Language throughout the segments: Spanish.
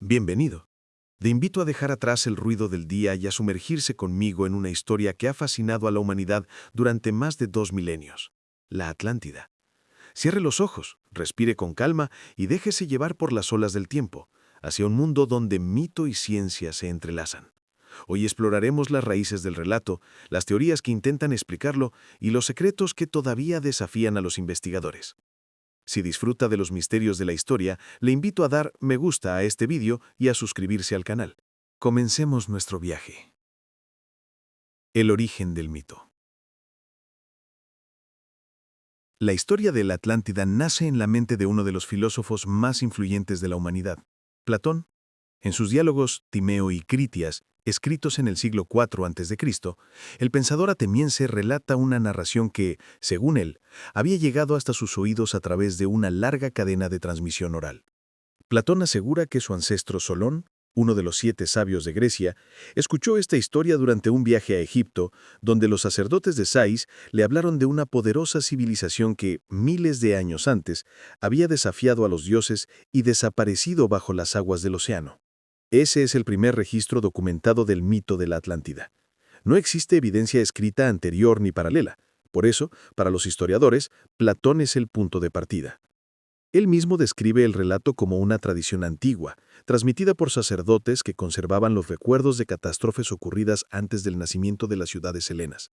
Bienvenido. Te invito a dejar atrás el ruido del día y a sumergirse conmigo en una historia que ha fascinado a la humanidad durante más de 2 milenios, la Atlántida. Cierre los ojos, respire con calma y déjese llevar por las olas del tiempo, hacia un mundo donde mito y ciencia se entrelazan. Hoy exploraremos las raíces del relato, las teorías que intentan explicarlo y los secretos que todavía desafían a los investigadores. Si disfruta de los misterios de la historia, le invito a dar me gusta a este vídeo y a suscribirse al canal. Comencemos nuestro viaje. El origen del mito. La historia de la Atlántida nace en la mente de uno de los filósofos más influyentes de la humanidad, Platón. En sus diálogos Timeo y Critias, escritos en el siglo IV a.C., el pensador ateniense relata una narración que, según él, había llegado hasta sus oídos a través de una larga cadena de transmisión oral. Platón asegura que su ancestro Solón, uno de los 7 sabios de Grecia, escuchó esta historia durante un viaje a Egipto, donde los sacerdotes de Sais le hablaron de una poderosa civilización que, miles de años antes, había desafiado a los dioses y desaparecido bajo las aguas del océano. Ese es el primer registro documentado del mito de la Atlántida. No existe evidencia escrita anterior ni paralela. Por eso, para los historiadores, Platón es el punto de partida. Él mismo describe el relato como una tradición antigua, transmitida por sacerdotes que conservaban los recuerdos de catástrofes ocurridas antes del nacimiento de las ciudades helenas.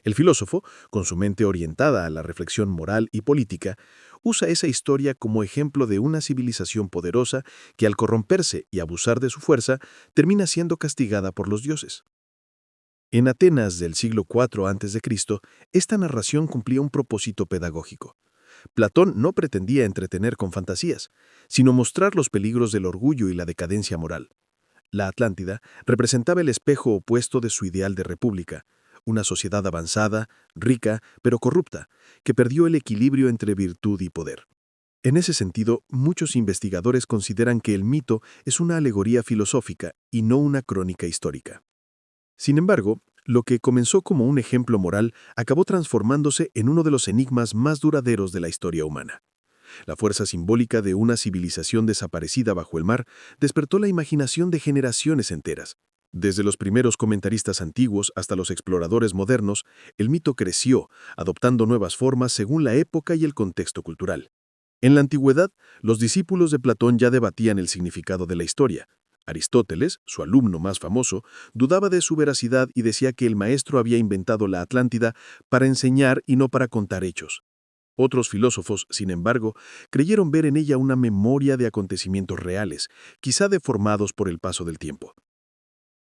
El filósofo, con su mente orientada a la reflexión moral y política, usa esa historia como ejemplo de una civilización poderosa que al corromperse y abusar de su fuerza, termina siendo castigada por los dioses. En Atenas del siglo IV a.C., esta narración cumplía un propósito pedagógico. Platón no pretendía entretener con fantasías, sino mostrar los peligros del orgullo y la decadencia moral. La Atlántida representaba el espejo opuesto de su ideal de república, una sociedad avanzada, rica, pero corrupta, que perdió el equilibrio entre virtud y poder. En ese sentido, muchos investigadores consideran que el mito es una alegoría filosófica y no una crónica histórica. Sin embargo, lo que comenzó como un ejemplo moral acabó transformándose en uno de los enigmas más duraderos de la historia humana. La fuerza simbólica de una civilización desaparecida bajo el mar despertó la imaginación de generaciones enteras. Desde los primeros comentaristas antiguos hasta los exploradores modernos, el mito creció, adoptando nuevas formas según la época y el contexto cultural. En la antigüedad, los discípulos de Platón ya debatían el significado de la historia. Aristóteles, su alumno más famoso, dudaba de su veracidad y decía que el maestro había inventado la Atlántida para enseñar y no para contar hechos. Otros filósofos, sin embargo, creyeron ver en ella una memoria de acontecimientos reales, quizá deformados por el paso del tiempo.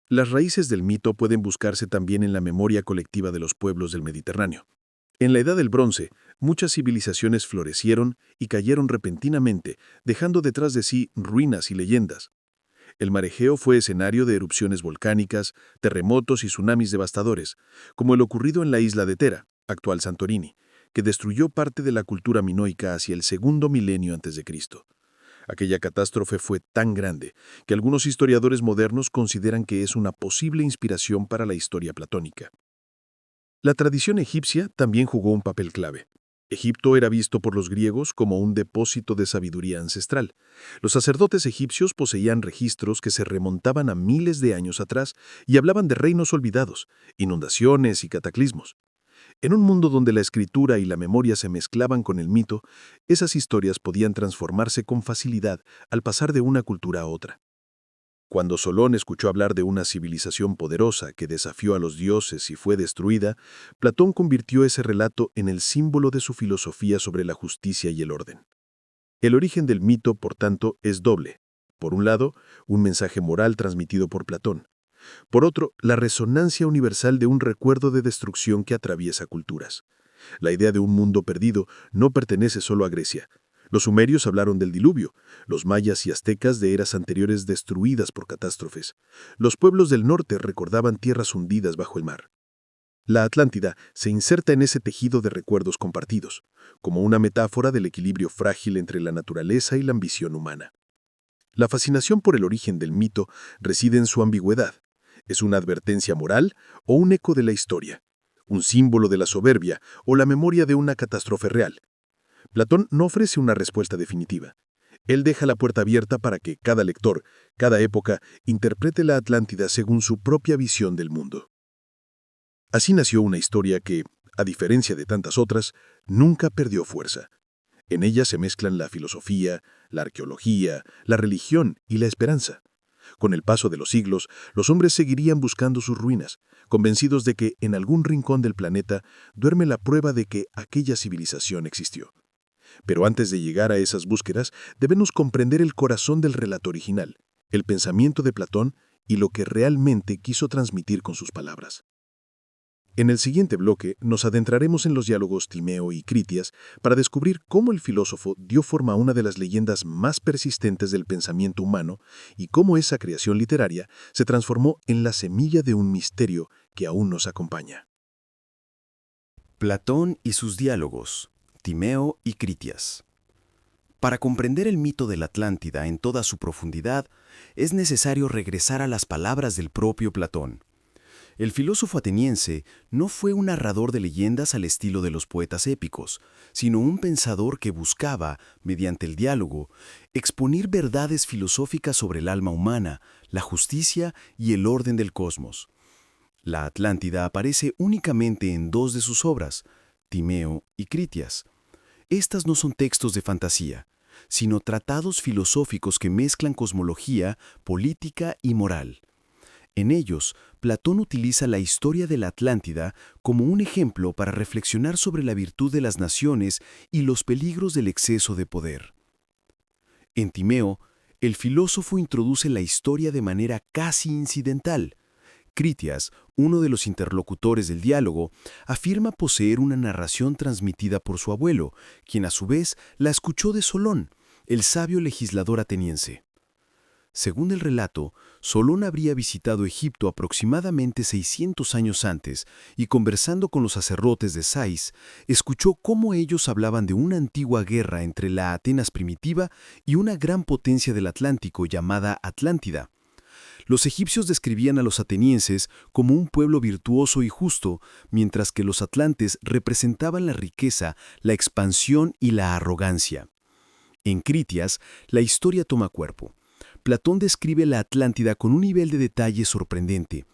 Las raíces del mito pueden buscarse también en la memoria colectiva de los pueblos del Mediterráneo. En la Edad del Bronce, muchas civilizaciones florecieron y cayeron repentinamente, dejando detrás de sí ruinas y leyendas. El Mar Egeo fue escenario de erupciones volcánicas, terremotos y tsunamis devastadores, como el ocurrido en la isla de Tera, actual Santorini, que destruyó parte de la cultura minoica hacia el segundo milenio antes de Cristo. Aquella catástrofe fue tan grande que algunos historiadores modernos consideran que es una posible inspiración para la historia platónica. La tradición egipcia también jugó un papel clave. Egipto era visto por los griegos como un depósito de sabiduría ancestral. Los sacerdotes egipcios poseían registros que se remontaban a miles de años atrás y hablaban de reinos olvidados, inundaciones y cataclismos. En un mundo donde la escritura y la memoria se mezclaban con el mito, esas historias podían transformarse con facilidad al pasar de una cultura a otra. Cuando Solón escuchó hablar de una civilización poderosa que desafió a los dioses y fue destruida, Platón convirtió ese relato en el símbolo de su filosofía sobre la justicia y el orden. El origen del mito, por tanto, es doble. Por un lado, un mensaje moral transmitido por Platón. Por otro, la resonancia universal de un recuerdo de destrucción que atraviesa culturas. La idea de un mundo perdido no pertenece solo a Grecia. Los sumerios hablaron del diluvio, los mayas y aztecas de eras anteriores destruidas por catástrofes. Los pueblos del norte recordaban tierras hundidas bajo el mar. La Atlántida se inserta en ese tejido de recuerdos compartidos, como una metáfora del equilibrio frágil entre la naturaleza y la ambición humana. La fascinación por el origen del mito reside en su ambigüedad. ¿Es una advertencia moral o un eco de la historia? ¿Un símbolo de la soberbia o la memoria de una catástrofe real? Platón no ofrece una respuesta definitiva. Él deja la puerta abierta para que cada lector, cada época, interprete la Atlántida según su propia visión del mundo. Así nació una historia que, a diferencia de tantas otras, nunca perdió fuerza. En ella se mezclan la filosofía, la arqueología, la religión y la esperanza. Con el paso de los siglos, los hombres seguirían buscando sus ruinas, convencidos de que en algún rincón del planeta duerme la prueba de que aquella civilización existió. Pero antes de llegar a esas búsquedas, debemos comprender el corazón del relato original, el pensamiento de Platón y lo que realmente quiso transmitir con sus palabras. En el siguiente bloque nos adentraremos en los diálogos Timeo y Critias para descubrir cómo el filósofo dio forma a una de las leyendas más persistentes del pensamiento humano y cómo esa creación literaria se transformó en la semilla de un misterio que aún nos acompaña. Platón y sus diálogos, Timeo y Critias. Para comprender el mito de la Atlántida en toda su profundidad, es necesario regresar a las palabras del propio Platón. El filósofo ateniense no fue un narrador de leyendas al estilo de los poetas épicos, sino un pensador que buscaba, mediante el diálogo, exponer verdades filosóficas sobre el alma humana, la justicia y el orden del cosmos. La Atlántida aparece únicamente en dos de sus obras, Timeo y Critias. Estas no son textos de fantasía, sino tratados filosóficos que mezclan cosmología, política y moral. En ellos, Platón utiliza la historia de la Atlántida como un ejemplo para reflexionar sobre la virtud de las naciones y los peligros del exceso de poder. En Timeo, el filósofo introduce la historia de manera casi incidental. Critias, uno de los interlocutores del diálogo, afirma poseer una narración transmitida por su abuelo, quien a su vez la escuchó de Solón, el sabio legislador ateniense. Según el relato, Solón habría visitado Egipto aproximadamente 600 años antes y, conversando con los sacerdotes de Sais, escuchó cómo ellos hablaban de una antigua guerra entre la Atenas primitiva y una gran potencia del Atlántico llamada Atlántida. Los egipcios describían a los atenienses como un pueblo virtuoso y justo, mientras que los atlantes representaban la riqueza, la expansión y la arrogancia. En Critias, la historia toma cuerpo. Platón describe la Atlántida con un nivel de detalle sorprendente,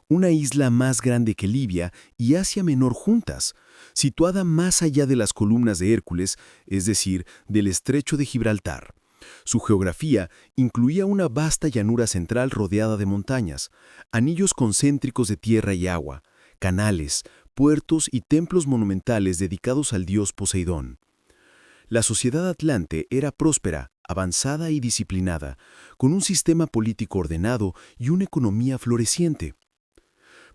una isla más grande que Libia y Asia Menor juntas, situada más allá de las columnas de Hércules, es decir, del estrecho de Gibraltar. Su geografía incluía una vasta llanura central rodeada de montañas, anillos concéntricos de tierra y agua, canales, puertos y templos monumentales dedicados al dios Poseidón. La sociedad atlante era próspera, avanzada y disciplinada, con un sistema político ordenado y una economía floreciente.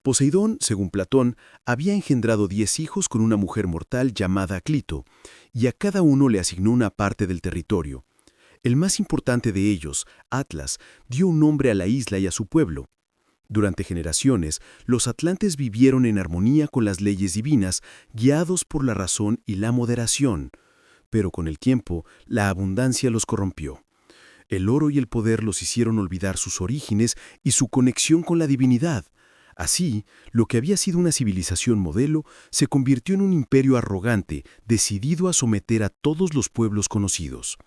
Poseidón, según Platón, había engendrado 10 hijos con una mujer mortal llamada Clito, y a cada uno le asignó una parte del territorio. El más importante de ellos, Atlas, dio un nombre a la isla y a su pueblo. Durante generaciones, los atlantes vivieron en armonía con las leyes divinas, guiados por la razón y la moderación. Pero con el tiempo, la abundancia los corrompió. El oro y el poder los hicieron olvidar sus orígenes y su conexión con la divinidad. Así, lo que había sido una civilización modelo se convirtió en un imperio arrogante, decidido a someter a todos los pueblos conocidos.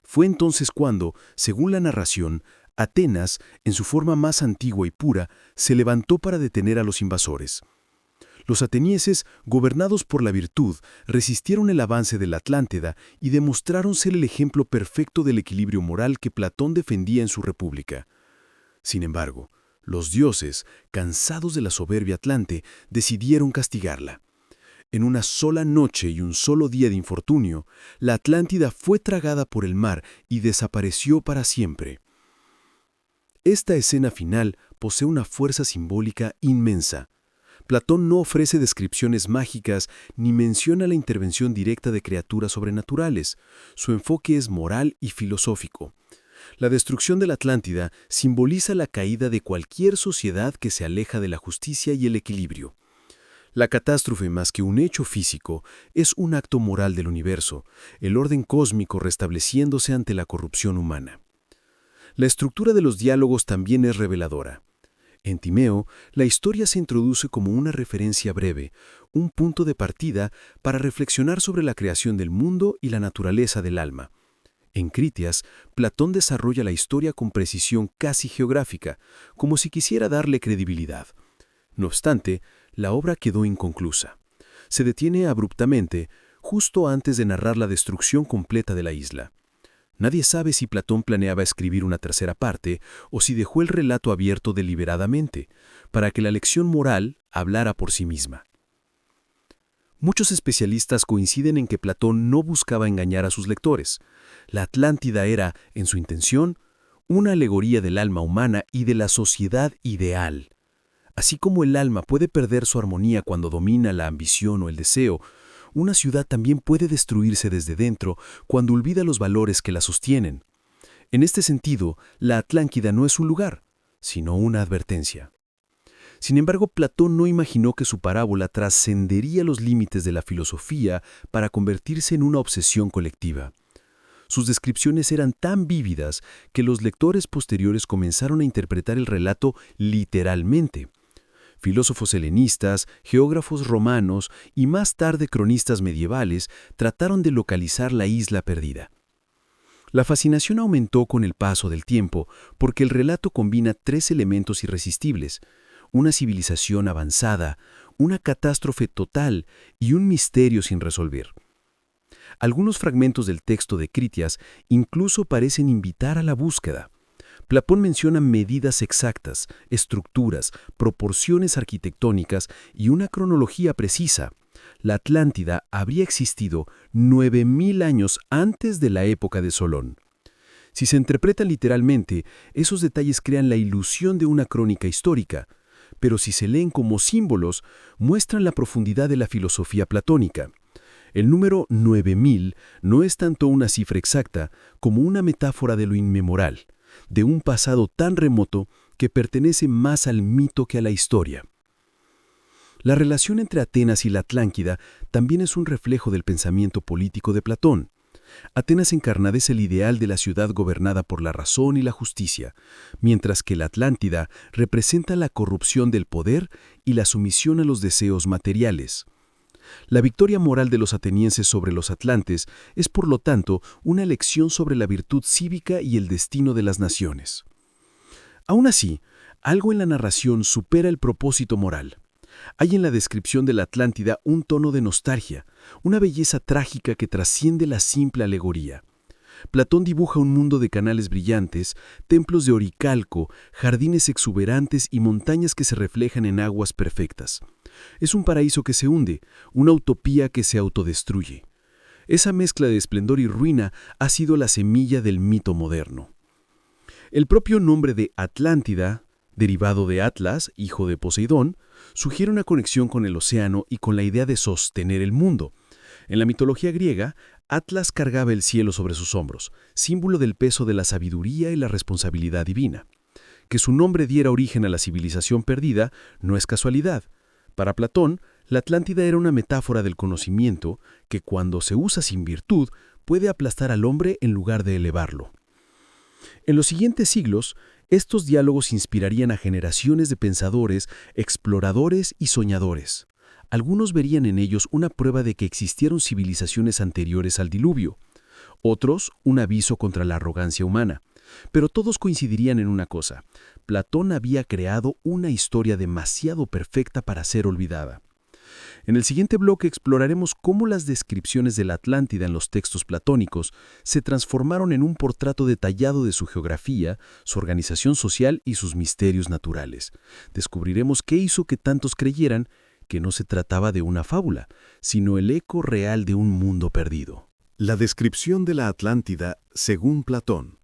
Fue entonces cuando, según la narración, Atenas, en su forma más antigua y pura, se levantó para detener a los invasores. Los atenienses, gobernados por la virtud, resistieron el avance de la Atlántida y demostraron ser el ejemplo perfecto del equilibrio moral que Platón defendía en su República. Sin embargo, los dioses, cansados de la soberbia atlante, decidieron castigarla. En una sola noche y un solo día de infortunio, la Atlántida fue tragada por el mar y desapareció para siempre. Esta escena final posee una fuerza simbólica inmensa. Platón no ofrece descripciones mágicas ni menciona la intervención directa de criaturas sobrenaturales. Su enfoque es moral y filosófico. La destrucción de la Atlántida simboliza la caída de cualquier sociedad que se aleja de la justicia y el equilibrio. La catástrofe, más que un hecho físico, es un acto moral del universo, el orden cósmico restableciéndose ante la corrupción humana. La estructura de los diálogos también es reveladora. En Timeo, la historia se introduce como una referencia breve, un punto de partida para reflexionar sobre la creación del mundo y la naturaleza del alma. En Critias, Platón desarrolla la historia con precisión casi geográfica, como si quisiera darle credibilidad. No obstante, la obra quedó inconclusa. Se detiene abruptamente, justo antes de narrar la destrucción completa de la isla. Nadie sabe si Platón planeaba escribir una tercera parte o si dejó el relato abierto deliberadamente, para que la lección moral hablara por sí misma. Muchos especialistas coinciden en que Platón no buscaba engañar a sus lectores. La Atlántida era, en su intención, una alegoría del alma humana y de la sociedad ideal. Así como el alma puede perder su armonía cuando domina la ambición o el deseo, una ciudad también puede destruirse desde dentro cuando olvida los valores que la sostienen. En este sentido, la Atlántida no es un lugar, sino una advertencia. Sin embargo, Platón no imaginó que su parábola trascendería los límites de la filosofía para convertirse en una obsesión colectiva. Sus descripciones eran tan vívidas que los lectores posteriores comenzaron a interpretar el relato literalmente. Filósofos helenistas, geógrafos romanos y más tarde cronistas medievales trataron de localizar la isla perdida. La fascinación aumentó con el paso del tiempo porque el relato combina tres elementos irresistibles: una civilización avanzada, una catástrofe total y un misterio sin resolver. Algunos fragmentos del texto de Critias incluso parecen invitar a la búsqueda. Platón menciona medidas exactas, estructuras, proporciones arquitectónicas y una cronología precisa. La Atlántida habría existido 9000 años antes de la época de Solón. Si se interpreta literalmente, esos detalles crean la ilusión de una crónica histórica, pero si se leen como símbolos, muestran la profundidad de la filosofía platónica. El número 9000 no es tanto una cifra exacta como una metáfora de lo inmemoral, de un pasado tan remoto que pertenece más al mito que a la historia. La relación entre Atenas y la Atlántida también es un reflejo del pensamiento político de Platón. Atenas encarnadece el ideal de la ciudad gobernada por la razón y la justicia, mientras que la Atlántida representa la corrupción del poder y la sumisión a los deseos materiales. La victoria moral de los atenienses sobre los atlantes es, por lo tanto, una lección sobre la virtud cívica y el destino de las naciones. Aún así, algo en la narración supera el propósito moral. Hay en la descripción de la Atlántida un tono de nostalgia, una belleza trágica que trasciende la simple alegoría. Platón dibuja un mundo de canales brillantes, templos de oricalco, jardines exuberantes y montañas que se reflejan en aguas perfectas. Es un paraíso que se hunde, una utopía que se autodestruye. Esa mezcla de esplendor y ruina ha sido la semilla del mito moderno. El propio nombre de Atlántida, derivado de Atlas, hijo de Poseidón, sugiere una conexión con el océano y con la idea de sostener el mundo. En la mitología griega, Atlas cargaba el cielo sobre sus hombros, símbolo del peso de la sabiduría y la responsabilidad divina. Que su nombre diera origen a la civilización perdida no es casualidad. Para Platón, la Atlántida era una metáfora del conocimiento que, cuando se usa sin virtud, puede aplastar al hombre en lugar de elevarlo. En los siguientes siglos, estos diálogos inspirarían a generaciones de pensadores, exploradores y soñadores. Algunos verían en ellos una prueba de que existieron civilizaciones anteriores al diluvio, otros un aviso contra la arrogancia humana. Pero todos coincidirían en una cosa: Platón había creado una historia demasiado perfecta para ser olvidada. En el siguiente bloque exploraremos cómo las descripciones de la Atlántida en los textos platónicos se transformaron en un portrato detallado de su geografía, su organización social y sus misterios naturales. Descubriremos qué hizo que tantos creyeran que no se trataba de una fábula, sino el eco real de un mundo perdido. La descripción de la Atlántida según Platón.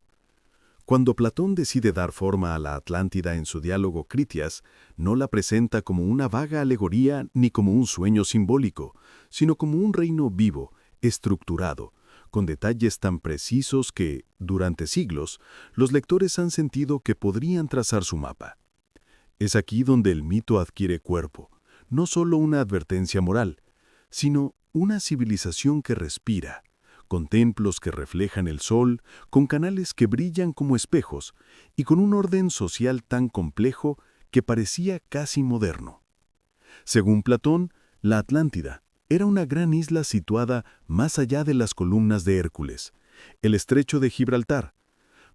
Cuando Platón decide dar forma a la Atlántida en su diálogo Critias, no la presenta como una vaga alegoría ni como un sueño simbólico, sino como un reino vivo, estructurado, con detalles tan precisos que, durante siglos, los lectores han sentido que podrían trazar su mapa. Es aquí donde el mito adquiere cuerpo, no solo una advertencia moral, sino una civilización que respira, con templos que reflejan el sol, con canales que brillan como espejos y con un orden social tan complejo que parecía casi moderno. Según Platón, la Atlántida era una gran isla situada más allá de las columnas de Hércules, el estrecho de Gibraltar.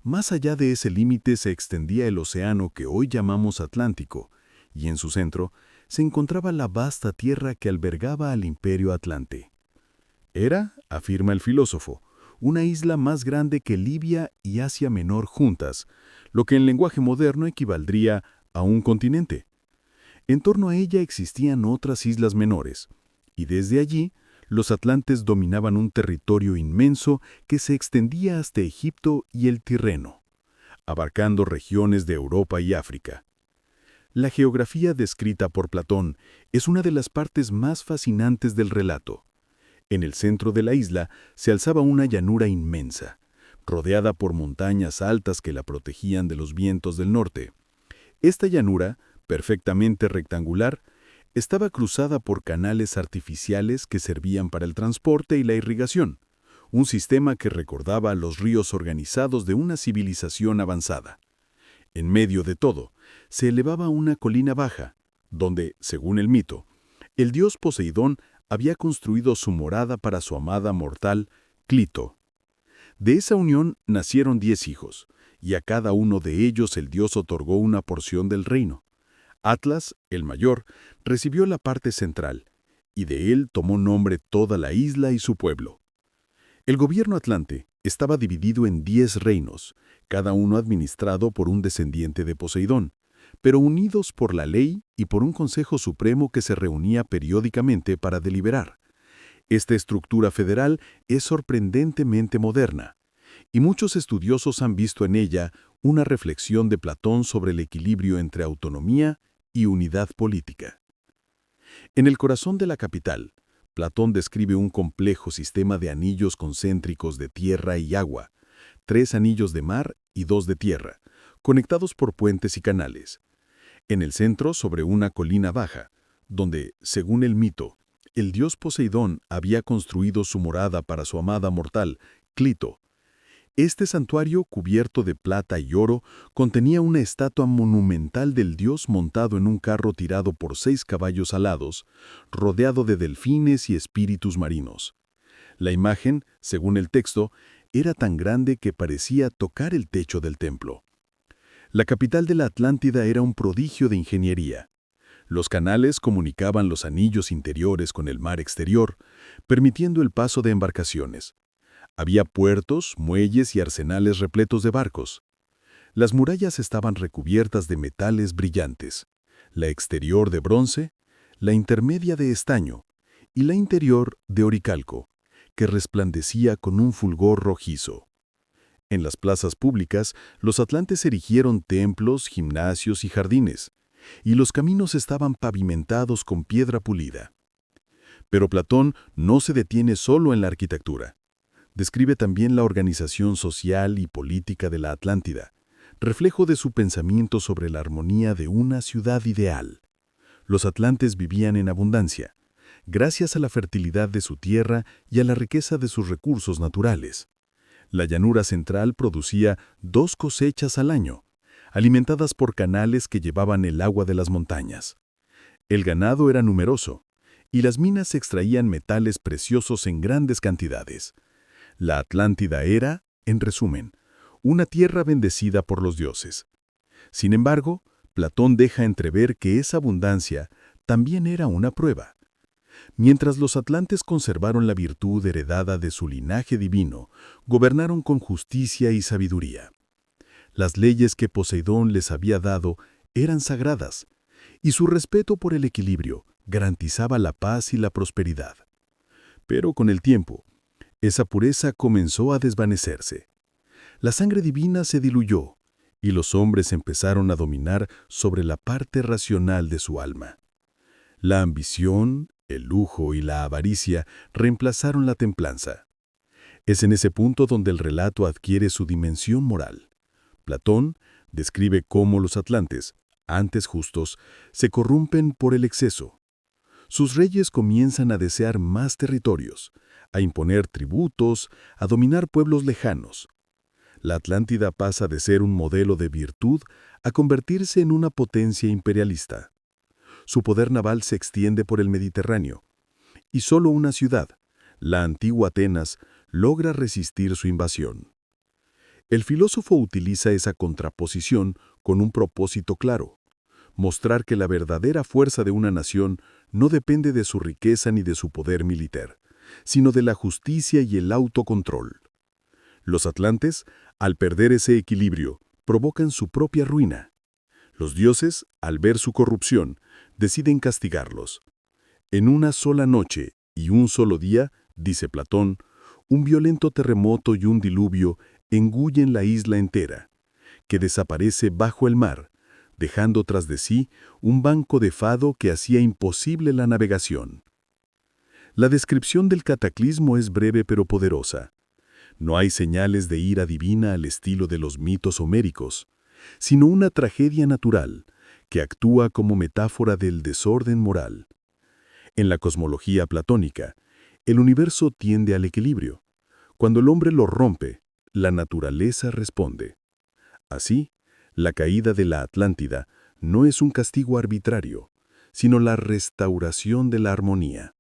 Más allá de ese límite se extendía el océano que hoy llamamos Atlántico, y en su centro se encontraba la vasta tierra que albergaba al Imperio Atlante. Era, afirma el filósofo, una isla más grande que Libia y Asia Menor juntas, lo que en lenguaje moderno equivaldría a un continente. En torno a ella existían otras islas menores, y desde allí los atlantes dominaban un territorio inmenso que se extendía hasta Egipto y el Tirreno, abarcando regiones de Europa y África. La geografía descrita por Platón es una de las partes más fascinantes del relato. En el centro de la isla se alzaba una llanura inmensa, rodeada por montañas altas que la protegían de los vientos del norte. Esta llanura, perfectamente rectangular, estaba cruzada por canales artificiales que servían para el transporte y la irrigación, un sistema que recordaba a los ríos organizados de una civilización avanzada. En medio de todo, se elevaba una colina baja, donde, según el mito, el dios Poseidón había construido su morada para su amada mortal, Clito. De esa unión nacieron 10 hijos, y a cada uno de ellos el dios otorgó una porción del reino. Atlas, el mayor, recibió la parte central, y de él tomó nombre toda la isla y su pueblo. El gobierno atlante estaba dividido en 10 reinos, cada uno administrado por un descendiente de Poseidón, pero unidos por la ley y por un consejo supremo que se reunía periódicamente para deliberar. Esta estructura federal es sorprendentemente moderna, y muchos estudiosos han visto en ella una reflexión de Platón sobre el equilibrio entre autonomía y unidad política. En el corazón de la capital, Platón describe un complejo sistema de anillos concéntricos de tierra y agua, 3 anillos de mar y 2 de tierra, conectados por puentes y canales. En el centro, sobre una colina baja, donde, según el mito, el dios Poseidón había construido su morada para su amada mortal, Clito. Este santuario, cubierto de plata y oro, contenía una estatua monumental del dios montado en un carro tirado por 6 caballos alados, rodeado de delfines y espíritus marinos. La imagen, según el texto, era tan grande que parecía tocar el techo del templo. La capital de la Atlántida era un prodigio de ingeniería. Los canales comunicaban los anillos interiores con el mar exterior, permitiendo el paso de embarcaciones. Había puertos, muelles y arsenales repletos de barcos. Las murallas estaban recubiertas de metales brillantes, la exterior de bronce, la intermedia de estaño y la interior de oricalco, que resplandecía con un fulgor rojizo. En las plazas públicas, los atlantes erigieron templos, gimnasios y jardines, y los caminos estaban pavimentados con piedra pulida. Pero Platón no se detiene solo en la arquitectura. Describe también la organización social y política de la Atlántida, reflejo de su pensamiento sobre la armonía de una ciudad ideal. Los atlantes vivían en abundancia, gracias a la fertilidad de su tierra y a la riqueza de sus recursos naturales. La llanura central producía 2 cosechas al año, alimentadas por canales que llevaban el agua de las montañas. El ganado era numeroso, y las minas extraían metales preciosos en grandes cantidades. La Atlántida era, en resumen, una tierra bendecida por los dioses. Sin embargo, Platón deja entrever que esa abundancia también era una prueba. Mientras los atlantes conservaron la virtud heredada de su linaje divino, gobernaron con justicia y sabiduría. Las leyes que Poseidón les había dado eran sagradas, y su respeto por el equilibrio garantizaba la paz y la prosperidad. Pero con el tiempo, esa pureza comenzó a desvanecerse. La sangre divina se diluyó, y los hombres empezaron a dominar sobre la parte racional de su alma. La ambición, el lujo y la avaricia reemplazaron la templanza. Es en ese punto donde el relato adquiere su dimensión moral. Platón describe cómo los atlantes, antes justos, se corrompen por el exceso. Sus reyes comienzan a desear más territorios, a imponer tributos, a dominar pueblos lejanos. La Atlántida pasa de ser un modelo de virtud a convertirse en una potencia imperialista. Su poder naval se extiende por el Mediterráneo, y solo una ciudad, la antigua Atenas, logra resistir su invasión. El filósofo utiliza esa contraposición con un propósito claro: mostrar que la verdadera fuerza de una nación no depende de su riqueza ni de su poder militar, sino de la justicia y el autocontrol. Los atlantes, al perder ese equilibrio, provocan su propia ruina. Los dioses, al ver su corrupción, deciden castigarlos. En una sola noche y un solo día, dice Platón, un violento terremoto y un diluvio engullen la isla entera, que desaparece bajo el mar, dejando tras de sí un banco de fado que hacía imposible la navegación. La descripción del cataclismo es breve pero poderosa. No hay señales de ira divina al estilo de los mitos homéricos, sino una tragedia natural que actúa como metáfora del desorden moral. En la cosmología platónica, el universo tiende al equilibrio. Cuando el hombre lo rompe, la naturaleza responde. Así, la caída de la Atlántida no es un castigo arbitrario, sino la restauración de la armonía.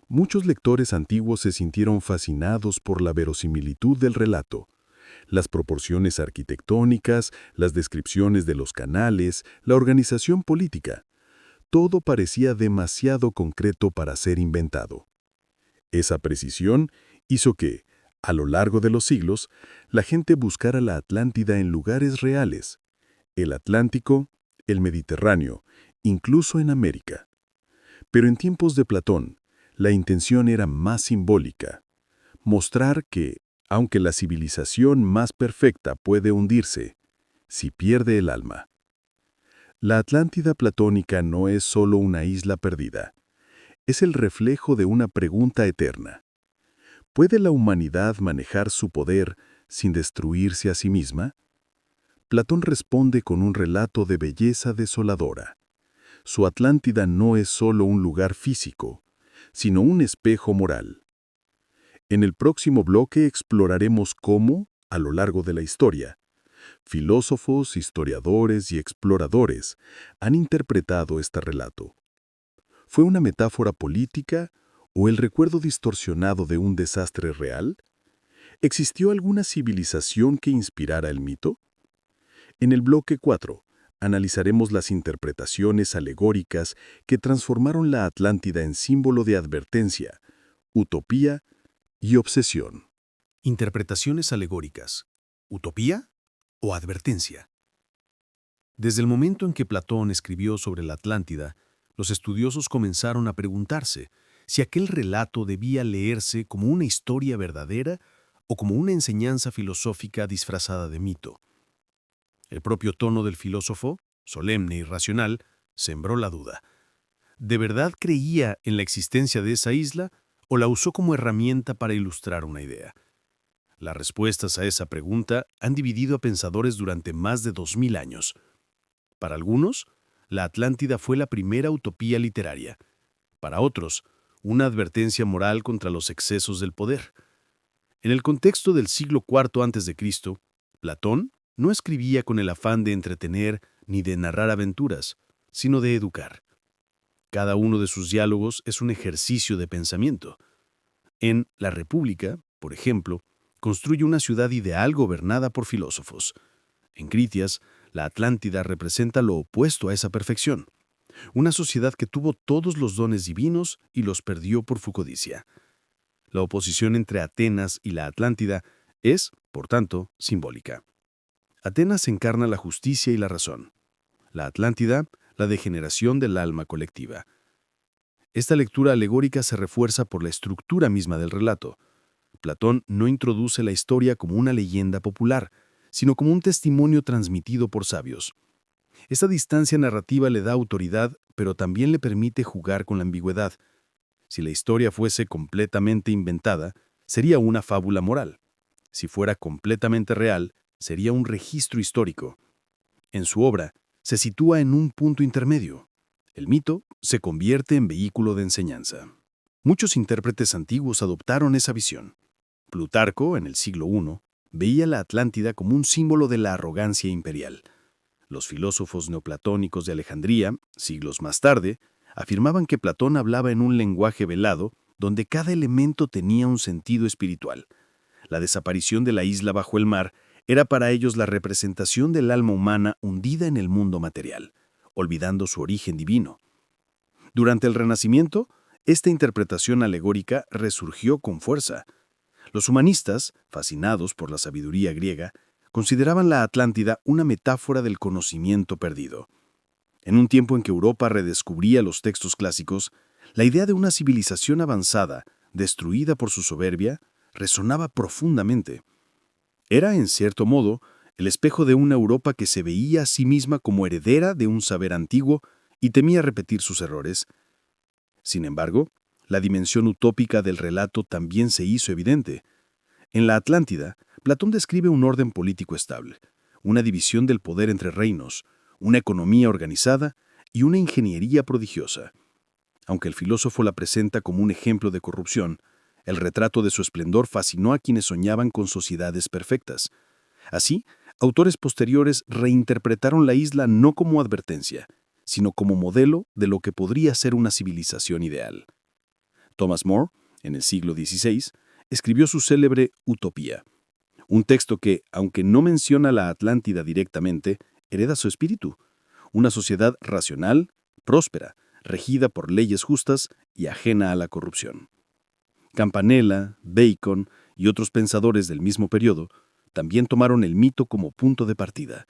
Muchos lectores antiguos se sintieron fascinados por la verosimilitud del relato. Las proporciones arquitectónicas, las descripciones de los canales, la organización política. Todo parecía demasiado concreto para ser inventado. Esa precisión hizo que, a lo largo de los siglos, la gente buscara la Atlántida en lugares reales: el Atlántico, el Mediterráneo, incluso en América. Pero en tiempos de Platón, la intención era más simbólica: mostrar que, aunque la civilización más perfecta puede hundirse, si pierde el alma. La Atlántida platónica no es solo una isla perdida, es el reflejo de una pregunta eterna. ¿Puede la humanidad manejar su poder sin destruirse a sí misma? Platón responde con un relato de belleza desoladora. Su Atlántida no es solo un lugar físico, sino un espejo moral. En el próximo bloque exploraremos cómo, a lo largo de la historia, filósofos, historiadores y exploradores han interpretado este relato. ¿Fue una metáfora política o el recuerdo distorsionado de un desastre real? ¿Existió alguna civilización que inspirara el mito? En el bloque 4, analizaremos las interpretaciones alegóricas que transformaron la Atlántida en símbolo de advertencia, utopía y obsesión. Interpretaciones alegóricas. ¿Utopía o advertencia? Desde el momento en que Platón escribió sobre la Atlántida, los estudiosos comenzaron a preguntarse si aquel relato debía leerse como una historia verdadera o como una enseñanza filosófica disfrazada de mito. El propio tono del filósofo, solemne y racional, sembró la duda. ¿De verdad creía en la existencia de esa isla o la usó como herramienta para ilustrar una idea? Las respuestas a esa pregunta han dividido a pensadores durante más de 2000 años. Para algunos, la Atlántida fue la primera utopía literaria. Para otros, una advertencia moral contra los excesos del poder. En el contexto del siglo IV a.C., Platón no escribía con el afán de entretener ni de narrar aventuras, sino de educar. Cada uno de sus diálogos es un ejercicio de pensamiento. En La República, por ejemplo, construye una ciudad ideal gobernada por filósofos. En Critias, la Atlántida representa lo opuesto a esa perfección. Una sociedad que tuvo todos los dones divinos y los perdió por su codicia. La oposición entre Atenas y la Atlántida es, por tanto, simbólica. Atenas encarna la justicia y la razón. La Atlántida, la degeneración del alma colectiva. Esta lectura alegórica se refuerza por la estructura misma del relato. Platón no introduce la historia como una leyenda popular, sino como un testimonio transmitido por sabios. Esta distancia narrativa le da autoridad, pero también le permite jugar con la ambigüedad. Si la historia fuese completamente inventada, sería una fábula moral. Si fuera completamente real, sería un registro histórico. En su obra, se sitúa en un punto intermedio. El mito se convierte en vehículo de enseñanza. Muchos intérpretes antiguos adoptaron esa visión. Plutarco, en el siglo I, veía la Atlántida como un símbolo de la arrogancia imperial. Los filósofos neoplatónicos de Alejandría, siglos más tarde, afirmaban que Platón hablaba en un lenguaje velado donde cada elemento tenía un sentido espiritual. La desaparición de la isla bajo el mar era para ellos la representación del alma humana hundida en el mundo material, olvidando su origen divino. Durante el Renacimiento, esta interpretación alegórica resurgió con fuerza. Los humanistas, fascinados por la sabiduría griega, consideraban la Atlántida una metáfora del conocimiento perdido. En un tiempo en que Europa redescubría los textos clásicos, la idea de una civilización avanzada, destruida por su soberbia, resonaba profundamente. Era, en cierto modo, el espejo de una Europa que se veía a sí misma como heredera de un saber antiguo y temía repetir sus errores. Sin embargo, la dimensión utópica del relato también se hizo evidente. En la Atlántida, Platón describe un orden político estable, una división del poder entre reinos, una economía organizada y una ingeniería prodigiosa. Aunque el filósofo la presenta como un ejemplo de corrupción, el retrato de su esplendor fascinó a quienes soñaban con sociedades perfectas. Así, autores posteriores reinterpretaron la isla no como advertencia, sino como modelo de lo que podría ser una civilización ideal. Thomas More, en el siglo XVI, escribió su célebre Utopía, un texto que, aunque no menciona la Atlántida directamente, hereda su espíritu, una sociedad racional, próspera, regida por leyes justas y ajena a la corrupción. Campanella, Bacon y otros pensadores del mismo periodo también tomaron el mito como punto de partida.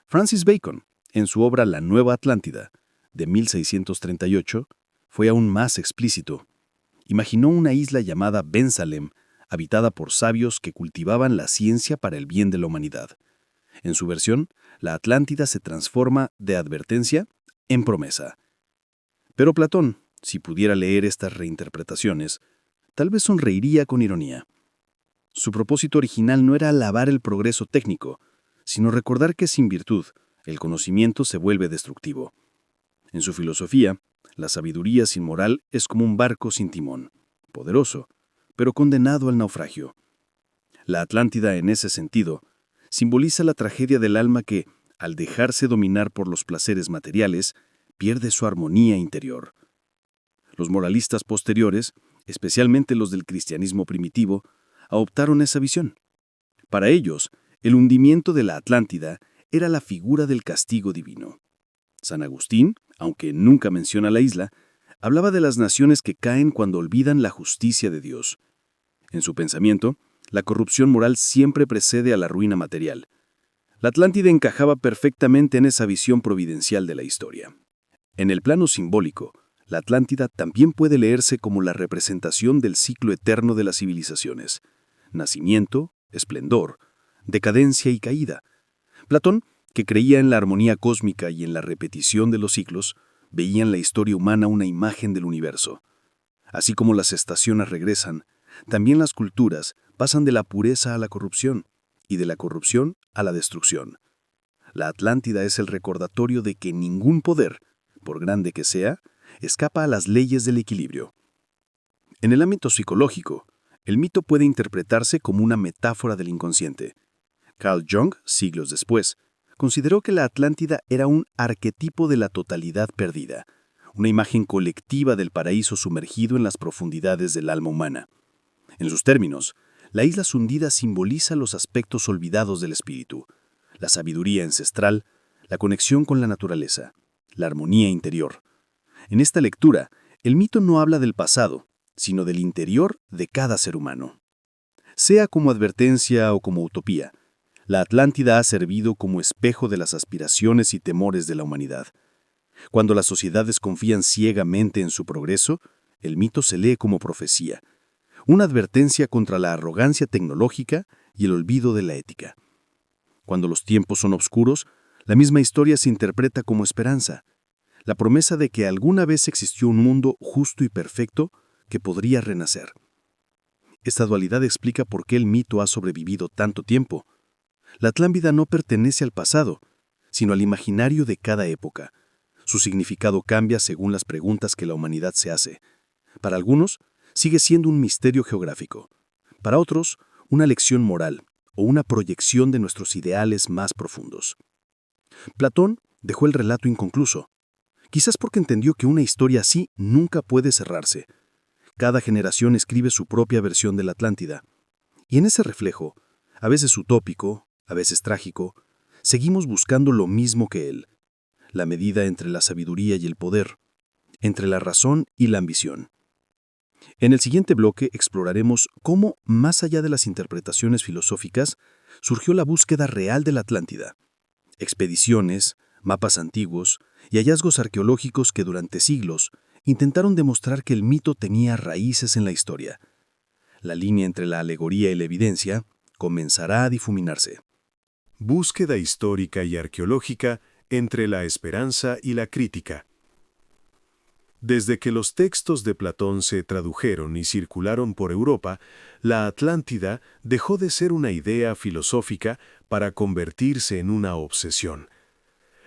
Francis Bacon, en su obra La Nueva Atlántida, de 1638, fue aún más explícito. Imaginó una isla llamada Ben-Salem, habitada por sabios que cultivaban la ciencia para el bien de la humanidad. En su versión, la Atlántida se transforma de advertencia en promesa. Pero Platón, si pudiera leer estas reinterpretaciones, tal vez sonreiría con ironía. Su propósito original no era alabar el progreso técnico, sino recordar que sin virtud, el conocimiento se vuelve destructivo. En su filosofía, la sabiduría sin moral es como un barco sin timón, poderoso, pero condenado al naufragio. La Atlántida, en ese sentido, simboliza la tragedia del alma que, al dejarse dominar por los placeres materiales, pierde su armonía interior. Los moralistas posteriores, especialmente los del cristianismo primitivo, adoptaron esa visión. Para ellos, el hundimiento de la Atlántida era la figura del castigo divino. San Agustín, aunque nunca menciona la isla, hablaba de las naciones que caen cuando olvidan la justicia de Dios. En su pensamiento, la corrupción moral siempre precede a la ruina material. La Atlántida encajaba perfectamente en esa visión providencial de la historia. En el plano simbólico, la Atlántida también puede leerse como la representación del ciclo eterno de las civilizaciones: nacimiento, esplendor, decadencia y caída. Platón, que creía en la armonía cósmica y en la repetición de los ciclos, veía en la historia humana una imagen del universo. Así como las estaciones regresan, también las culturas pasan de la pureza a la corrupción, y de la corrupción a la destrucción. La Atlántida es el recordatorio de que ningún poder, por grande que sea, escapa a las leyes del equilibrio. En el ámbito psicológico, el mito puede interpretarse como una metáfora del inconsciente. Carl Jung, siglos después, consideró que la Atlántida era un arquetipo de la totalidad perdida, una imagen colectiva del paraíso sumergido en las profundidades del alma humana. En sus términos, la isla hundida simboliza los aspectos olvidados del espíritu, la sabiduría ancestral, la conexión con la naturaleza, la armonía interior. En esta lectura, el mito no habla del pasado, sino del interior de cada ser humano. Sea como advertencia o como utopía, la Atlántida ha servido como espejo de las aspiraciones y temores de la humanidad. Cuando las sociedades confían ciegamente en su progreso, el mito se lee como profecía, una advertencia contra la arrogancia tecnológica y el olvido de la ética. Cuando los tiempos son oscuros, la misma historia se interpreta como esperanza, la promesa de que alguna vez existió un mundo justo y perfecto que podría renacer. Esta dualidad explica por qué el mito ha sobrevivido tanto tiempo. La Atlántida no pertenece al pasado, sino al imaginario de cada época. Su significado cambia según las preguntas que la humanidad se hace. Para algunos, sigue siendo un misterio geográfico. Para otros, una lección moral o una proyección de nuestros ideales más profundos. Platón dejó el relato inconcluso, quizás porque entendió que una historia así nunca puede cerrarse. Cada generación escribe su propia versión de la Atlántida. Y en ese reflejo, a veces utópico, a veces trágico, seguimos buscando lo mismo que él, la medida entre la sabiduría y el poder, entre la razón y la ambición. En el siguiente bloque exploraremos cómo, más allá de las interpretaciones filosóficas, surgió la búsqueda real de la Atlántida. Expediciones, mapas antiguos y hallazgos arqueológicos que durante siglos intentaron demostrar que el mito tenía raíces en la historia. La línea entre la alegoría y la evidencia comenzará a difuminarse. Búsqueda histórica y arqueológica entre la esperanza y la crítica. Desde que los textos de Platón se tradujeron y circularon por Europa, la Atlántida dejó de ser una idea filosófica para convertirse en una obsesión.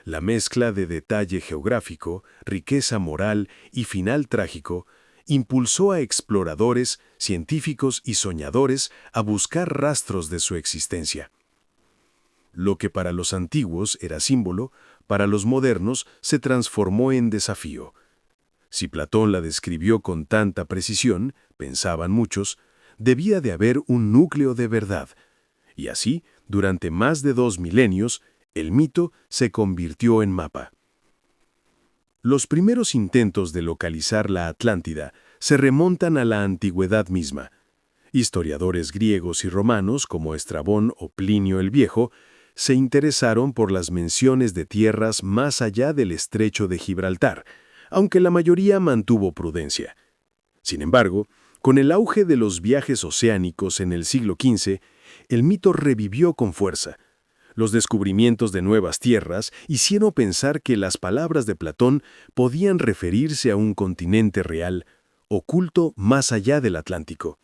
La mezcla de detalle geográfico, riqueza moral y final trágico impulsó a exploradores, científicos y soñadores a buscar rastros de su existencia. Lo que para los antiguos era símbolo, para los modernos se transformó en desafío. Si Platón la describió con tanta precisión, pensaban muchos, debía de haber un núcleo de verdad. Y así, durante más de 2 milenios, el mito se convirtió en mapa. Los primeros intentos de localizar la Atlántida se remontan a la antigüedad misma. Historiadores griegos y romanos, como Estrabón o Plinio el Viejo, se interesaron por las menciones de tierras más allá del estrecho de Gibraltar, aunque la mayoría mantuvo prudencia. Sin embargo, con el auge de los viajes oceánicos en el siglo XV, el mito revivió con fuerza. Los descubrimientos de nuevas tierras hicieron pensar que las palabras de Platón podían referirse a un continente real, oculto más allá del Atlántico.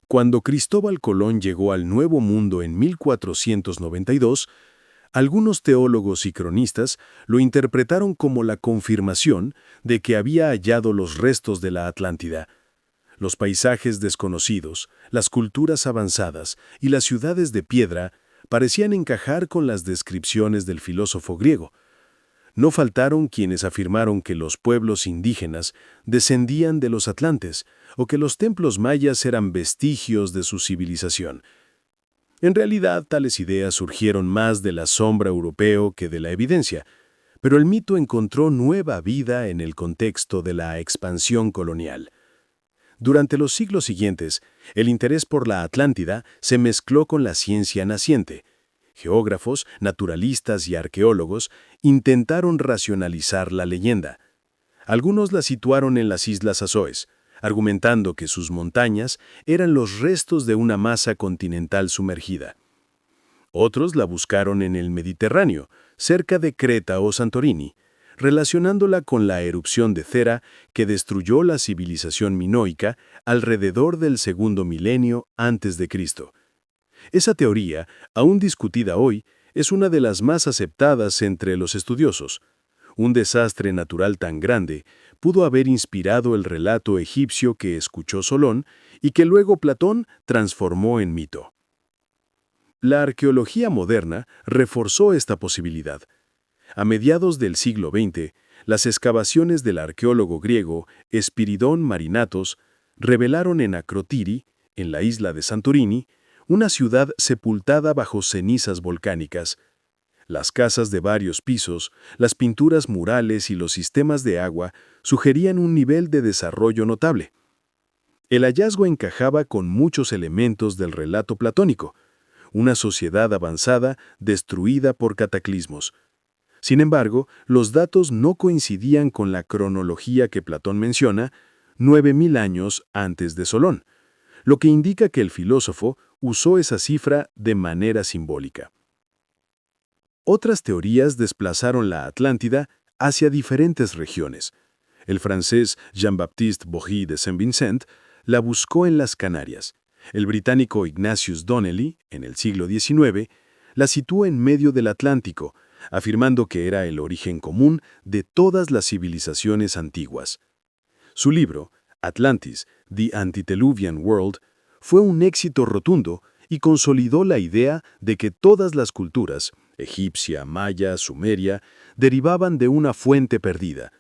Cuando Cristóbal Colón llegó al Nuevo Mundo en 1492, algunos teólogos y cronistas lo interpretaron como la confirmación de que había hallado los restos de la Atlántida. Los paisajes desconocidos, las culturas avanzadas y las ciudades de piedra parecían encajar con las descripciones del filósofo griego. No faltaron quienes afirmaron que los pueblos indígenas descendían de los atlantes o que los templos mayas eran vestigios de su civilización. En realidad, tales ideas surgieron más del asombro europeo que de la evidencia, pero el mito encontró nueva vida en el contexto de la expansión colonial. Durante los siglos siguientes, el interés por la Atlántida se mezcló con la ciencia naciente. Geógrafos, naturalistas y arqueólogos intentaron racionalizar la leyenda. Algunos la situaron en las Islas Azores, argumentando que sus montañas eran los restos de una masa continental sumergida. Otros la buscaron en el Mediterráneo, cerca de Creta o Santorini, relacionándola con la erupción de Cera que destruyó la civilización minoica alrededor del segundo milenio antes de Cristo. Esa teoría, aún discutida hoy, es una de las más aceptadas entre los estudiosos. Un desastre natural tan grande pudo haber inspirado el relato egipcio que escuchó Solón y que luego Platón transformó en mito. La arqueología moderna reforzó esta posibilidad. A mediados del siglo XX, las excavaciones del arqueólogo griego Espiridón Marinatos revelaron en Akrotiri, en la isla de Santorini, una ciudad sepultada bajo cenizas volcánicas. Las casas de varios pisos, las pinturas murales y los sistemas de agua sugerían un nivel de desarrollo notable. El hallazgo encajaba con muchos elementos del relato platónico, una sociedad avanzada destruida por cataclismos. Sin embargo, los datos no coincidían con la cronología que Platón menciona, 9000 años antes de Solón, lo que indica que el filósofo usó esa cifra de manera simbólica. Otras teorías desplazaron la Atlántida hacia diferentes regiones. El francés Jean-Baptiste Bory de Saint-Vincent la buscó en las Canarias. El británico Ignatius Donnelly, en el siglo XIX, la situó en medio del Atlántico, afirmando que era el origen común de todas las civilizaciones antiguas. Su libro, Atlantis, The Antediluvian World, fue un éxito rotundo y consolidó la idea de que todas las culturas, egipcia, maya, sumeria, derivaban de una fuente perdida.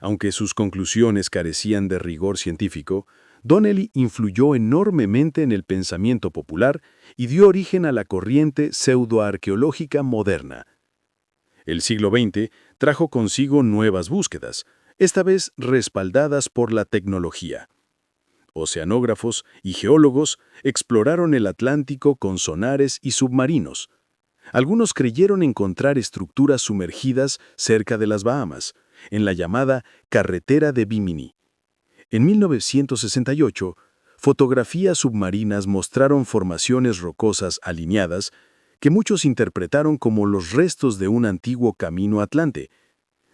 Aunque sus conclusiones carecían de rigor científico, Donnelly influyó enormemente en el pensamiento popular y dio origen a la corriente pseudoarqueológica moderna. El siglo XX trajo consigo nuevas búsquedas, esta vez respaldadas por la tecnología. Oceanógrafos y geólogos exploraron el Atlántico con sonares y submarinos. Algunos creyeron encontrar estructuras sumergidas cerca de las Bahamas, en la llamada Carretera de Bimini. En 1968, fotografías submarinas mostraron formaciones rocosas alineadas que muchos interpretaron como los restos de un antiguo camino atlante.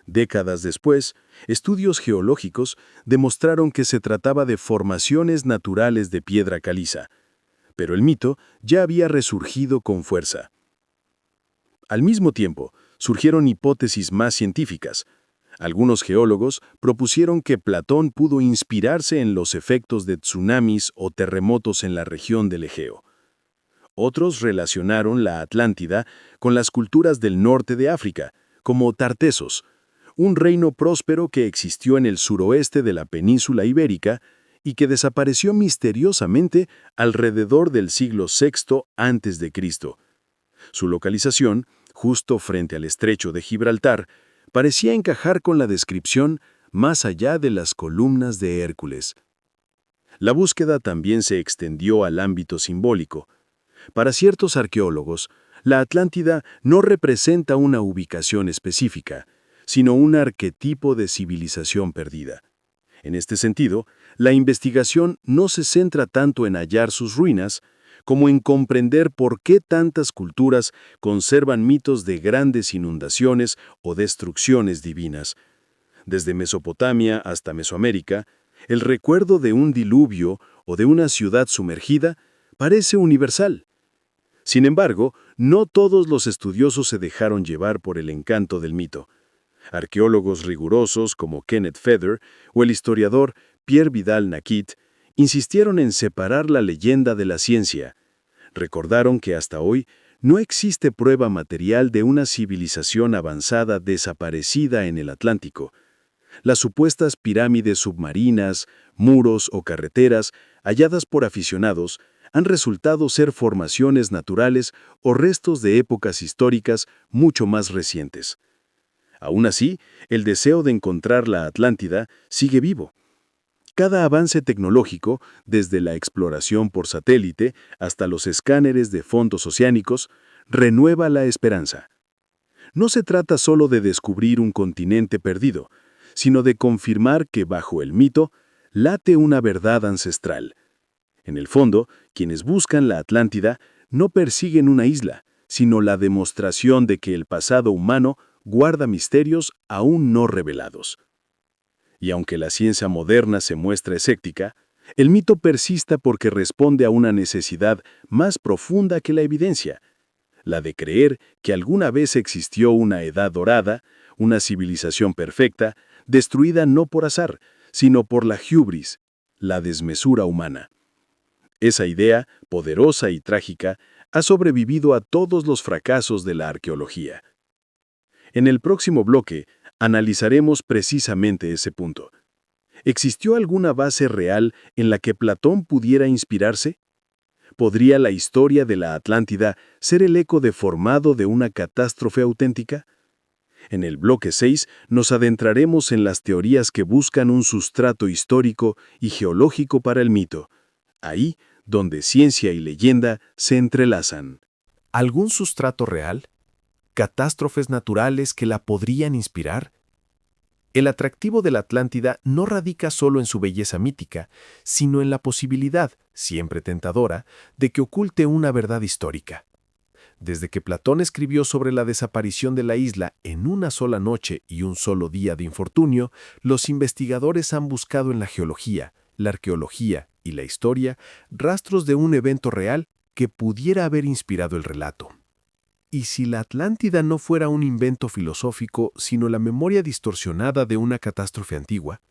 Décadas después, estudios geológicos demostraron que se trataba de formaciones naturales de piedra caliza, pero el mito ya había resurgido con fuerza. Al mismo tiempo, surgieron hipótesis más científicas. Algunos geólogos propusieron que Platón pudo inspirarse en los efectos de tsunamis o terremotos en la región del Egeo. Otros relacionaron la Atlántida con las culturas del norte de África, como Tartesos, un reino próspero que existió en el suroeste de la península ibérica y que desapareció misteriosamente alrededor del siglo VI a.C. Su localización, justo frente al estrecho de Gibraltar, parecía encajar con la descripción más allá de las columnas de Hércules. La búsqueda también se extendió al ámbito simbólico. Para ciertos arqueólogos, la Atlántida no representa una ubicación específica, sino un arquetipo de civilización perdida. En este sentido, la investigación no se centra tanto en hallar sus ruinas, como en comprender por qué tantas culturas conservan mitos de grandes inundaciones o destrucciones divinas. Desde Mesopotamia hasta Mesoamérica, el recuerdo de un diluvio o de una ciudad sumergida parece universal. Sin embargo, no todos los estudiosos se dejaron llevar por el encanto del mito. Arqueólogos rigurosos como Kenneth Feather o el historiador Pierre Vidal-Naquet insistieron en separar la leyenda de la ciencia. Recordaron que hasta hoy no existe prueba material de una civilización avanzada desaparecida en el Atlántico. Las supuestas pirámides submarinas, muros o carreteras halladas por aficionados han resultado ser formaciones naturales o restos de épocas históricas mucho más recientes. Aún así, el deseo de encontrar la Atlántida sigue vivo. Cada avance tecnológico, desde la exploración por satélite hasta los escáneres de fondos oceánicos, renueva la esperanza. No se trata solo de descubrir un continente perdido, sino de confirmar que bajo el mito late una verdad ancestral. En el fondo, quienes buscan la Atlántida no persiguen una isla, sino la demostración de que el pasado humano guarda misterios aún no revelados. Y aunque la ciencia moderna se muestra escéptica, el mito persista porque responde a una necesidad más profunda que la evidencia, la de creer que alguna vez existió una edad dorada, una civilización perfecta, destruida no por azar, sino por la hubris, la desmesura humana. Esa idea, poderosa y trágica, ha sobrevivido a todos los fracasos de la arqueología. En el próximo bloque, analizaremos precisamente ese punto. ¿Existió alguna base real en la que Platón pudiera inspirarse? ¿Podría la historia de la Atlántida ser el eco deformado de una catástrofe auténtica? En el bloque 6 nos adentraremos en las teorías que buscan un sustrato histórico y geológico para el mito, ahí donde ciencia y leyenda se entrelazan. ¿Algún sustrato real? ¿Catástrofes naturales que la podrían inspirar? El atractivo de la Atlántida no radica solo en su belleza mítica, sino en la posibilidad, siempre tentadora, de que oculte una verdad histórica. Desde que Platón escribió sobre la desaparición de la isla en una sola noche y un solo día de infortunio, los investigadores han buscado en la geología, la arqueología y la historia rastros de un evento real que pudiera haber inspirado el relato. ¿Y si la Atlántida no fuera un invento filosófico, sino la memoria distorsionada de una catástrofe antigua?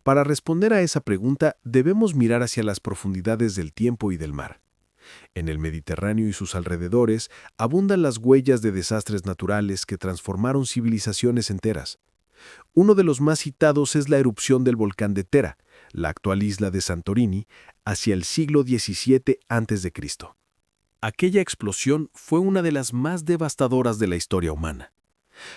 Para responder a esa pregunta, debemos mirar hacia las profundidades del tiempo y del mar. En el Mediterráneo y sus alrededores abundan las huellas de desastres naturales que transformaron civilizaciones enteras. Uno de los más citados es la erupción del volcán de Tera, la actual isla de Santorini, hacia el siglo XVII a.C. Aquella explosión fue una de las más devastadoras de la historia humana.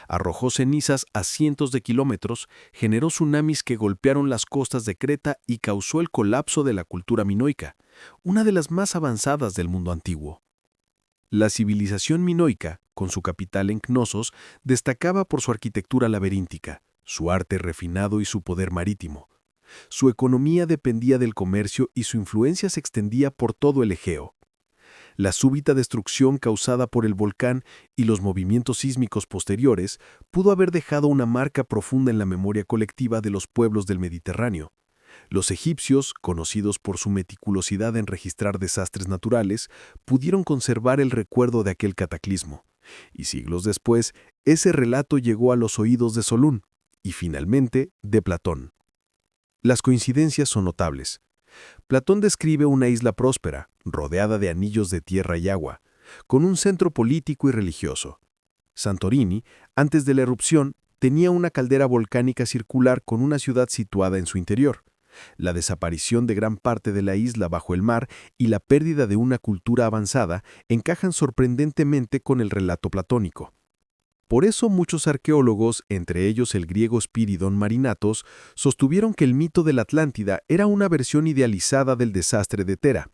Arrojó cenizas a cientos de kilómetros, generó tsunamis que golpearon las costas de Creta y causó el colapso de la cultura minoica, una de las más avanzadas del mundo antiguo. La civilización minoica, con su capital en Cnosos, destacaba por su arquitectura laberíntica, su arte refinado y su poder marítimo. Su economía dependía del comercio y su influencia se extendía por todo el Egeo. La súbita destrucción causada por el volcán y los movimientos sísmicos posteriores pudo haber dejado una marca profunda en la memoria colectiva de los pueblos del Mediterráneo. Los egipcios, conocidos por su meticulosidad en registrar desastres naturales, pudieron conservar el recuerdo de aquel cataclismo. Y siglos después, ese relato llegó a los oídos de Solún y, finalmente, de Platón. Las coincidencias son notables. Platón describe una isla próspera, rodeada de anillos de tierra y agua, con un centro político y religioso. Santorini, antes de la erupción, tenía una caldera volcánica circular con una ciudad situada en su interior. La desaparición de gran parte de la isla bajo el mar y la pérdida de una cultura avanzada encajan sorprendentemente con el relato platónico. Por eso muchos arqueólogos, entre ellos el griego Spiridón Marinatos, sostuvieron que el mito de la Atlántida era una versión idealizada del desastre de Tera.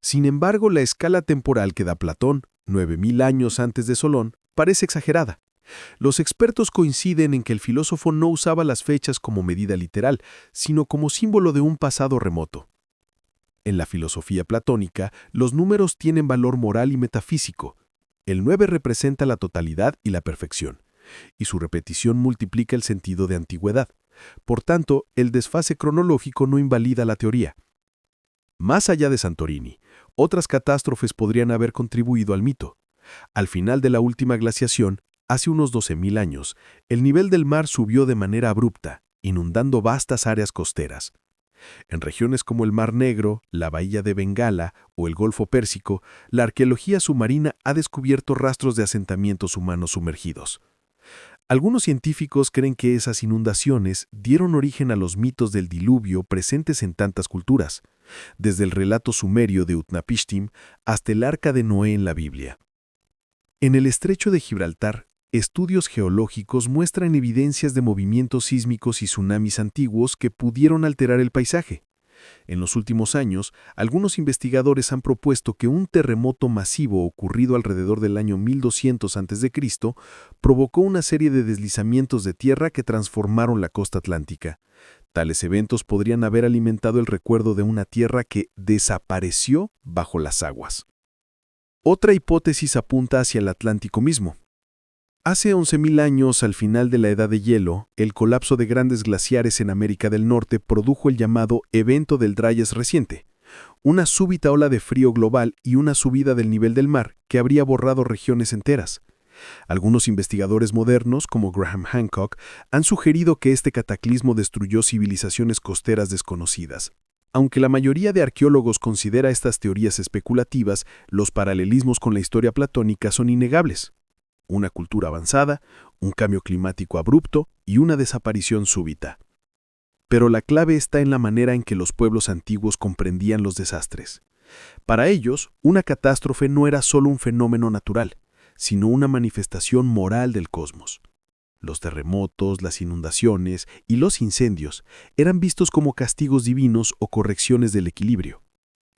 Sin embargo, la escala temporal que da Platón, 9000 años antes de Solón, parece exagerada. Los expertos coinciden en que el filósofo no usaba las fechas como medida literal, sino como símbolo de un pasado remoto. En la filosofía platónica, los números tienen valor moral y metafísico. El 9 representa la totalidad y la perfección, y su repetición multiplica el sentido de antigüedad. Por tanto, el desfase cronológico no invalida la teoría. Más allá de Santorini, otras catástrofes podrían haber contribuido al mito. Al final de la última glaciación, hace unos 12.000 años, el nivel del mar subió de manera abrupta, inundando vastas áreas costeras. En regiones como el Mar Negro, la Bahía de Bengala o el Golfo Pérsico, la arqueología submarina ha descubierto rastros de asentamientos humanos sumergidos. Algunos científicos creen que esas inundaciones dieron origen a los mitos del diluvio presentes en tantas culturas, desde el relato sumerio de Utnapishtim hasta el Arca de Noé en la Biblia. En el estrecho de Gibraltar, estudios geológicos muestran evidencias de movimientos sísmicos y tsunamis antiguos que pudieron alterar el paisaje. En los últimos años, algunos investigadores han propuesto que un terremoto masivo ocurrido alrededor del año 1200 a.C. provocó una serie de deslizamientos de tierra que transformaron la costa atlántica. Tales eventos podrían haber alimentado el recuerdo de una tierra que desapareció bajo las aguas. Otra hipótesis apunta hacia el Atlántico mismo. Hace 11.000 años, al final de la Edad de Hielo, el colapso de grandes glaciares en América del Norte produjo el llamado evento del Dryas reciente, una súbita ola de frío global y una subida del nivel del mar que habría borrado regiones enteras. Algunos investigadores modernos, como Graham Hancock, han sugerido que este cataclismo destruyó civilizaciones costeras desconocidas. Aunque la mayoría de arqueólogos considera estas teorías especulativas, los paralelismos con la historia platónica son innegables. Una cultura avanzada, un cambio climático abrupto y una desaparición súbita. Pero la clave está en la manera en que los pueblos antiguos comprendían los desastres. Para ellos, una catástrofe no era solo un fenómeno natural, sino una manifestación moral del cosmos. Los terremotos, las inundaciones y los incendios eran vistos como castigos divinos o correcciones del equilibrio.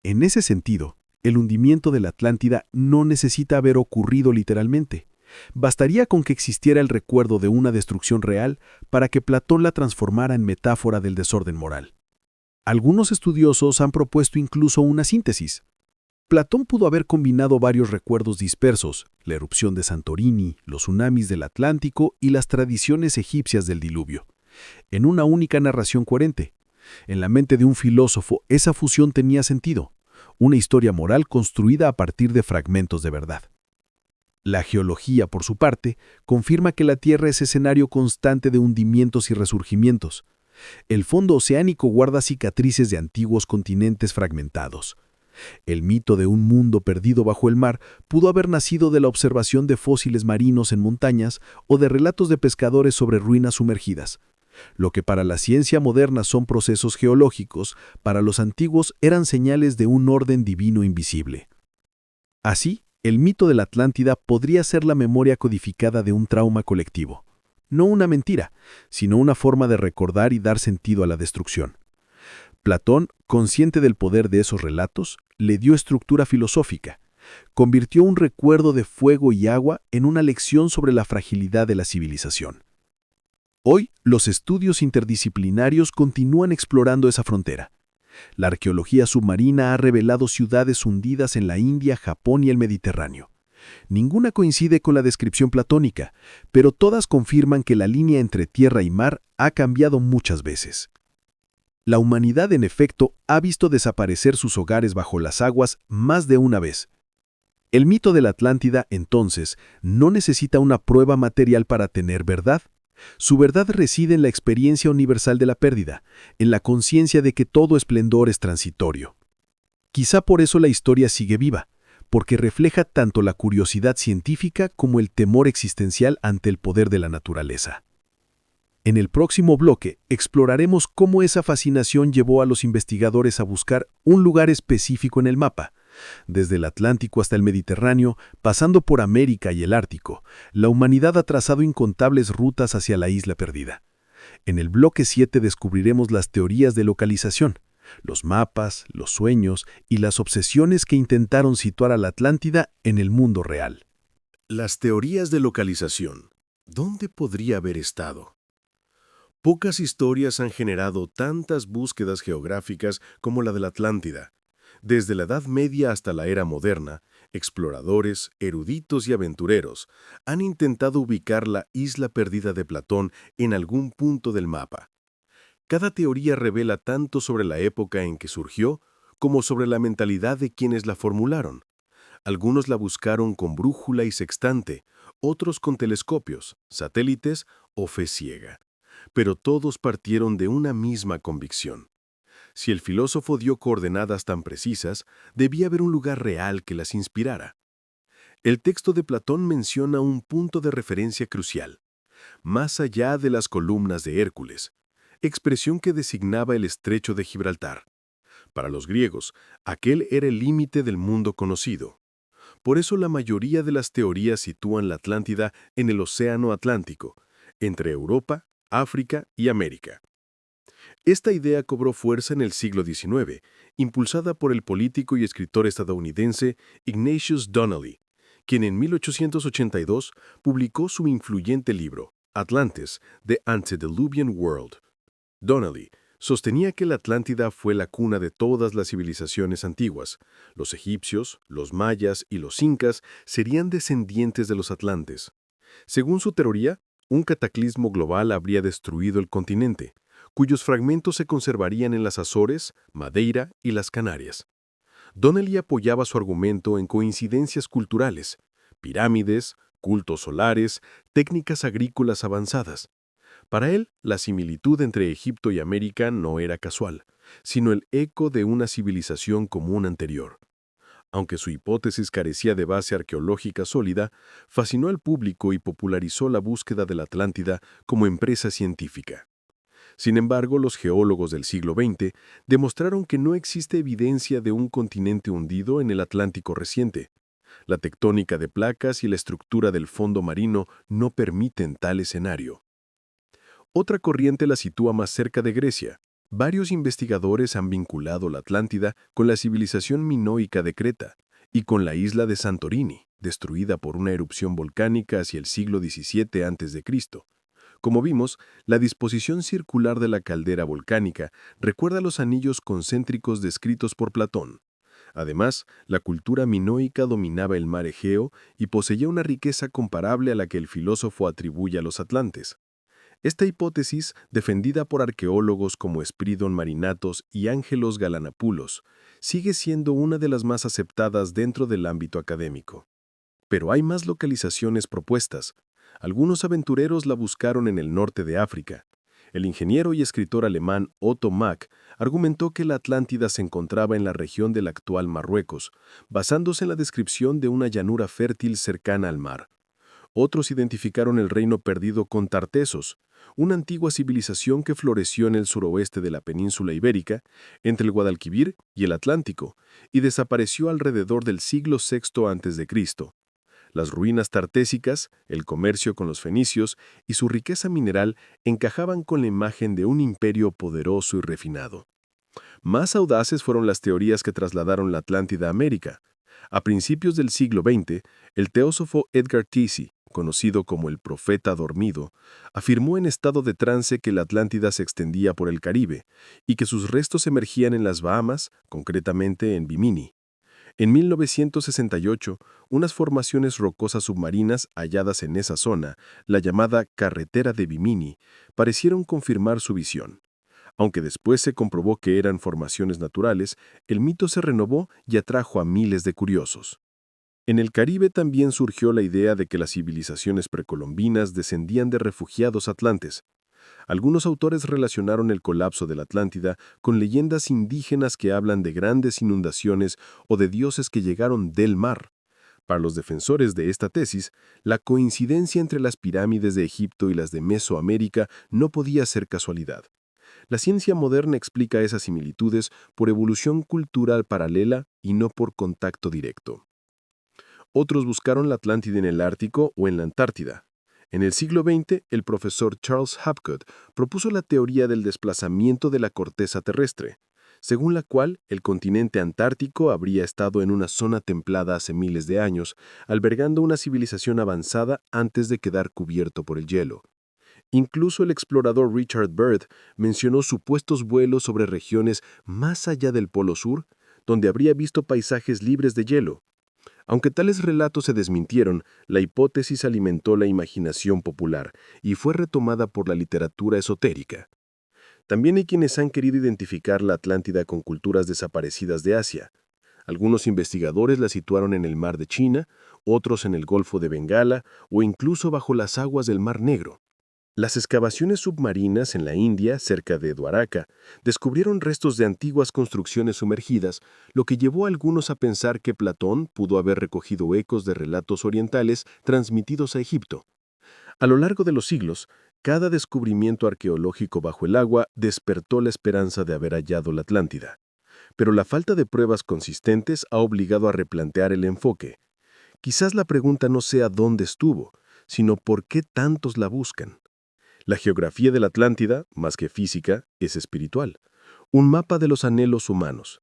En ese sentido, el hundimiento de la Atlántida no necesita haber ocurrido literalmente. Bastaría con que existiera el recuerdo de una destrucción real para que Platón la transformara en metáfora del desorden moral. Algunos estudiosos han propuesto incluso una síntesis. Platón pudo haber combinado varios recuerdos dispersos, la erupción de Santorini, los tsunamis del Atlántico y las tradiciones egipcias del diluvio, en una única narración coherente. En la mente de un filósofo, esa fusión tenía sentido, una historia moral construida a partir de fragmentos de verdad. La geología, por su parte, confirma que la Tierra es escenario constante de hundimientos y resurgimientos. El fondo oceánico guarda cicatrices de antiguos continentes fragmentados. El mito de un mundo perdido bajo el mar pudo haber nacido de la observación de fósiles marinos en montañas o de relatos de pescadores sobre ruinas sumergidas. Lo que para la ciencia moderna son procesos geológicos, para los antiguos eran señales de un orden divino invisible. Así, el mito de la Atlántida podría ser la memoria codificada de un trauma colectivo. No una mentira, sino una forma de recordar y dar sentido a la destrucción. Platón, consciente del poder de esos relatos, le dio estructura filosófica. Convirtió un recuerdo de fuego y agua en una lección sobre la fragilidad de la civilización. Hoy, los estudios interdisciplinarios continúan explorando esa frontera. La arqueología submarina ha revelado ciudades hundidas en la India, Japón y el Mediterráneo. Ninguna coincide con la descripción platónica, pero todas confirman que la línea entre tierra y mar ha cambiado muchas veces. La humanidad, en efecto, ha visto desaparecer sus hogares bajo las aguas más de una vez. El mito de la Atlántida, entonces, no necesita una prueba material para tener verdad. Su verdad reside en la experiencia universal de la pérdida, en la conciencia de que todo esplendor es transitorio. Quizá por eso la historia sigue viva, porque refleja tanto la curiosidad científica como el temor existencial ante el poder de la naturaleza. En el próximo bloque exploraremos cómo esa fascinación llevó a los investigadores a buscar un lugar específico en el mapa. Desde el Atlántico hasta el Mediterráneo, pasando por América y el Ártico, la humanidad ha trazado incontables rutas hacia la isla perdida. En el bloque 7 descubriremos las teorías de localización, los mapas, los sueños y las obsesiones que intentaron situar a la Atlántida en el mundo real. Las teorías de localización. ¿Dónde podría haber estado? Pocas historias han generado tantas búsquedas geográficas como la de la Atlántida. Desde la Edad Media hasta la era moderna, exploradores, eruditos y aventureros han intentado ubicar la isla perdida de Platón en algún punto del mapa. Cada teoría revela tanto sobre la época en que surgió como sobre la mentalidad de quienes la formularon. Algunos la buscaron con brújula y sextante, otros con telescopios, satélites o fe ciega. Pero todos partieron de una misma convicción. Si el filósofo dio coordenadas tan precisas, debía haber un lugar real que las inspirara. El texto de Platón menciona un punto de referencia crucial, más allá de las columnas de Hércules, expresión que designaba el estrecho de Gibraltar. Para los griegos, aquel era el límite del mundo conocido. Por eso la mayoría de las teorías sitúan la Atlántida en el Océano Atlántico, entre Europa, África y América. Esta idea cobró fuerza en el siglo XIX, impulsada por el político y escritor estadounidense Ignatius Donnelly, quien en 1882 publicó su influyente libro, Atlantis, The Antediluvian World. Donnelly sostenía que la Atlántida fue la cuna de todas las civilizaciones antiguas. Los egipcios, los mayas y los incas serían descendientes de los atlantes. Según su teoría, un cataclismo global habría destruido el continente, cuyos fragmentos se conservarían en las Azores, Madeira y las Canarias. Donnelly apoyaba su argumento en coincidencias culturales, pirámides, cultos solares, técnicas agrícolas avanzadas. Para él, la similitud entre Egipto y América no era casual, sino el eco de una civilización común anterior. Aunque su hipótesis carecía de base arqueológica sólida, fascinó al público y popularizó la búsqueda de la Atlántida como empresa científica. Sin embargo, los geólogos del siglo XX demostraron que no existe evidencia de un continente hundido en el Atlántico reciente. La tectónica de placas y la estructura del fondo marino no permiten tal escenario. Otra corriente la sitúa más cerca de Grecia. Varios investigadores han vinculado la Atlántida con la civilización minoica de Creta y con la isla de Santorini, destruida por una erupción volcánica hacia el siglo XVII a.C. Como vimos, la disposición circular de la caldera volcánica recuerda los anillos concéntricos descritos por Platón. Además, la cultura minoica dominaba el mar Egeo y poseía una riqueza comparable a la que el filósofo atribuye a los atlantes. Esta hipótesis, defendida por arqueólogos como Espíridon Marinatos y Ángelos Galanopoulos, sigue siendo una de las más aceptadas dentro del ámbito académico. Pero hay más localizaciones propuestas. Algunos aventureros la buscaron en el norte de África. El ingeniero y escritor alemán Otto Mach argumentó que la Atlántida se encontraba en la región del actual Marruecos, basándose en la descripción de una llanura fértil cercana al mar. Otros identificaron el reino perdido con Tartesos, una antigua civilización que floreció en el suroeste de la península ibérica, entre el Guadalquivir y el Atlántico, y desapareció alrededor del siglo VI a.C. Las ruinas tartésicas, el comercio con los fenicios y su riqueza mineral encajaban con la imagen de un imperio poderoso y refinado. Más audaces fueron las teorías que trasladaron la Atlántida a América. A principios del siglo XX, el teósofo Edgar Cayce, conocido como el profeta dormido, afirmó en estado de trance que la Atlántida se extendía por el Caribe y que sus restos emergían en las Bahamas, concretamente en Bimini. En 1968, unas formaciones rocosas submarinas halladas en esa zona, la llamada Carretera de Bimini, parecieron confirmar su visión. Aunque después se comprobó que eran formaciones naturales, el mito se renovó y atrajo a miles de curiosos. En el Caribe también surgió la idea de que las civilizaciones precolombinas descendían de refugiados atlantes. Algunos autores relacionaron el colapso de la Atlántida con leyendas indígenas que hablan de grandes inundaciones o de dioses que llegaron del mar. Para los defensores de esta tesis, la coincidencia entre las pirámides de Egipto y las de Mesoamérica no podía ser casualidad. La ciencia moderna explica esas similitudes por evolución cultural paralela y no por contacto directo. Otros buscaron la Atlántida en el Ártico o en la Antártida. En el siglo XX, el profesor Charles Hapgood propuso la teoría del desplazamiento de la corteza terrestre, según la cual el continente antártico habría estado en una zona templada hace miles de años, albergando una civilización avanzada antes de quedar cubierto por el hielo. Incluso el explorador Richard Byrd mencionó supuestos vuelos sobre regiones más allá del Polo Sur, donde habría visto paisajes libres de hielo. Aunque tales relatos se desmintieron, la hipótesis alimentó la imaginación popular y fue retomada por la literatura esotérica. También hay quienes han querido identificar la Atlántida con culturas desaparecidas de Asia. Algunos investigadores la situaron en el Mar de China, otros en el Golfo de Bengala o incluso bajo las aguas del Mar Negro. Las excavaciones submarinas en la India, cerca de Dwaraka, descubrieron restos de antiguas construcciones sumergidas, lo que llevó a algunos a pensar que Platón pudo haber recogido ecos de relatos orientales transmitidos a Egipto. A lo largo de los siglos, cada descubrimiento arqueológico bajo el agua despertó la esperanza de haber hallado la Atlántida. Pero la falta de pruebas consistentes ha obligado a replantear el enfoque. Quizás la pregunta no sea dónde estuvo, sino por qué tantos la buscan. La geografía de la Atlántida, más que física, es espiritual, un mapa de los anhelos humanos.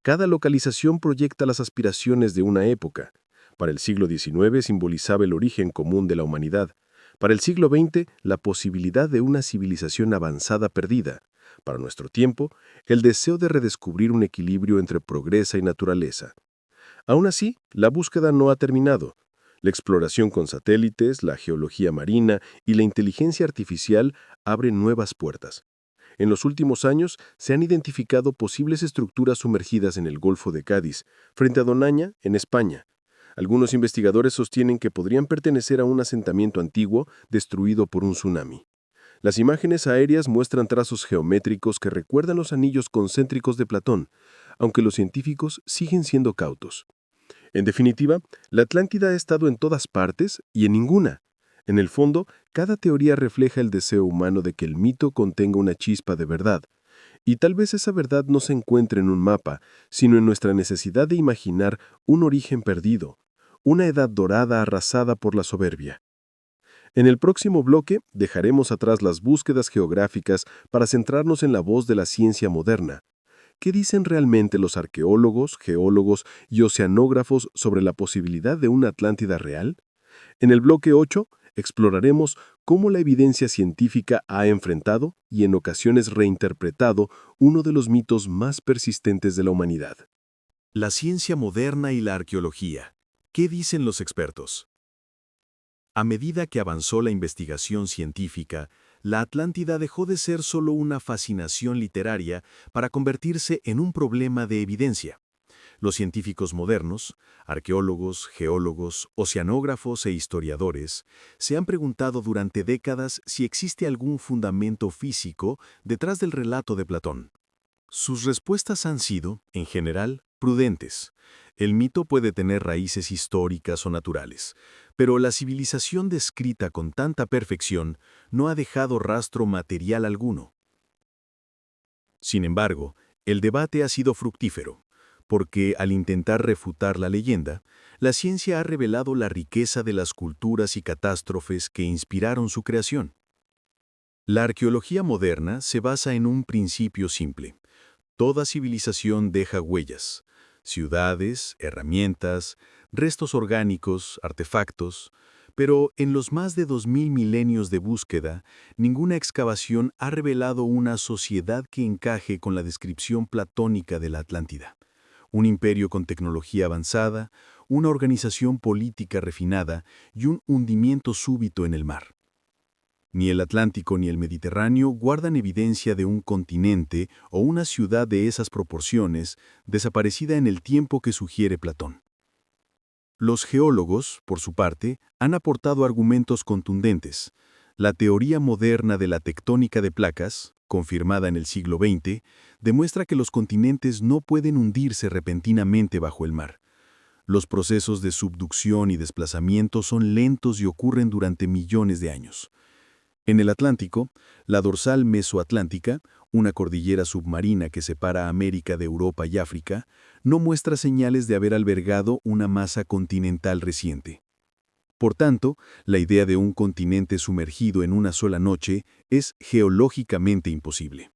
Cada localización proyecta las aspiraciones de una época. Para el siglo XIX simbolizaba el origen común de la humanidad. Para el siglo XX, la posibilidad de una civilización avanzada perdida. Para nuestro tiempo, el deseo de redescubrir un equilibrio entre progreso y naturaleza. Aún así, la búsqueda no ha terminado. La exploración con satélites, la geología marina y la inteligencia artificial abren nuevas puertas. En los últimos años se han identificado posibles estructuras sumergidas en el Golfo de Cádiz, frente a Donaña, en España. Algunos investigadores sostienen que podrían pertenecer a un asentamiento antiguo destruido por un tsunami. Las imágenes aéreas muestran trazos geométricos que recuerdan los anillos concéntricos de Platón, aunque los científicos siguen siendo cautos. En definitiva, la Atlántida ha estado en todas partes y en ninguna. En el fondo, cada teoría refleja el deseo humano de que el mito contenga una chispa de verdad. Y tal vez esa verdad no se encuentre en un mapa, sino en nuestra necesidad de imaginar un origen perdido, una edad dorada arrasada por la soberbia. En el próximo bloque dejaremos atrás las búsquedas geográficas para centrarnos en la voz de la ciencia moderna. ¿Qué dicen realmente los arqueólogos, geólogos y oceanógrafos sobre la posibilidad de una Atlántida real? En el bloque 8 exploraremos cómo la evidencia científica ha enfrentado y en ocasiones reinterpretado uno de los mitos más persistentes de la humanidad. La ciencia moderna y la arqueología. ¿Qué dicen los expertos? A medida que avanzó la investigación científica, la Atlántida dejó de ser solo una fascinación literaria para convertirse en un problema de evidencia. Los científicos modernos, arqueólogos, geólogos, oceanógrafos e historiadores, se han preguntado durante décadas si existe algún fundamento físico detrás del relato de Platón. Sus respuestas han sido, en general, prudentes. El mito puede tener raíces históricas o naturales, pero la civilización descrita con tanta perfección no ha dejado rastro material alguno. Sin embargo, el debate ha sido fructífero, porque al intentar refutar la leyenda, la ciencia ha revelado la riqueza de las culturas y catástrofes que inspiraron su creación. La arqueología moderna se basa en un principio simple. Toda civilización deja huellas, ciudades, herramientas, restos orgánicos, artefactos, pero en los más de 2000 milenios de búsqueda, ninguna excavación ha revelado una sociedad que encaje con la descripción platónica de la Atlántida. Un imperio con tecnología avanzada, una organización política refinada y un hundimiento súbito en el mar. Ni el Atlántico ni el Mediterráneo guardan evidencia de un continente o una ciudad de esas proporciones desaparecida en el tiempo que sugiere Platón. Los geólogos, por su parte, han aportado argumentos contundentes. La teoría moderna de la tectónica de placas, confirmada en el siglo XX, demuestra que los continentes no pueden hundirse repentinamente bajo el mar. Los procesos de subducción y desplazamiento son lentos y ocurren durante millones de años. En el Atlántico, la dorsal mesoatlántica, una cordillera submarina que separa América de Europa y África, no muestra señales de haber albergado una masa continental reciente. Por tanto, la idea de un continente sumergido en una sola noche es geológicamente imposible.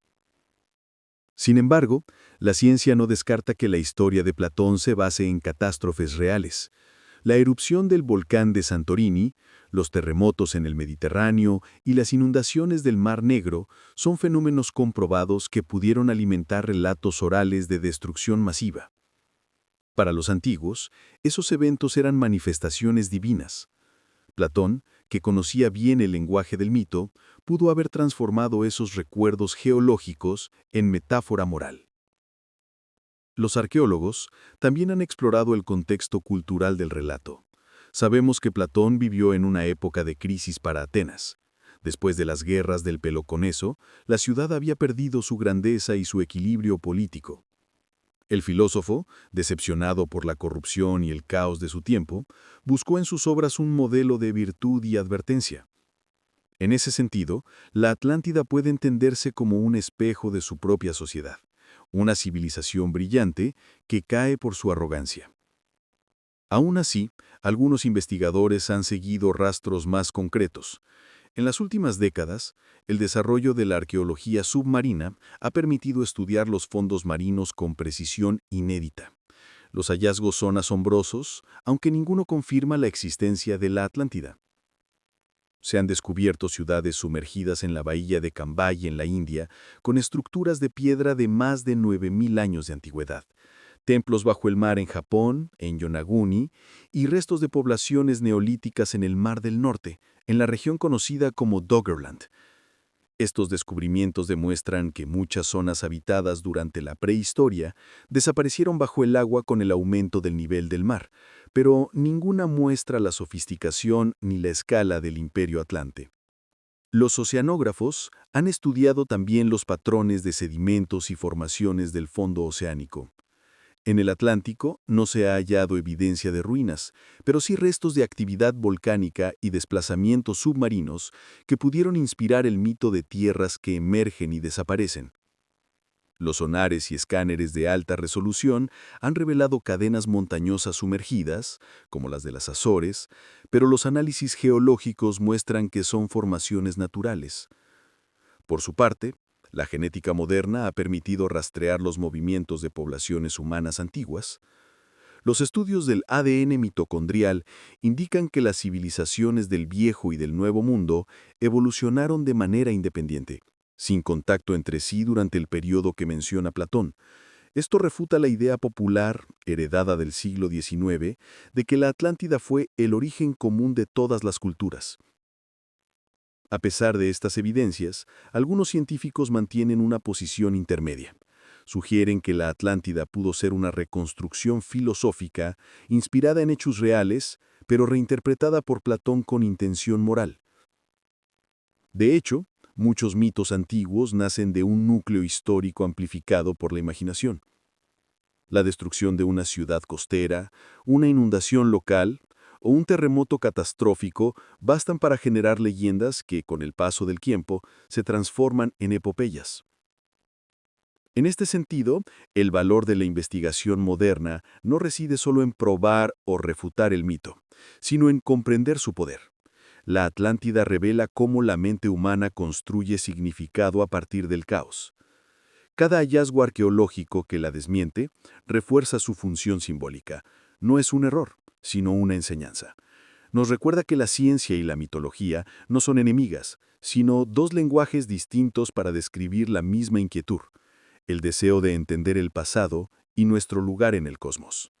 Sin embargo, la ciencia no descarta que la historia de Platón se base en catástrofes reales. La erupción del volcán de Santorini, los terremotos en el Mediterráneo y las inundaciones del Mar Negro son fenómenos comprobados que pudieron alimentar relatos orales de destrucción masiva. Para los antiguos, esos eventos eran manifestaciones divinas. Platón, que conocía bien el lenguaje del mito, pudo haber transformado esos recuerdos geológicos en metáfora moral. Los arqueólogos también han explorado el contexto cultural del relato. Sabemos que Platón vivió en una época de crisis para Atenas. Después de las guerras del Peloponeso, la ciudad había perdido su grandeza y su equilibrio político. El filósofo, decepcionado por la corrupción y el caos de su tiempo, buscó en sus obras un modelo de virtud y advertencia. En ese sentido, la Atlántida puede entenderse como un espejo de su propia sociedad, una civilización brillante que cae por su arrogancia. Aún así, algunos investigadores han seguido rastros más concretos. En las últimas décadas, el desarrollo de la arqueología submarina ha permitido estudiar los fondos marinos con precisión inédita. Los hallazgos son asombrosos, aunque ninguno confirma la existencia de la Atlántida. Se han descubierto ciudades sumergidas en la bahía de Cambay en la India, con estructuras de piedra de más de 9000 años de antigüedad, templos bajo el mar en Japón, en Yonaguni, y restos de poblaciones neolíticas en el Mar del Norte, en la región conocida como Doggerland. Estos descubrimientos demuestran que muchas zonas habitadas durante la prehistoria desaparecieron bajo el agua con el aumento del nivel del mar, pero ninguna muestra la sofisticación ni la escala del Imperio Atlante. Los oceanógrafos han estudiado también los patrones de sedimentos y formaciones del fondo oceánico. En el Atlántico no se ha hallado evidencia de ruinas, pero sí restos de actividad volcánica y desplazamientos submarinos que pudieron inspirar el mito de tierras que emergen y desaparecen. Los sonares y escáneres de alta resolución han revelado cadenas montañosas sumergidas, como las de las Azores, pero los análisis geológicos muestran que son formaciones naturales. Por su parte, la genética moderna ha permitido rastrear los movimientos de poblaciones humanas antiguas. Los estudios del ADN mitocondrial indican que las civilizaciones del Viejo y del Nuevo Mundo evolucionaron de manera independiente, sin contacto entre sí durante el periodo que menciona Platón. Esto refuta la idea popular, heredada del siglo XIX, de que la Atlántida fue el origen común de todas las culturas. A pesar de estas evidencias, algunos científicos mantienen una posición intermedia. sugieren que la Atlántida pudo ser una reconstrucción filosófica inspirada en hechos reales, pero reinterpretada por Platón con intención moral. De hecho, muchos mitos antiguos nacen de un núcleo histórico amplificado por la imaginación. La destrucción de una ciudad costera, una inundación local o un terremoto catastrófico bastan para generar leyendas que, con el paso del tiempo, se transforman en epopeyas. En este sentido, el valor de la investigación moderna no reside solo en probar o refutar el mito, sino en comprender su poder. La Atlántida revela cómo la mente humana construye significado a partir del caos. Cada hallazgo arqueológico que la desmiente refuerza su función simbólica. No es un error, sino una enseñanza. Nos recuerda que la ciencia y la mitología no son enemigas, sino dos lenguajes distintos para describir la misma inquietud, el deseo de entender el pasado y nuestro lugar en el cosmos.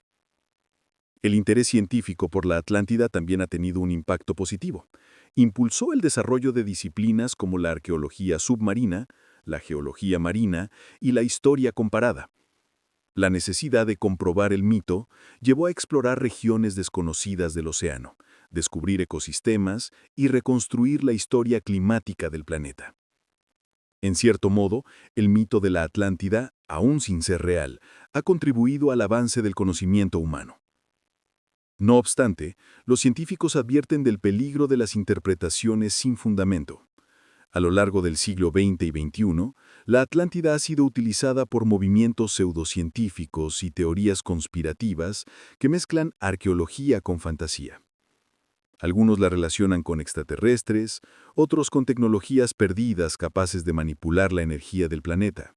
El interés científico por la Atlántida también ha tenido un impacto positivo. Impulsó el desarrollo de disciplinas como la arqueología submarina, la geología marina y la historia comparada. La necesidad de comprobar el mito llevó a explorar regiones desconocidas del océano, descubrir ecosistemas y reconstruir la historia climática del planeta. En cierto modo, el mito de la Atlántida, aún sin ser real, ha contribuido al avance del conocimiento humano. No obstante, los científicos advierten del peligro de las interpretaciones sin fundamento. A lo largo del siglo XX y XXI, la Atlántida ha sido utilizada por movimientos pseudocientíficos y teorías conspirativas que mezclan arqueología con fantasía. Algunos la relacionan con extraterrestres, otros con tecnologías perdidas capaces de manipular la energía del planeta.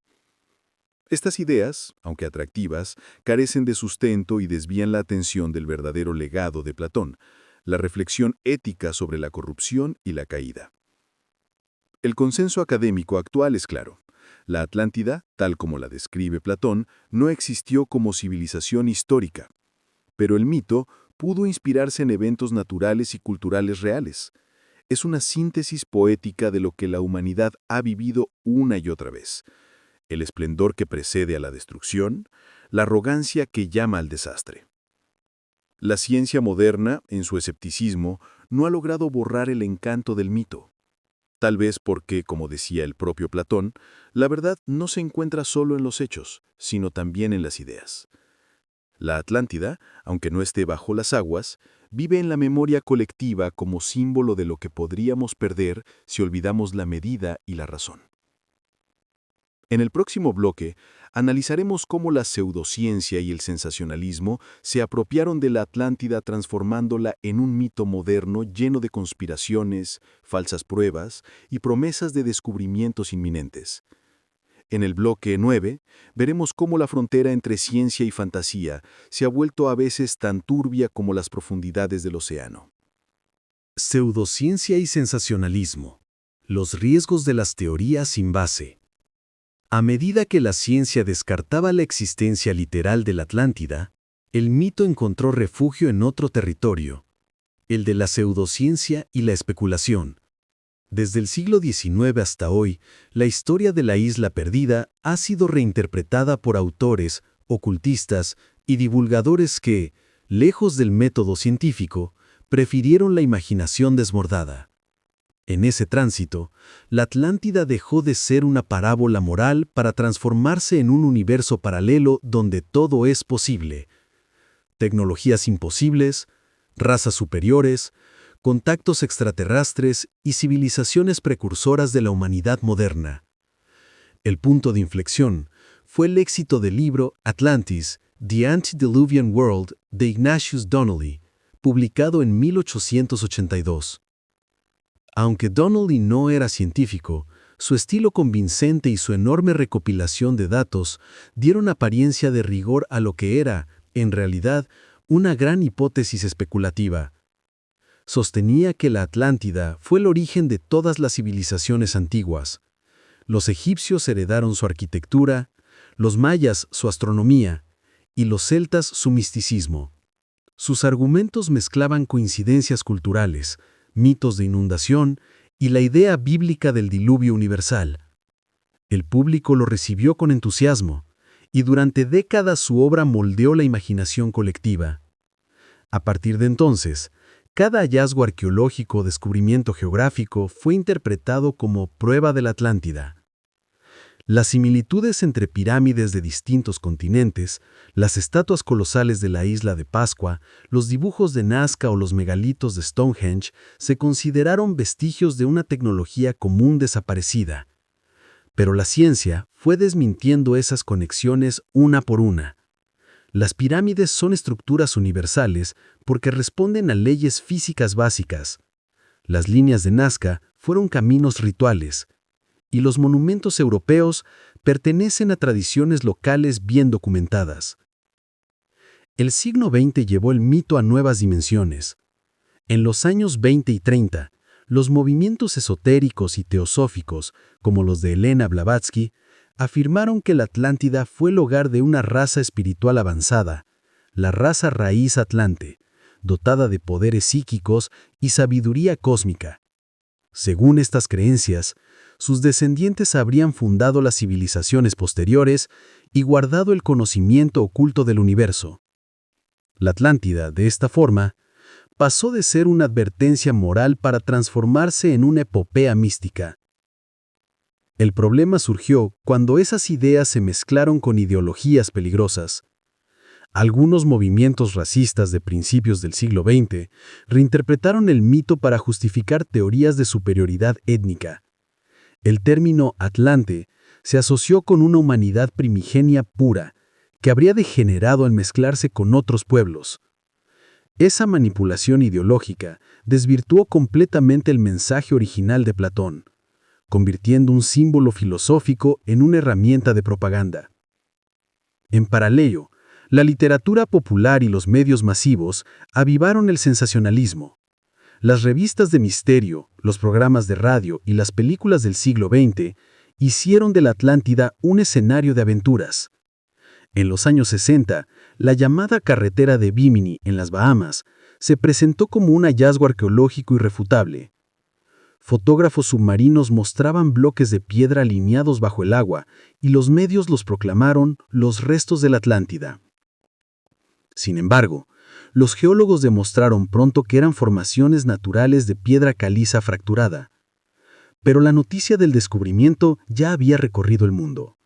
Estas ideas, aunque atractivas, carecen de sustento y desvían la atención del verdadero legado de Platón, la reflexión ética sobre la corrupción y la caída. El consenso académico actual es claro. La Atlántida, tal como la describe Platón, no existió como civilización histórica. Pero el mito pudo inspirarse en eventos naturales y culturales reales. Es una síntesis poética de lo que la humanidad ha vivido una y otra vez. El esplendor que precede a la destrucción, la arrogancia que llama al desastre. La ciencia moderna, en su escepticismo, no ha logrado borrar el encanto del mito. Tal vez porque, como decía el propio Platón, la verdad no se encuentra solo en los hechos, sino también en las ideas. La Atlántida, aunque no esté bajo las aguas, vive en la memoria colectiva como símbolo de lo que podríamos perder si olvidamos la medida y la razón. En el próximo bloque, analizaremos cómo la pseudociencia y el sensacionalismo se apropiaron de la Atlántida transformándola en un mito moderno lleno de conspiraciones, falsas pruebas y promesas de descubrimientos inminentes. En el bloque 9, veremos cómo la frontera entre ciencia y fantasía se ha vuelto a veces tan turbia como las profundidades del océano. Pseudociencia y sensacionalismo. Los riesgos de las teorías sin base. A medida que la ciencia descartaba la existencia literal de la Atlántida, el mito encontró refugio en otro territorio, el de la pseudociencia y la especulación. Desde el siglo XIX hasta hoy, la historia de la isla perdida ha sido reinterpretada por autores, ocultistas y divulgadores que, lejos del método científico, prefirieron la imaginación desbordada. En ese tránsito, la Atlántida dejó de ser una parábola moral para transformarse en un universo paralelo donde todo es posible. Tecnologías imposibles, razas superiores, contactos extraterrestres y civilizaciones precursoras de la humanidad moderna. El punto de inflexión fue el éxito del libro Atlantis, The Antediluvian World de Ignatius Donnelly, publicado en 1882. Aunque Donnelly no era científico, su estilo convincente y su enorme recopilación de datos dieron apariencia de rigor a lo que era, en realidad, una gran hipótesis especulativa. Sostenía que la Atlántida fue el origen de todas las civilizaciones antiguas. Los egipcios heredaron su arquitectura, los mayas su astronomía y los celtas su misticismo. Sus argumentos mezclaban coincidencias culturales, mitos de inundación y la idea bíblica del diluvio universal. El público lo recibió con entusiasmo, y durante décadas su obra moldeó la imaginación colectiva. A partir de entonces, cada hallazgo arqueológico o descubrimiento geográfico fue interpretado como prueba de la Atlántida. Las similitudes entre pirámides de distintos continentes, las estatuas colosales de la isla de Pascua, los dibujos de Nazca o los megalitos de Stonehenge se consideraron vestigios de una tecnología común desaparecida. Pero la ciencia fue desmintiendo esas conexiones una por una. Las pirámides son estructuras universales porque responden a leyes físicas básicas. Las líneas de Nazca fueron caminos rituales, y los monumentos europeos pertenecen a tradiciones locales bien documentadas. El siglo XX llevó el mito a nuevas dimensiones. En los años 20 y 30, los movimientos esotéricos y teosóficos, como los de Elena Blavatsky, afirmaron que la Atlántida fue el hogar de una raza espiritual avanzada, la raza raíz atlante, dotada de poderes psíquicos y sabiduría cósmica. Según estas creencias, sus descendientes habrían fundado las civilizaciones posteriores y guardado el conocimiento oculto del universo. La Atlántida, de esta forma, pasó de ser una advertencia moral para transformarse en una epopea mística. El problema surgió cuando esas ideas se mezclaron con ideologías peligrosas. Algunos movimientos racistas de principios del siglo XX reinterpretaron el mito para justificar teorías de superioridad étnica. El término Atlante se asoció con una humanidad primigenia pura, que habría degenerado al mezclarse con otros pueblos. Esa manipulación ideológica desvirtuó completamente el mensaje original de Platón, convirtiendo un símbolo filosófico en una herramienta de propaganda. En paralelo, la literatura popular y los medios masivos avivaron el sensacionalismo. Las revistas de misterio, los programas de radio y las películas del siglo XX hicieron de la Atlántida un escenario de aventuras. En los años 60, la llamada carretera de Bimini en las Bahamas se presentó como un hallazgo arqueológico irrefutable. Fotógrafos submarinos mostraban bloques de piedra alineados bajo el agua y los medios los proclamaron los restos de la Atlántida. Sin embargo, los geólogos demostraron pronto que eran formaciones naturales de piedra caliza fracturada. Pero la noticia del descubrimiento ya había recorrido el mundo.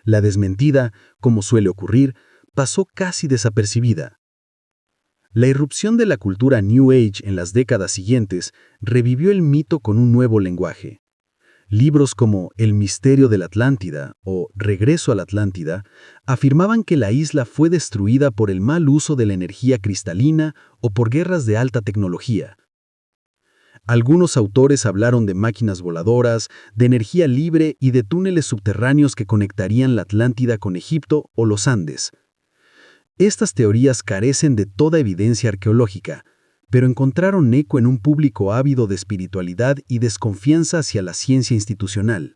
La desmentida, como suele ocurrir, pasó casi desapercibida. La irrupción de la cultura New Age en las décadas siguientes revivió el mito con un nuevo lenguaje. Libros como El misterio de la Atlántida o Regreso a la Atlántida afirmaban que la isla fue destruida por el mal uso de la energía cristalina o por guerras de alta tecnología. Algunos autores hablaron de máquinas voladoras, de energía libre y de túneles subterráneos que conectarían la Atlántida con Egipto o los Andes. Estas teorías carecen de toda evidencia arqueológica, pero encontraron eco en un público ávido de espiritualidad y desconfianza hacia la ciencia institucional.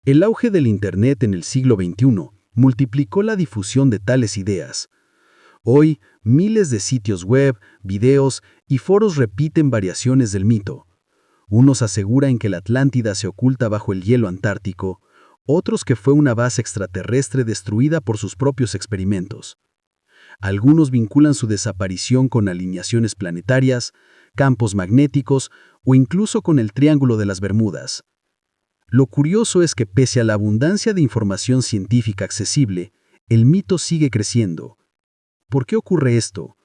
El auge del Internet en el siglo XXI multiplicó la difusión de tales ideas. Hoy, miles de sitios web, videos y foros repiten variaciones del mito. Unos aseguran que la Atlántida se oculta bajo el hielo antártico, otros que fue una base extraterrestre destruida por sus propios experimentos. Algunos vinculan su desaparición con alineaciones planetarias, campos magnéticos o incluso con el Triángulo de las Bermudas. Lo curioso es que pese a la abundancia de información científica accesible, el mito sigue creciendo. ¿Por qué ocurre esto?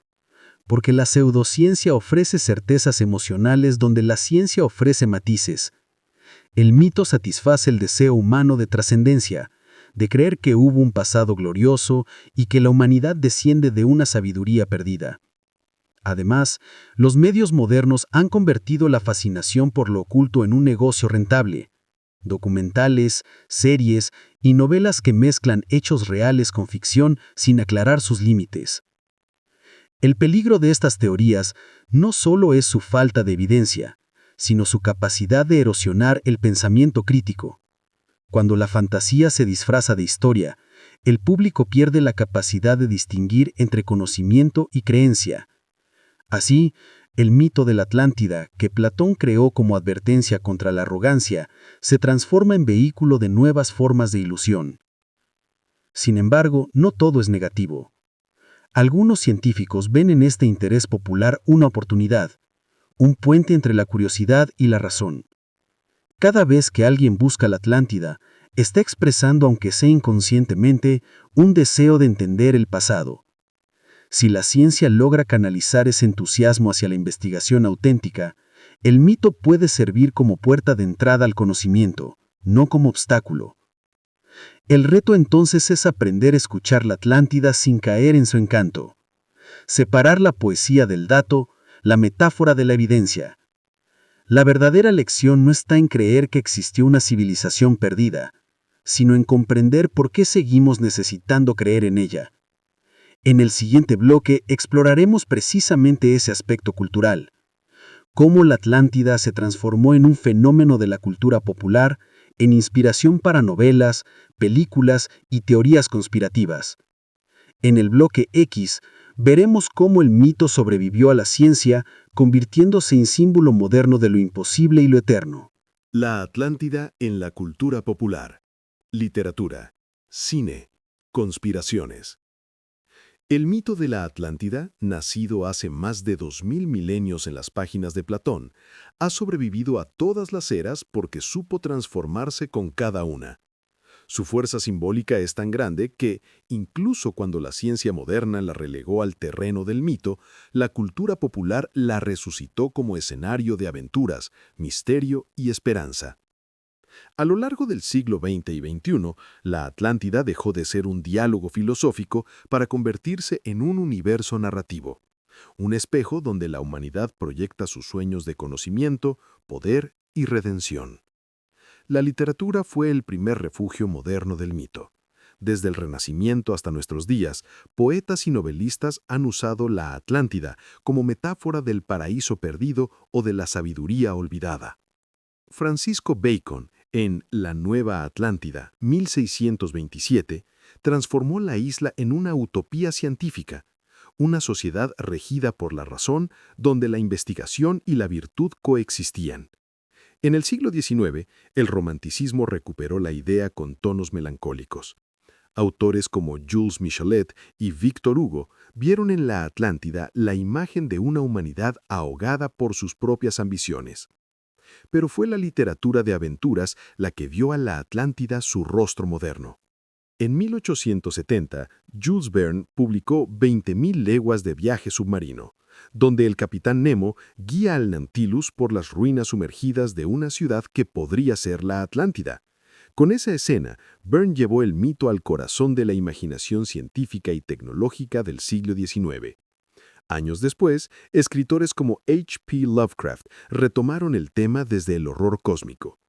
Porque la pseudociencia ofrece certezas emocionales donde la ciencia ofrece matices. El mito satisface el deseo humano de trascendencia, de creer que hubo un pasado glorioso y que la humanidad desciende de una sabiduría perdida. Además, los medios modernos han convertido la fascinación por lo oculto en un negocio rentable. Documentales, series y novelas que mezclan hechos reales con ficción sin aclarar sus límites. El peligro de estas teorías no solo es su falta de evidencia, sino su capacidad de erosionar el pensamiento crítico. Cuando la fantasía se disfraza de historia, el público pierde la capacidad de distinguir entre conocimiento y creencia. Así, el mito de la Atlántida, que Platón creó como advertencia contra la arrogancia, se transforma en vehículo de nuevas formas de ilusión. Sin embargo, no todo es negativo. Algunos científicos ven en este interés popular una oportunidad, un puente entre la curiosidad y la razón. Cada vez que alguien busca la Atlántida, está expresando, aunque sea inconscientemente, un deseo de entender el pasado. Si la ciencia logra canalizar ese entusiasmo hacia la investigación auténtica, el mito puede servir como puerta de entrada al conocimiento, no como obstáculo. El reto entonces es aprender a escuchar la Atlántida sin caer en su encanto. Separar la poesía del dato, la metáfora de la evidencia. La verdadera lección no está en creer que existió una civilización perdida, sino en comprender por qué seguimos necesitando creer en ella. En el siguiente bloque exploraremos precisamente ese aspecto cultural, cómo la Atlántida se transformó en un fenómeno de la cultura popular, en inspiración para novelas, películas y teorías conspirativas. En el bloque X, veremos cómo el mito sobrevivió a la ciencia, convirtiéndose en símbolo moderno de lo imposible y lo eterno. La Atlántida en la cultura popular. Literatura, cine, conspiraciones. El mito de la Atlántida, nacido hace más de 2000 milenios en las páginas de Platón, ha sobrevivido a todas las eras porque supo transformarse con cada una. Su fuerza simbólica es tan grande que, incluso cuando la ciencia moderna la relegó al terreno del mito, la cultura popular la resucitó como escenario de aventuras, misterio y esperanza. A lo largo del siglo XX y XXI, la Atlántida dejó de ser un diálogo filosófico para convertirse en un universo narrativo, un espejo donde la humanidad proyecta sus sueños de conocimiento, poder y redención. La literatura fue el primer refugio moderno del mito. Desde el Renacimiento hasta nuestros días, poetas y novelistas han usado la Atlántida como metáfora del paraíso perdido o de la sabiduría olvidada. Francisco Bacon, en La Nueva Atlántida, 1627, transformó la isla en una utopía científica, una sociedad regida por la razón donde la investigación y la virtud coexistían. En el siglo XIX, el romanticismo recuperó la idea con tonos melancólicos. Autores como Jules Michelet y Victor Hugo vieron en la Atlántida la imagen de una humanidad ahogada por sus propias ambiciones. Pero fue la literatura de aventuras la que dio a la Atlántida su rostro moderno. En 1870, Jules Verne publicó 20.000 leguas de viaje submarino, donde el capitán Nemo guía al Nautilus por las ruinas sumergidas de una ciudad que podría ser la Atlántida. Con esa escena, Verne llevó el mito al corazón de la imaginación científica y tecnológica del siglo XIX. Años después, escritores como H.P. Lovecraft retomaron el tema desde el horror cósmico.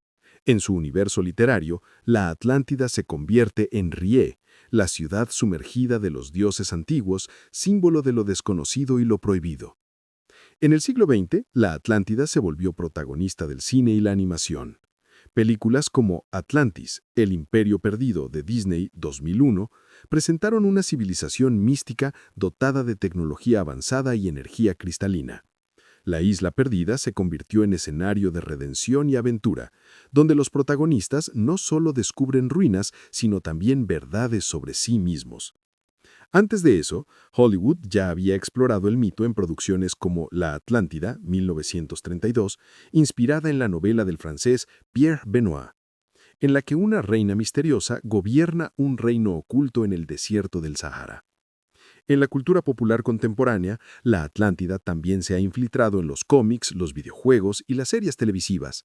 En su universo literario, la Atlántida se convierte en Rie, la ciudad sumergida de los dioses antiguos, símbolo de lo desconocido y lo prohibido. En el siglo XX, la Atlántida se volvió protagonista del cine y la animación. Películas como Atlantis, El Imperio Perdido de Disney 2001 presentaron una civilización mística dotada de tecnología avanzada y energía cristalina. La isla perdida se convirtió en escenario de redención y aventura, donde los protagonistas no solo descubren ruinas, sino también verdades sobre sí mismos. Antes de eso, Hollywood ya había explorado el mito en producciones como La Atlántida, 1932, inspirada en la novela del francés Pierre Benoit, en la que una reina misteriosa gobierna un reino oculto en el desierto del Sahara. En la cultura popular contemporánea, la Atlántida también se ha infiltrado en los cómics, los videojuegos y las series televisivas.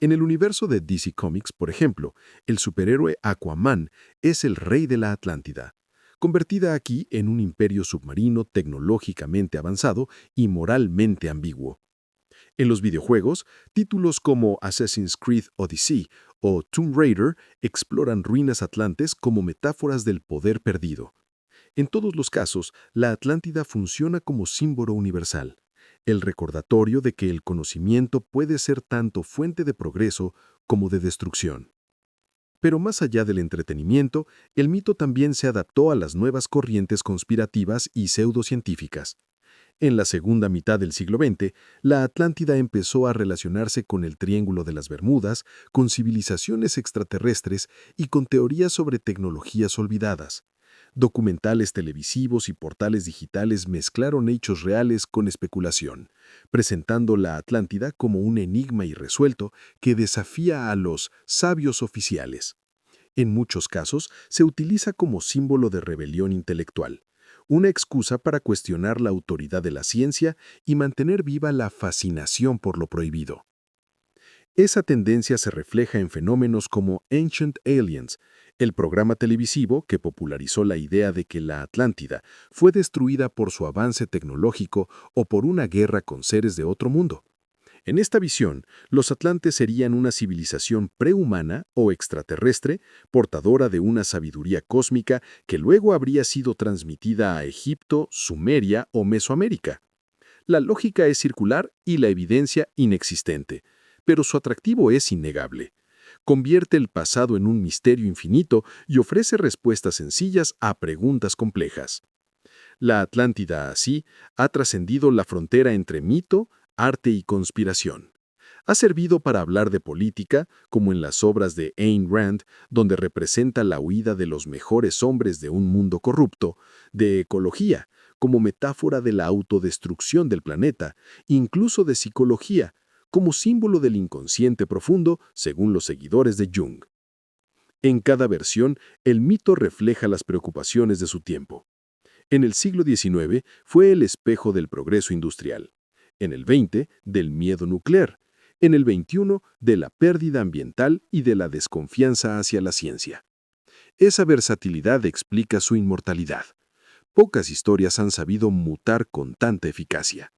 En el universo de DC Comics, por ejemplo, el superhéroe Aquaman es el rey de la Atlántida, convertida aquí en un imperio submarino tecnológicamente avanzado y moralmente ambiguo. En los videojuegos, títulos como Assassin's Creed Odyssey o Tomb Raider exploran ruinas atlantes como metáforas del poder perdido. En todos los casos, la Atlántida funciona como símbolo universal, el recordatorio de que el conocimiento puede ser tanto fuente de progreso como de destrucción. Pero más allá del entretenimiento, el mito también se adaptó a las nuevas corrientes conspirativas y pseudocientíficas. En la segunda mitad del siglo XX, la Atlántida empezó a relacionarse con el Triángulo de las Bermudas, con civilizaciones extraterrestres y con teorías sobre tecnologías olvidadas. Documentales televisivos y portales digitales mezclaron hechos reales con especulación, presentando la Atlántida como un enigma irresuelto que desafía a los sabios oficiales. En muchos casos, se utiliza como símbolo de rebelión intelectual, una excusa para cuestionar la autoridad de la ciencia y mantener viva la fascinación por lo prohibido. Esa tendencia se refleja en fenómenos como Ancient Aliens, el programa televisivo que popularizó la idea de que la Atlántida fue destruida por su avance tecnológico o por una guerra con seres de otro mundo. En esta visión, los atlantes serían una civilización prehumana o extraterrestre, portadora de una sabiduría cósmica que luego habría sido transmitida a Egipto, Sumeria o Mesoamérica. La lógica es circular y la evidencia inexistente, pero su atractivo es innegable. Convierte el pasado en un misterio infinito y ofrece respuestas sencillas a preguntas complejas. La Atlántida, así, ha trascendido la frontera entre mito, arte y conspiración. Ha servido para hablar de política, como en las obras de Ayn Rand, donde representa la huida de los mejores hombres de un mundo corrupto, de ecología, como metáfora de la autodestrucción del planeta, incluso de psicología, como símbolo del inconsciente profundo, según los seguidores de Jung. En cada versión, el mito refleja las preocupaciones de su tiempo. En el siglo XIX fue el espejo del progreso industrial. En el XX, del miedo nuclear. En el XXI, de la pérdida ambiental y de la desconfianza hacia la ciencia. Esa versatilidad explica su inmortalidad. Pocas historias han sabido mutar con tanta eficacia.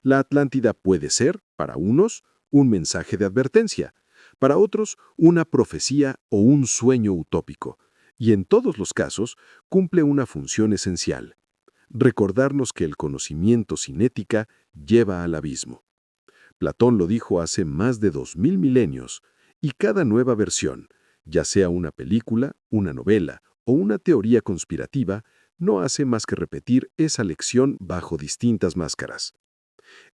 La Atlántida puede ser, para unos, un mensaje de advertencia, para otros, una profecía o un sueño utópico, y en todos los casos cumple una función esencial: recordarnos que el conocimiento sin ética lleva al abismo. Platón lo dijo hace más de 2000 milenios, y cada nueva versión, ya sea una película, una novela o una teoría conspirativa, no hace más que repetir esa lección bajo distintas máscaras.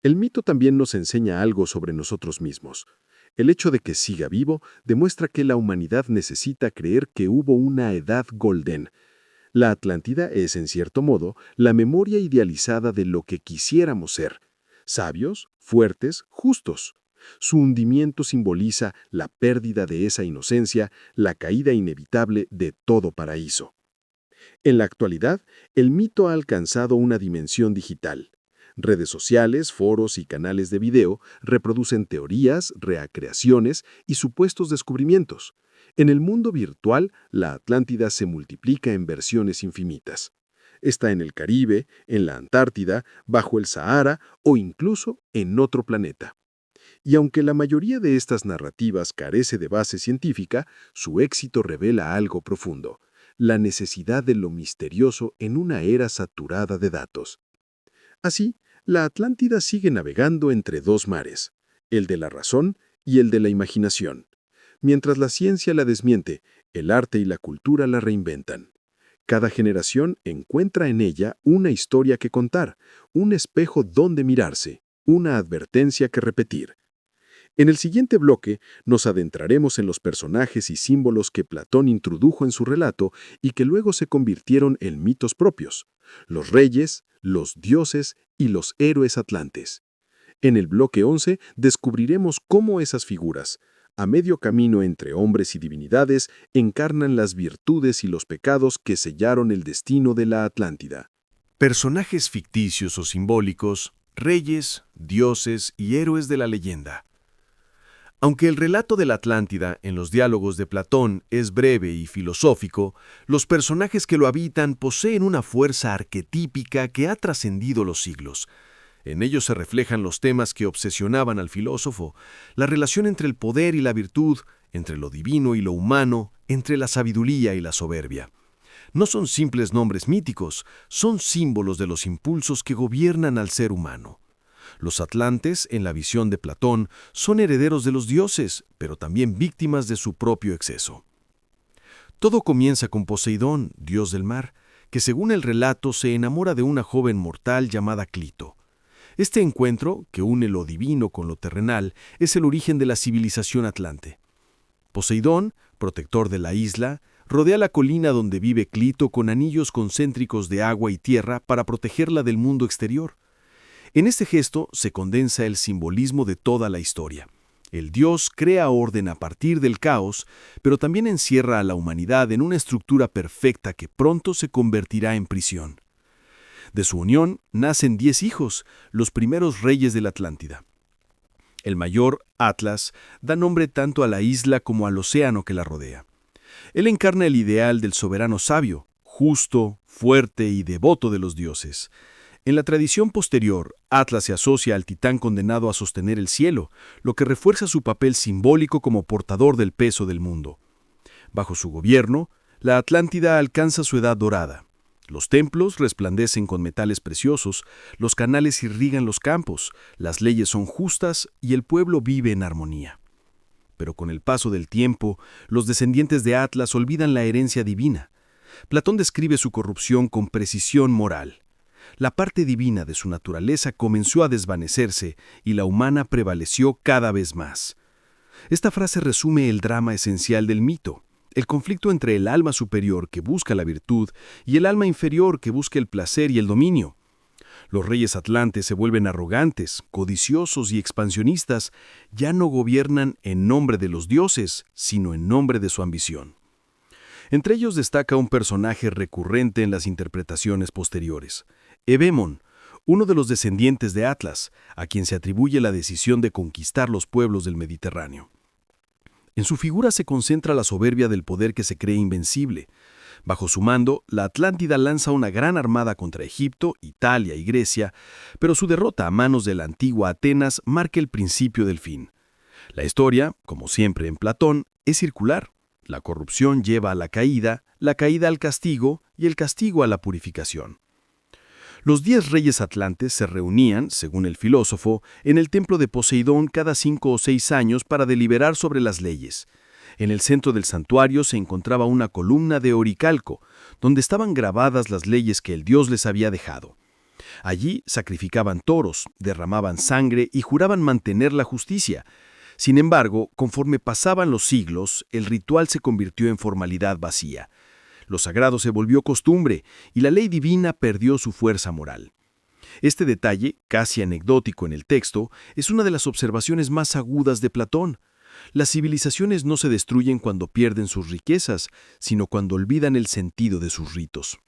El mito también nos enseña algo sobre nosotros mismos. El hecho de que siga vivo demuestra que la humanidad necesita creer que hubo una edad golden. La Atlántida es, en cierto modo, la memoria idealizada de lo que quisiéramos ser: sabios, fuertes, justos. Su hundimiento simboliza la pérdida de esa inocencia, la caída inevitable de todo paraíso. En la actualidad, el mito ha alcanzado una dimensión digital. Redes sociales, foros y canales de video reproducen teorías, recreaciones y supuestos descubrimientos. En el mundo virtual, la Atlántida se multiplica en versiones infinitas. Está en el Caribe, en la Antártida, bajo el Sahara o incluso en otro planeta. Y aunque la mayoría de estas narrativas carece de base científica, su éxito revela algo profundo: la necesidad de lo misterioso en una era saturada de datos. Así, la Atlántida sigue navegando entre dos mares, el de la razón y el de la imaginación. Mientras la ciencia la desmiente, el arte y la cultura la reinventan. Cada generación encuentra en ella una historia que contar, un espejo donde mirarse, una advertencia que repetir. En el siguiente bloque nos adentraremos en los personajes y símbolos que Platón introdujo en su relato y que luego se convirtieron en mitos propios: los reyes, los dioses y los héroes atlantes. En el bloque 11 descubriremos cómo esas figuras, a medio camino entre hombres y divinidades, encarnan las virtudes y los pecados que sellaron el destino de la Atlántida. Personajes ficticios o simbólicos, reyes, dioses y héroes de la leyenda. Aunque el relato de la Atlántida en los diálogos de Platón es breve y filosófico, los personajes que lo habitan poseen una fuerza arquetípica que ha trascendido los siglos. En ellos se reflejan los temas que obsesionaban al filósofo: la relación entre el poder y la virtud, entre lo divino y lo humano, entre la sabiduría y la soberbia. No son simples nombres míticos, son símbolos de los impulsos que gobiernan al ser humano. Los atlantes, en la visión de Platón, son herederos de los dioses, pero también víctimas de su propio exceso. Todo comienza con Poseidón, dios del mar, que según el relato se enamora de una joven mortal llamada Clito. Este encuentro, que une lo divino con lo terrenal, es el origen de la civilización atlante. Poseidón, protector de la isla, rodea la colina donde vive Clito con anillos concéntricos de agua y tierra para protegerla del mundo exterior. En este gesto se condensa el simbolismo de toda la historia. El dios crea orden a partir del caos, pero también encierra a la humanidad en una estructura perfecta que pronto se convertirá en prisión. De su unión nacen 10 hijos, los primeros reyes de la Atlántida. El mayor, Atlas, da nombre tanto a la isla como al océano que la rodea. Él encarna el ideal del soberano sabio, justo, fuerte y devoto de los dioses. En la tradición posterior, Atlas se asocia al titán condenado a sostener el cielo, lo que refuerza su papel simbólico como portador del peso del mundo. Bajo su gobierno, la Atlántida alcanza su edad dorada. Los templos resplandecen con metales preciosos, los canales irrigan los campos, las leyes son justas y el pueblo vive en armonía. Pero con el paso del tiempo, los descendientes de Atlas olvidan la herencia divina. Platón describe su corrupción con precisión moral. La parte divina de su naturaleza comenzó a desvanecerse y la humana prevaleció cada vez más. Esta frase resume el drama esencial del mito, el conflicto entre el alma superior que busca la virtud y el alma inferior que busca el placer y el dominio. Los reyes atlantes se vuelven arrogantes, codiciosos y expansionistas, ya no gobiernan en nombre de los dioses, sino en nombre de su ambición. Entre ellos destaca un personaje recurrente en las interpretaciones posteriores, Evemón, uno de los descendientes de Atlas, a quien se atribuye la decisión de conquistar los pueblos del Mediterráneo. En su figura se concentra la soberbia del poder que se cree invencible. Bajo su mando, la Atlántida lanza una gran armada contra Egipto, Italia y Grecia, pero su derrota a manos de la antigua Atenas marca el principio del fin. La historia, como siempre en Platón, es circular. La corrupción lleva a la caída al castigo y el castigo a la purificación. Los 10 reyes atlantes se reunían, según el filósofo, en el templo de Poseidón cada 5 o 6 años para deliberar sobre las leyes. En el centro del santuario se encontraba una columna de oricalco, donde estaban grabadas las leyes que el dios les había dejado. Allí sacrificaban toros, derramaban sangre y juraban mantener la justicia. Sin embargo, conforme pasaban los siglos, el ritual se convirtió en formalidad vacía. Lo sagrado se volvió costumbre y la ley divina perdió su fuerza moral. Este detalle, casi anecdótico en el texto, es una de las observaciones más agudas de Platón. Las civilizaciones no se destruyen cuando pierden sus riquezas, sino cuando olvidan el sentido de sus ritos.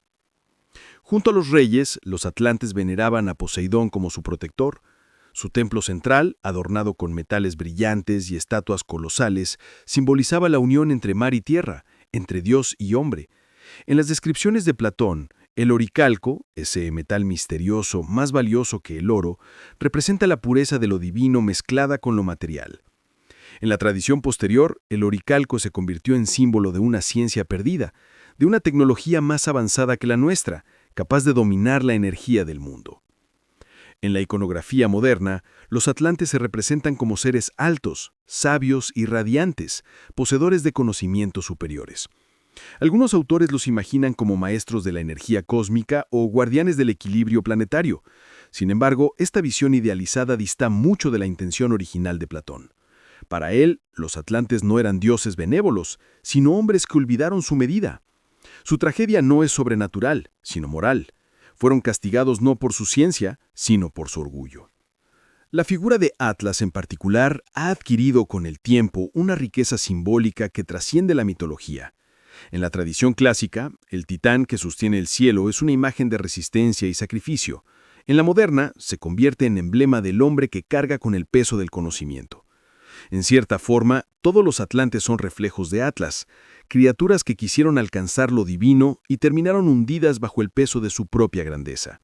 Junto a los reyes, los atlantes veneraban a Poseidón como su protector. Su templo central, adornado con metales brillantes y estatuas colosales, simbolizaba la unión entre mar y tierra, entre Dios y hombre. En las descripciones de Platón, el oricalco, ese metal misterioso más valioso que el oro, representa la pureza de lo divino mezclada con lo material. En la tradición posterior, el oricalco se convirtió en símbolo de una ciencia perdida, de una tecnología más avanzada que la nuestra, capaz de dominar la energía del mundo. En la iconografía moderna, los atlantes se representan como seres altos, sabios y radiantes, poseedores de conocimientos superiores. Algunos autores los imaginan como maestros de la energía cósmica o guardianes del equilibrio planetario. Sin embargo, esta visión idealizada dista mucho de la intención original de Platón. Para él, los atlantes no eran dioses benévolos, sino hombres que olvidaron su medida. Su tragedia no es sobrenatural, sino moral. Fueron castigados no por su ciencia, sino por su orgullo. La figura de Atlas en particular ha adquirido con el tiempo una riqueza simbólica que trasciende la mitología. En la tradición clásica, el titán que sostiene el cielo es una imagen de resistencia y sacrificio. En la moderna, se convierte en emblema del hombre que carga con el peso del conocimiento. En cierta forma, todos los atlantes son reflejos de Atlas, criaturas que quisieron alcanzar lo divino y terminaron hundidas bajo el peso de su propia grandeza.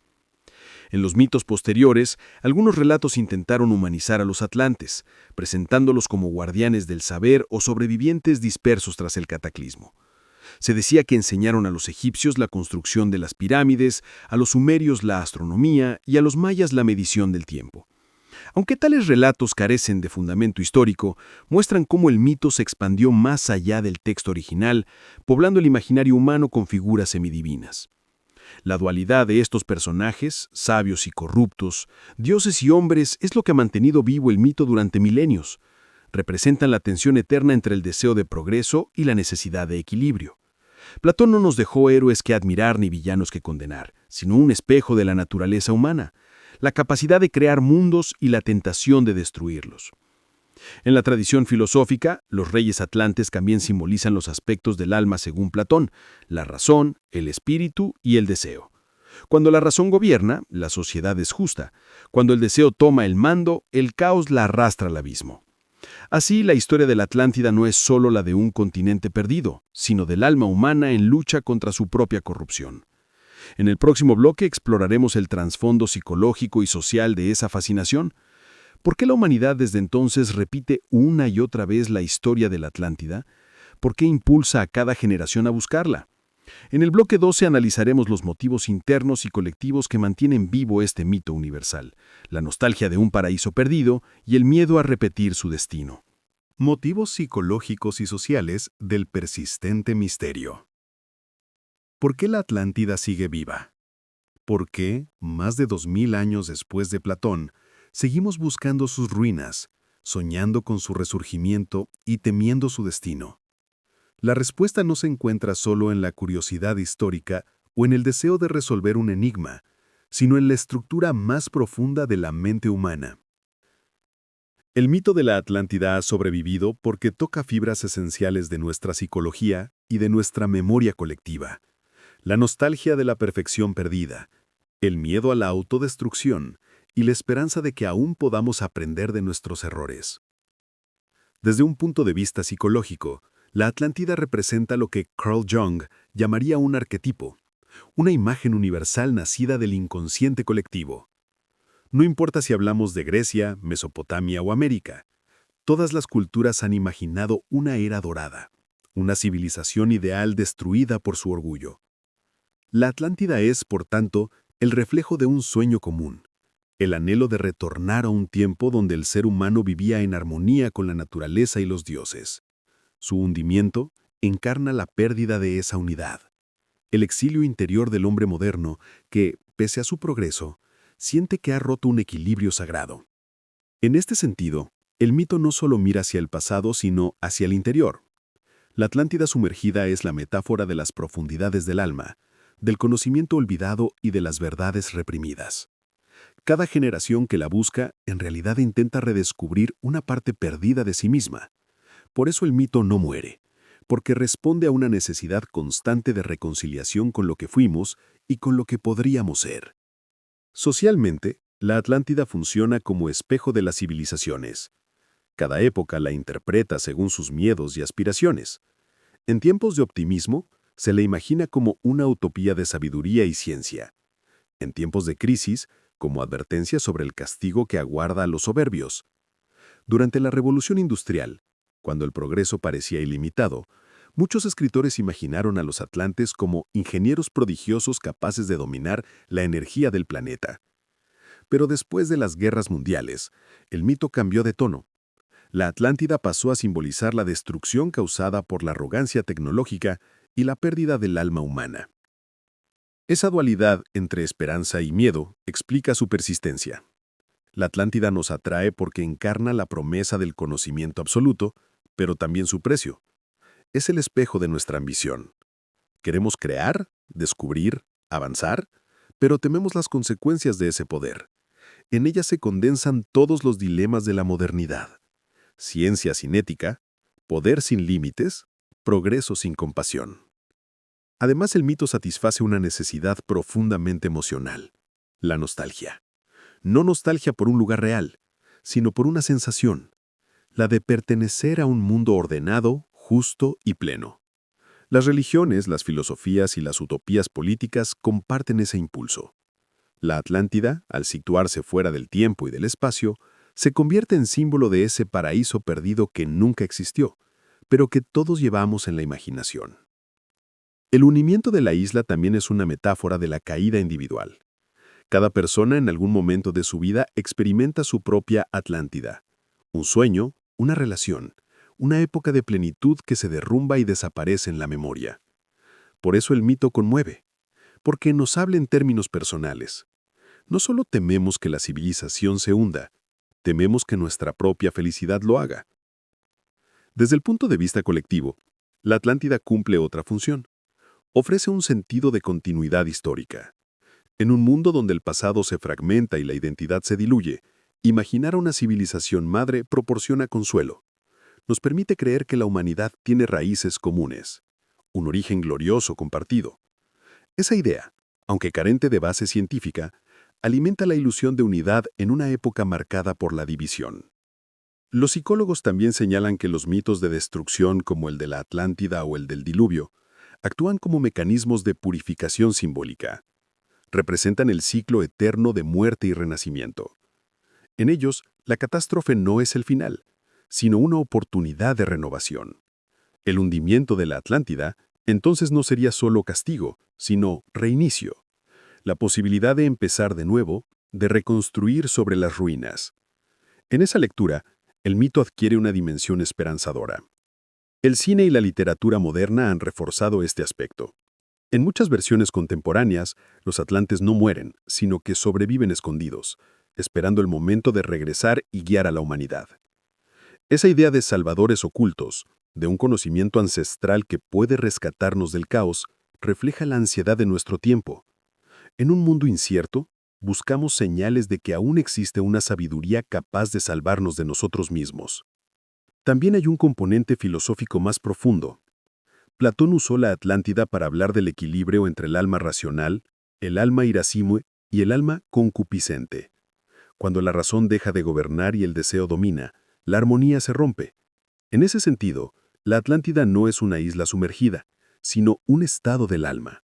En los mitos posteriores, algunos relatos intentaron humanizar a los atlantes, presentándolos como guardianes del saber o sobrevivientes dispersos tras el cataclismo. Se decía que enseñaron a los egipcios la construcción de las pirámides, a los sumerios la astronomía y a los mayas la medición del tiempo. Aunque tales relatos carecen de fundamento histórico, muestran cómo el mito se expandió más allá del texto original, poblando el imaginario humano con figuras semidivinas. La dualidad de estos personajes, sabios y corruptos, dioses y hombres, es lo que ha mantenido vivo el mito durante milenios. Representan la tensión eterna entre el deseo de progreso y la necesidad de equilibrio. Platón no nos dejó héroes que admirar ni villanos que condenar, sino un espejo de la naturaleza humana, la capacidad de crear mundos y la tentación de destruirlos. En la tradición filosófica, los reyes atlantes también simbolizan los aspectos del alma según Platón, la razón, el espíritu y el deseo. Cuando la razón gobierna, la sociedad es justa. Cuando el deseo toma el mando, el caos la arrastra al abismo. Así, la historia de la Atlántida no es solo la de un continente perdido, sino del alma humana en lucha contra su propia corrupción. En el próximo bloque exploraremos el trasfondo psicológico y social de esa fascinación. ¿Por qué la humanidad desde entonces repite una y otra vez la historia de la Atlántida? ¿Por qué impulsa a cada generación a buscarla? En el bloque 12 analizaremos los motivos internos y colectivos que mantienen vivo este mito universal, la nostalgia de un paraíso perdido y el miedo a repetir su destino. Motivos psicológicos y sociales del persistente misterio. ¿Por qué la Atlántida sigue viva? ¿Por qué, más de 2000 años después de Platón, seguimos buscando sus ruinas, soñando con su resurgimiento y temiendo su destino? La respuesta no se encuentra solo en la curiosidad histórica o en el deseo de resolver un enigma, sino en la estructura más profunda de la mente humana. El mito de la Atlántida ha sobrevivido porque toca fibras esenciales de nuestra psicología y de nuestra memoria colectiva. La nostalgia de la perfección perdida, el miedo a la autodestrucción y la esperanza de que aún podamos aprender de nuestros errores. Desde un punto de vista psicológico, la Atlántida representa lo que Carl Jung llamaría un arquetipo, una imagen universal nacida del inconsciente colectivo. No importa si hablamos de Grecia, Mesopotamia o América, todas las culturas han imaginado una era dorada, una civilización ideal destruida por su orgullo. La Atlántida es, por tanto, el reflejo de un sueño común, el anhelo de retornar a un tiempo donde el ser humano vivía en armonía con la naturaleza y los dioses. Su hundimiento encarna la pérdida de esa unidad, el exilio interior del hombre moderno que, pese a su progreso, siente que ha roto un equilibrio sagrado. En este sentido, el mito no solo mira hacia el pasado, sino hacia el interior. La Atlántida sumergida es la metáfora de las profundidades del alma, del conocimiento olvidado y de las verdades reprimidas. Cada generación que la busca, en realidad intenta redescubrir una parte perdida de sí misma. Por eso el mito no muere, porque responde a una necesidad constante de reconciliación con lo que fuimos y con lo que podríamos ser. Socialmente, la Atlántida funciona como espejo de las civilizaciones. Cada época la interpreta según sus miedos y aspiraciones. En tiempos de optimismo, se le imagina como una utopía de sabiduría y ciencia. En tiempos de crisis, como advertencia sobre el castigo que aguarda a los soberbios. Durante la Revolución Industrial, cuando el progreso parecía ilimitado, muchos escritores imaginaron a los atlantes como ingenieros prodigiosos capaces de dominar la energía del planeta. Pero después de las guerras mundiales, el mito cambió de tono. La Atlántida pasó a simbolizar la destrucción causada por la arrogancia tecnológica y la pérdida del alma humana. Esa dualidad entre esperanza y miedo explica su persistencia. La Atlántida nos atrae porque encarna la promesa del conocimiento absoluto, pero también su precio. Es el espejo de nuestra ambición. Queremos crear, descubrir, avanzar, pero tememos las consecuencias de ese poder. En ella se condensan todos los dilemas de la modernidad. Ciencia sin ética, poder sin límites, progreso sin compasión. Además, el mito satisface una necesidad profundamente emocional, la nostalgia. No nostalgia por un lugar real, sino por una sensación, la de pertenecer a un mundo ordenado, justo y pleno. Las religiones, las filosofías y las utopías políticas comparten ese impulso. La Atlántida, al situarse fuera del tiempo y del espacio, se convierte en símbolo de ese paraíso perdido que nunca existió, pero que todos llevamos en la imaginación. El unimiento de la isla también es una metáfora de la caída individual. Cada persona en algún momento de su vida experimenta su propia Atlántida, un sueño, una relación, una época de plenitud que se derrumba y desaparece en la memoria. Por eso el mito conmueve, porque nos habla en términos personales. No solo tememos que la civilización se hunda, tememos que nuestra propia felicidad lo haga. Desde el punto de vista colectivo, la Atlántida cumple otra función. Ofrece un sentido de continuidad histórica. En un mundo donde el pasado se fragmenta y la identidad se diluye, imaginar a una civilización madre proporciona consuelo. Nos permite creer que la humanidad tiene raíces comunes, un origen glorioso compartido. Esa idea, aunque carente de base científica, alimenta la ilusión de unidad en una época marcada por la división. Los psicólogos también señalan que los mitos de destrucción como el de la Atlántida o el del diluvio actúan como mecanismos de purificación simbólica. Representan el ciclo eterno de muerte y renacimiento. En ellos, la catástrofe no es el final, sino una oportunidad de renovación. El hundimiento de la Atlántida entonces no sería solo castigo, sino reinicio. La posibilidad de empezar de nuevo, de reconstruir sobre las ruinas. En esa lectura, el mito adquiere una dimensión esperanzadora. El cine y la literatura moderna han reforzado este aspecto. En muchas versiones contemporáneas, los atlantes no mueren, sino que sobreviven escondidos, esperando el momento de regresar y guiar a la humanidad. Esa idea de salvadores ocultos, de un conocimiento ancestral que puede rescatarnos del caos, refleja la ansiedad de nuestro tiempo. En un mundo incierto, buscamos señales de que aún existe una sabiduría capaz de salvarnos de nosotros mismos. También hay un componente filosófico más profundo. Platón usó la Atlántida para hablar del equilibrio entre el alma racional, el alma irascimue y el alma concupiscente. Cuando la razón deja de gobernar y el deseo domina, la armonía se rompe. En ese sentido, la Atlántida no es una isla sumergida, sino un estado del alma.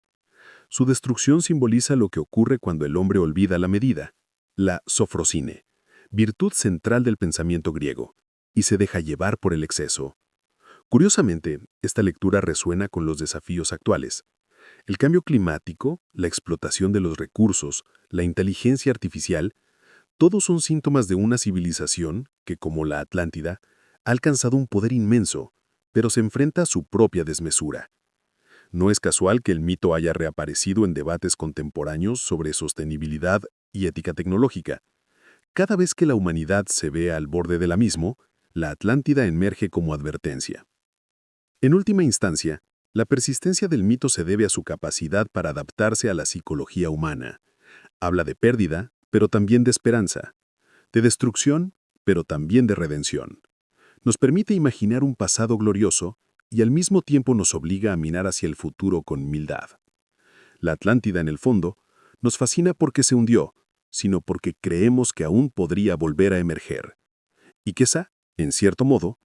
Su destrucción simboliza lo que ocurre cuando el hombre olvida la medida, la sofrosine, virtud central del pensamiento griego, y se deja llevar por el exceso. Curiosamente, esta lectura resuena con los desafíos actuales. El cambio climático, la explotación de los recursos, la inteligencia artificial, todos son síntomas de una civilización que, como la Atlántida, ha alcanzado un poder inmenso, pero se enfrenta a su propia desmesura. No es casual que el mito haya reaparecido en debates contemporáneos sobre sostenibilidad y ética tecnológica. Cada vez que la humanidad se ve al borde del abismo, la Atlántida emerge como advertencia. En última instancia, la persistencia del mito se debe a su capacidad para adaptarse a la psicología humana. Habla de pérdida, pero también de esperanza, de destrucción, pero también de redención. Nos permite imaginar un pasado glorioso y al mismo tiempo nos obliga a mirar hacia el futuro con humildad. La Atlántida, en el fondo, nos fascina porque se hundió, sino porque creemos que aún podría volver a emerger. Y quizá, en cierto modo,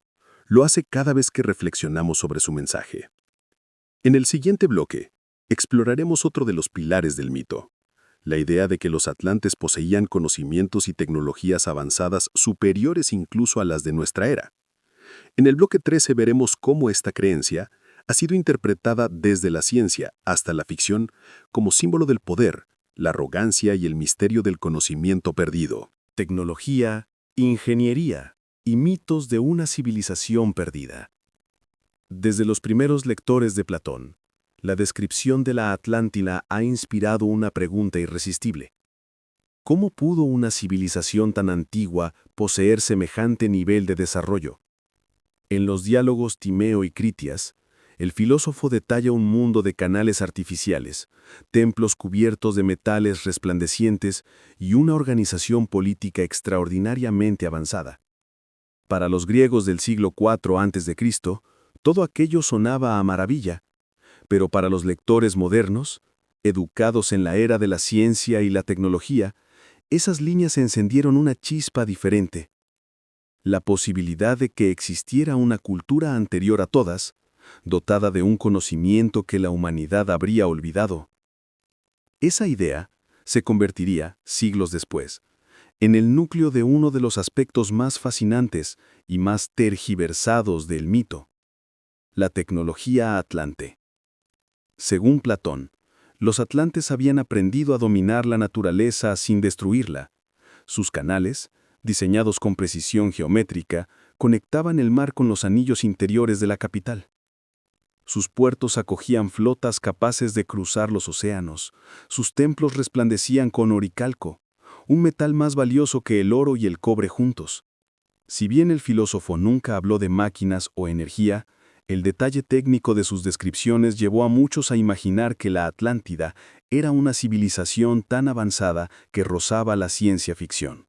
lo hace cada vez que reflexionamos sobre su mensaje. En el siguiente bloque, exploraremos otro de los pilares del mito, la idea de que los atlantes poseían conocimientos y tecnologías avanzadas superiores incluso a las de nuestra era. En el bloque 13 veremos cómo esta creencia ha sido interpretada desde la ciencia hasta la ficción como símbolo del poder, la arrogancia y el misterio del conocimiento perdido. Tecnología, ingeniería y mitos de una civilización perdida. Desde los primeros lectores de Platón, la descripción de la Atlántida ha inspirado una pregunta irresistible. ¿Cómo pudo una civilización tan antigua poseer semejante nivel de desarrollo? En los diálogos Timeo y Critias, el filósofo detalla un mundo de canales artificiales, templos cubiertos de metales resplandecientes y una organización política extraordinariamente avanzada. Para los griegos del siglo IV a.C., todo aquello sonaba a maravilla, pero para los lectores modernos, educados en la era de la ciencia y la tecnología, esas líneas encendieron una chispa diferente. La posibilidad de que existiera una cultura anterior a todas, dotada de un conocimiento que la humanidad habría olvidado. Esa idea se convertiría, siglos después, en el núcleo de uno de los aspectos más fascinantes y más tergiversados del mito: la tecnología atlante. Según Platón, los atlantes habían aprendido a dominar la naturaleza sin destruirla. Sus canales, diseñados con precisión geométrica, conectaban el mar con los anillos interiores de la capital. Sus puertos acogían flotas capaces de cruzar los océanos. Sus templos resplandecían con oricalco, un metal más valioso que el oro y el cobre juntos. Si bien el filósofo nunca habló de máquinas o energía, el detalle técnico de sus descripciones llevó a muchos a imaginar que la Atlántida era una civilización tan avanzada que rozaba la ciencia ficción.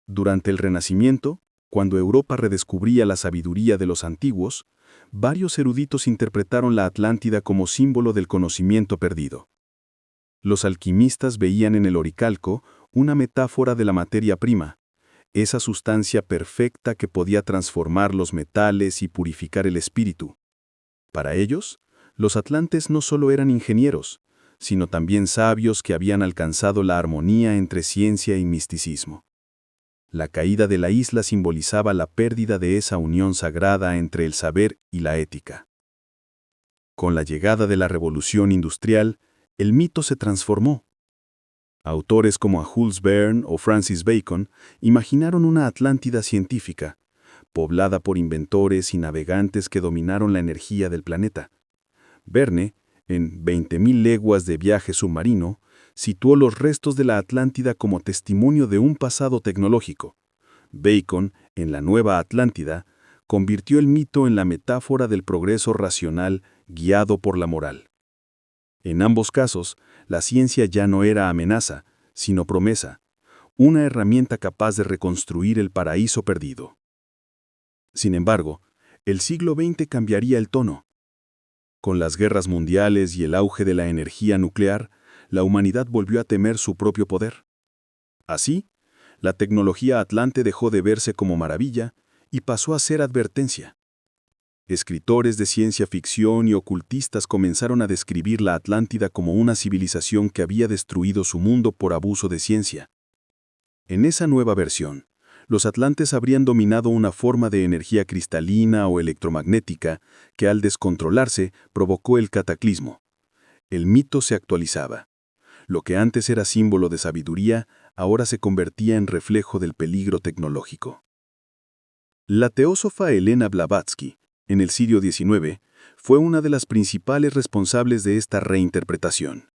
Durante el Renacimiento, cuando Europa redescubría la sabiduría de los antiguos, varios eruditos interpretaron la Atlántida como símbolo del conocimiento perdido. Los alquimistas veían en el oricalco una metáfora de la materia prima, esa sustancia perfecta que podía transformar los metales y purificar el espíritu. Para ellos, los atlantes no solo eran ingenieros, sino también sabios que habían alcanzado la armonía entre ciencia y misticismo. La caída de la isla simbolizaba la pérdida de esa unión sagrada entre el saber y la ética. Con la llegada de la revolución industrial, el mito se transformó. Autores como Jules Verne o Francis Bacon imaginaron una Atlántida científica, poblada por inventores y navegantes que dominaron la energía del planeta. Verne, en 20.000 leguas de viaje submarino, situó los restos de la Atlántida como testimonio de un pasado tecnológico. Bacon, en La Nueva Atlántida, convirtió el mito en la metáfora del progreso racional guiado por la moral. En ambos casos, la ciencia ya no era amenaza, sino promesa, una herramienta capaz de reconstruir el paraíso perdido. Sin embargo, el siglo XX cambiaría el tono. Con las guerras mundiales y el auge de la energía nuclear, la humanidad volvió a temer su propio poder. Así, la tecnología atlante dejó de verse como maravilla y pasó a ser advertencia. Escritores de ciencia ficción y ocultistas comenzaron a describir la Atlántida como una civilización que había destruido su mundo por abuso de ciencia. En esa nueva versión, los atlantes habrían dominado una forma de energía cristalina o electromagnética que al descontrolarse provocó el cataclismo. El mito se actualizaba. Lo que antes era símbolo de sabiduría, ahora se convertía en reflejo del peligro tecnológico. La teósofa Helena Blavatsky, en el siglo XIX, fue una de las principales responsables de esta reinterpretación.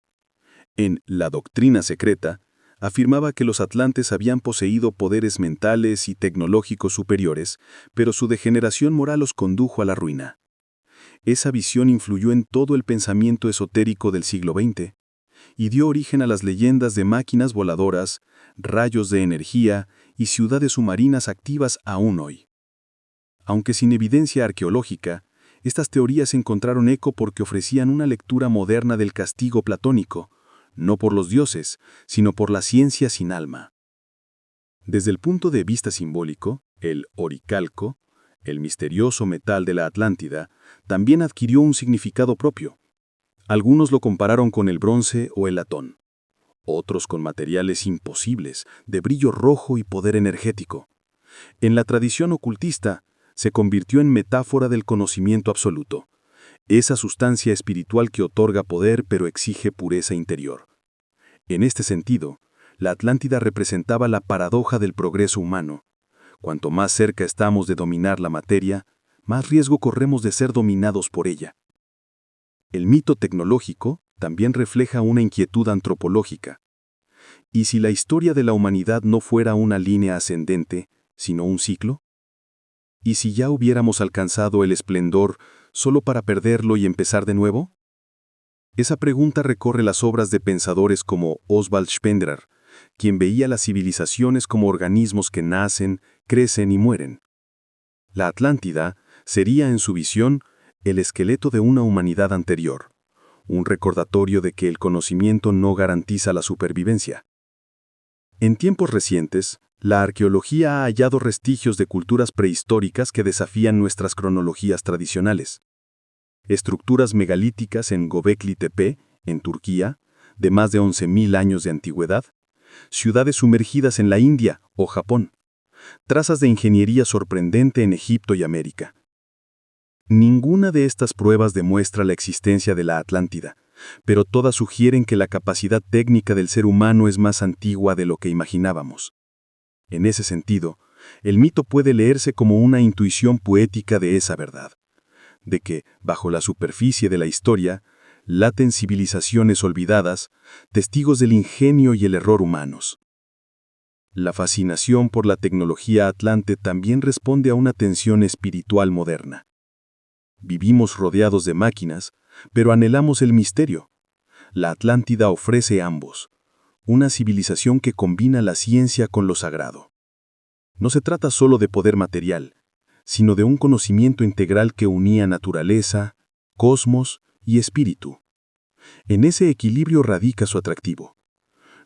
En La Doctrina Secreta, afirmaba que los atlantes habían poseído poderes mentales y tecnológicos superiores, pero su degeneración moral los condujo a la ruina. Esa visión influyó en todo el pensamiento esotérico del siglo XX y dio origen a las leyendas de máquinas voladoras, rayos de energía y ciudades submarinas activas aún hoy. Aunque sin evidencia arqueológica, estas teorías encontraron eco porque ofrecían una lectura moderna del castigo platónico, no por los dioses, sino por la ciencia sin alma. Desde el punto de vista simbólico, el oricalco, el misterioso metal de la Atlántida, también adquirió un significado propio. Algunos lo compararon con el bronce o el latón, otros con materiales imposibles, de brillo rojo y poder energético. En la tradición ocultista, se convirtió en metáfora del conocimiento absoluto, esa sustancia espiritual que otorga poder pero exige pureza interior. En este sentido, la Atlántida representaba la paradoja del progreso humano. Cuanto más cerca estamos de dominar la materia, más riesgo corremos de ser dominados por ella. El mito tecnológico también refleja una inquietud antropológica. ¿Y si la historia de la humanidad no fuera una línea ascendente, sino un ciclo? ¿Y si ya hubiéramos alcanzado el esplendor solo para perderlo y empezar de nuevo? Esa pregunta recorre las obras de pensadores como Oswald Spengler, quien veía las civilizaciones como organismos que nacen, crecen y mueren. La Atlántida sería, en su visión, el esqueleto de una humanidad anterior, un recordatorio de que el conocimiento no garantiza la supervivencia. En tiempos recientes, la arqueología ha hallado restigios de culturas prehistóricas que desafían nuestras cronologías tradicionales. Estructuras megalíticas en Göbekli Tepe, en Turquía, de más de 11.000 años de antigüedad, ciudades sumergidas en la India o Japón, trazas de ingeniería sorprendente en Egipto y América. Ninguna de estas pruebas demuestra la existencia de la Atlántida, pero todas sugieren que la capacidad técnica del ser humano es más antigua de lo que imaginábamos. En ese sentido, el mito puede leerse como una intuición poética de esa verdad. de que, bajo la superficie de la historia, laten civilizaciones olvidadas, testigos del ingenio y el error humanos. La fascinación por la tecnología atlante también responde a una tensión espiritual moderna. Vivimos rodeados de máquinas, pero anhelamos el misterio. La Atlántida ofrece ambos, una civilización que combina la ciencia con lo sagrado. No se trata solo de poder material, sino de un conocimiento integral que unía naturaleza, cosmos y espíritu. En ese equilibrio radica su atractivo.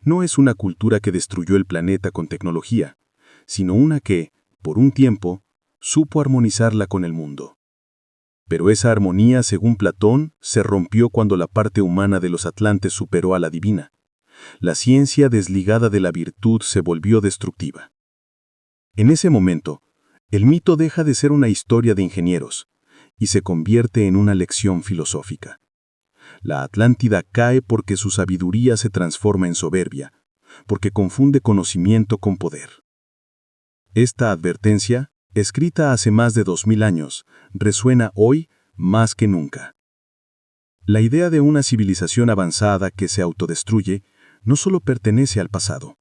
No es una cultura que destruyó el planeta con tecnología, sino una que, por un tiempo, supo armonizarla con el mundo. Pero esa armonía, según Platón, se rompió cuando la parte humana de los atlantes superó a la divina. La ciencia desligada de la virtud se volvió destructiva. En ese momento, el mito deja de ser una historia de ingenieros y se convierte en una lección filosófica. La Atlántida cae porque su sabiduría se transforma en soberbia, porque confunde conocimiento con poder. Esta advertencia, escrita hace más de 2000 años, resuena hoy más que nunca. La idea de una civilización avanzada que se autodestruye no solo pertenece al pasado.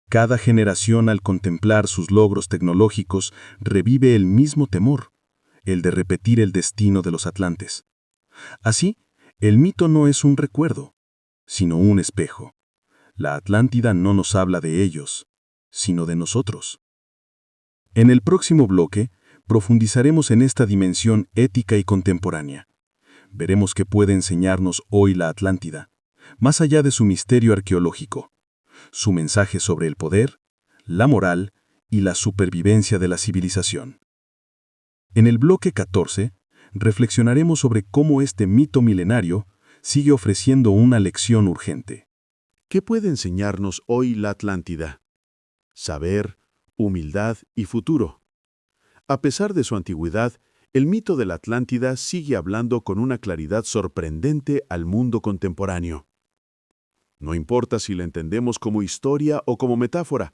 Cada generación, al contemplar sus logros tecnológicos, revive el mismo temor, el de repetir el destino de los atlantes. Así, el mito no es un recuerdo, sino un espejo. La Atlántida no nos habla de ellos, sino de nosotros. En el próximo bloque, profundizaremos en esta dimensión ética y contemporánea. Veremos qué puede enseñarnos hoy la Atlántida, más allá de su misterio arqueológico, su mensaje sobre el poder, la moral y la supervivencia de la civilización. En el bloque 14, reflexionaremos sobre cómo este mito milenario sigue ofreciendo una lección urgente. ¿Qué puede enseñarnos hoy la Atlántida? Saber, humildad y futuro. A pesar de su antigüedad, el mito de la Atlántida sigue hablando con una claridad sorprendente al mundo contemporáneo. No importa si la entendemos como historia o como metáfora,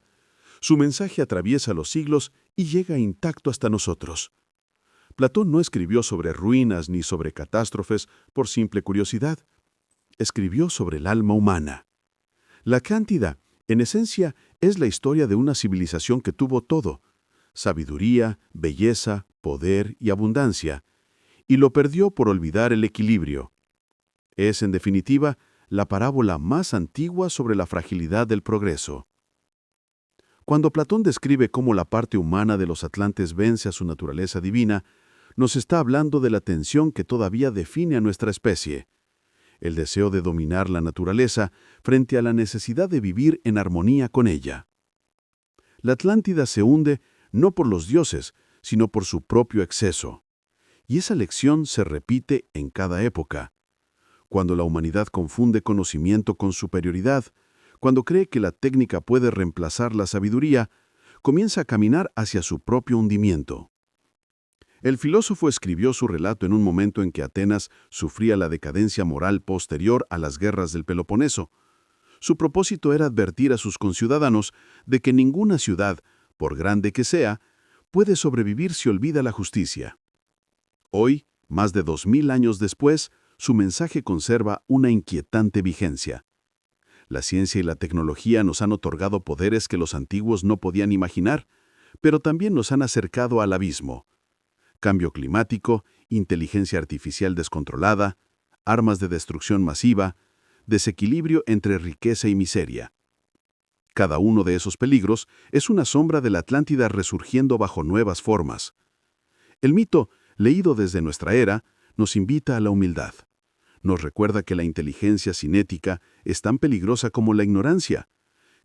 su mensaje atraviesa los siglos y llega intacto hasta nosotros. Platón no escribió sobre ruinas ni sobre catástrofes por simple curiosidad. Escribió sobre el alma humana. La Atlántida, en esencia, es la historia de una civilización que tuvo todo: sabiduría, belleza, poder y abundancia, y lo perdió por olvidar el equilibrio. Es, en definitiva, la parábola más antigua sobre la fragilidad del progreso. Cuando Platón describe cómo la parte humana de los atlantes vence a su naturaleza divina, nos está hablando de la tensión que todavía define a nuestra especie: el deseo de dominar la naturaleza frente a la necesidad de vivir en armonía con ella. La Atlántida se hunde no por los dioses, sino por su propio exceso. Y esa lección se repite en cada época. Cuando la humanidad confunde conocimiento con superioridad, cuando cree que la técnica puede reemplazar la sabiduría, comienza a caminar hacia su propio hundimiento. El filósofo escribió su relato en un momento en que Atenas sufría la decadencia moral posterior a las guerras del Peloponeso. Su propósito era advertir a sus conciudadanos de que ninguna ciudad, por grande que sea, puede sobrevivir si olvida la justicia. Hoy, más de 2000 años después, su mensaje conserva una inquietante vigencia. La ciencia y la tecnología nos han otorgado poderes que los antiguos no podían imaginar, pero también nos han acercado al abismo. Cambio climático, inteligencia artificial descontrolada, armas de destrucción masiva, desequilibrio entre riqueza y miseria. Cada uno de esos peligros es una sombra de la Atlántida resurgiendo bajo nuevas formas. El mito, leído desde nuestra era, nos invita a la humildad. Nos recuerda que la inteligencia cinética es tan peligrosa como la ignorancia,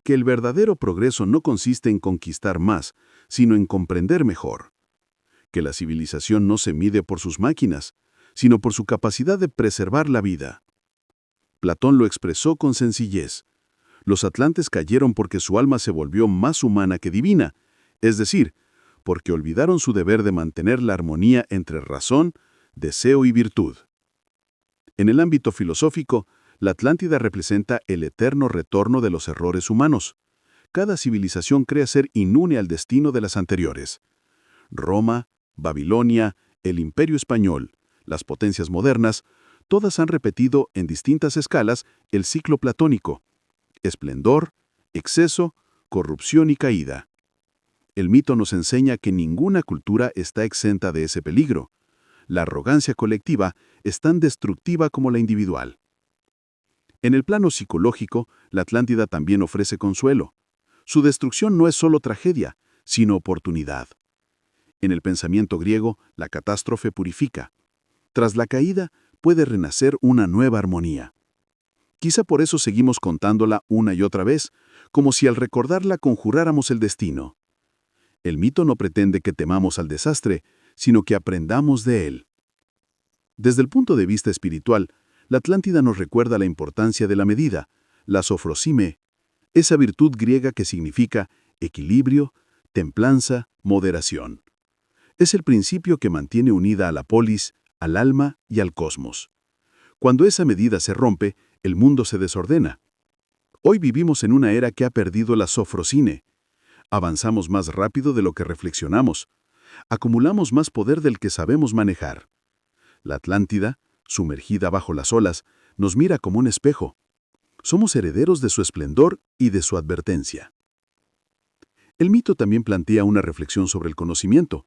que el verdadero progreso no consiste en conquistar más, sino en comprender mejor. Que la civilización no se mide por sus máquinas, sino por su capacidad de preservar la vida. Platón lo expresó con sencillez. Los atlantes cayeron porque su alma se volvió más humana que divina, es decir, porque olvidaron su deber de mantener la armonía entre razón, deseo y virtud. En el ámbito filosófico, la Atlántida representa el eterno retorno de los errores humanos. Cada civilización cree ser inmune al destino de las anteriores. Roma, Babilonia, el Imperio Español, las potencias modernas, todas han repetido en distintas escalas el ciclo platónico: esplendor, exceso, corrupción y caída. El mito nos enseña que ninguna cultura está exenta de ese peligro. La arrogancia colectiva es tan destructiva como la individual. En el plano psicológico, la Atlántida también ofrece consuelo. Su destrucción no es solo tragedia, sino oportunidad. En el pensamiento griego, la catástrofe purifica. Tras la caída, puede renacer una nueva armonía. Quizá por eso seguimos contándola una y otra vez, como si al recordarla conjuráramos el destino. El mito no pretende que temamos al desastre, sino que aprendamos de él. Desde el punto de vista espiritual, la Atlántida nos recuerda la importancia de la medida, la sofrosime, esa virtud griega que significa equilibrio, templanza, moderación. Es el principio que mantiene unida a la polis, al alma y al cosmos. Cuando esa medida se rompe, el mundo se desordena. Hoy vivimos en una era que ha perdido la sofrosine. Avanzamos más rápido de lo que reflexionamos. Acumulamos más poder del que sabemos manejar. La Atlántida, sumergida bajo las olas, nos mira como un espejo. Somos herederos de su esplendor y de su advertencia. El mito también plantea una reflexión sobre el conocimiento.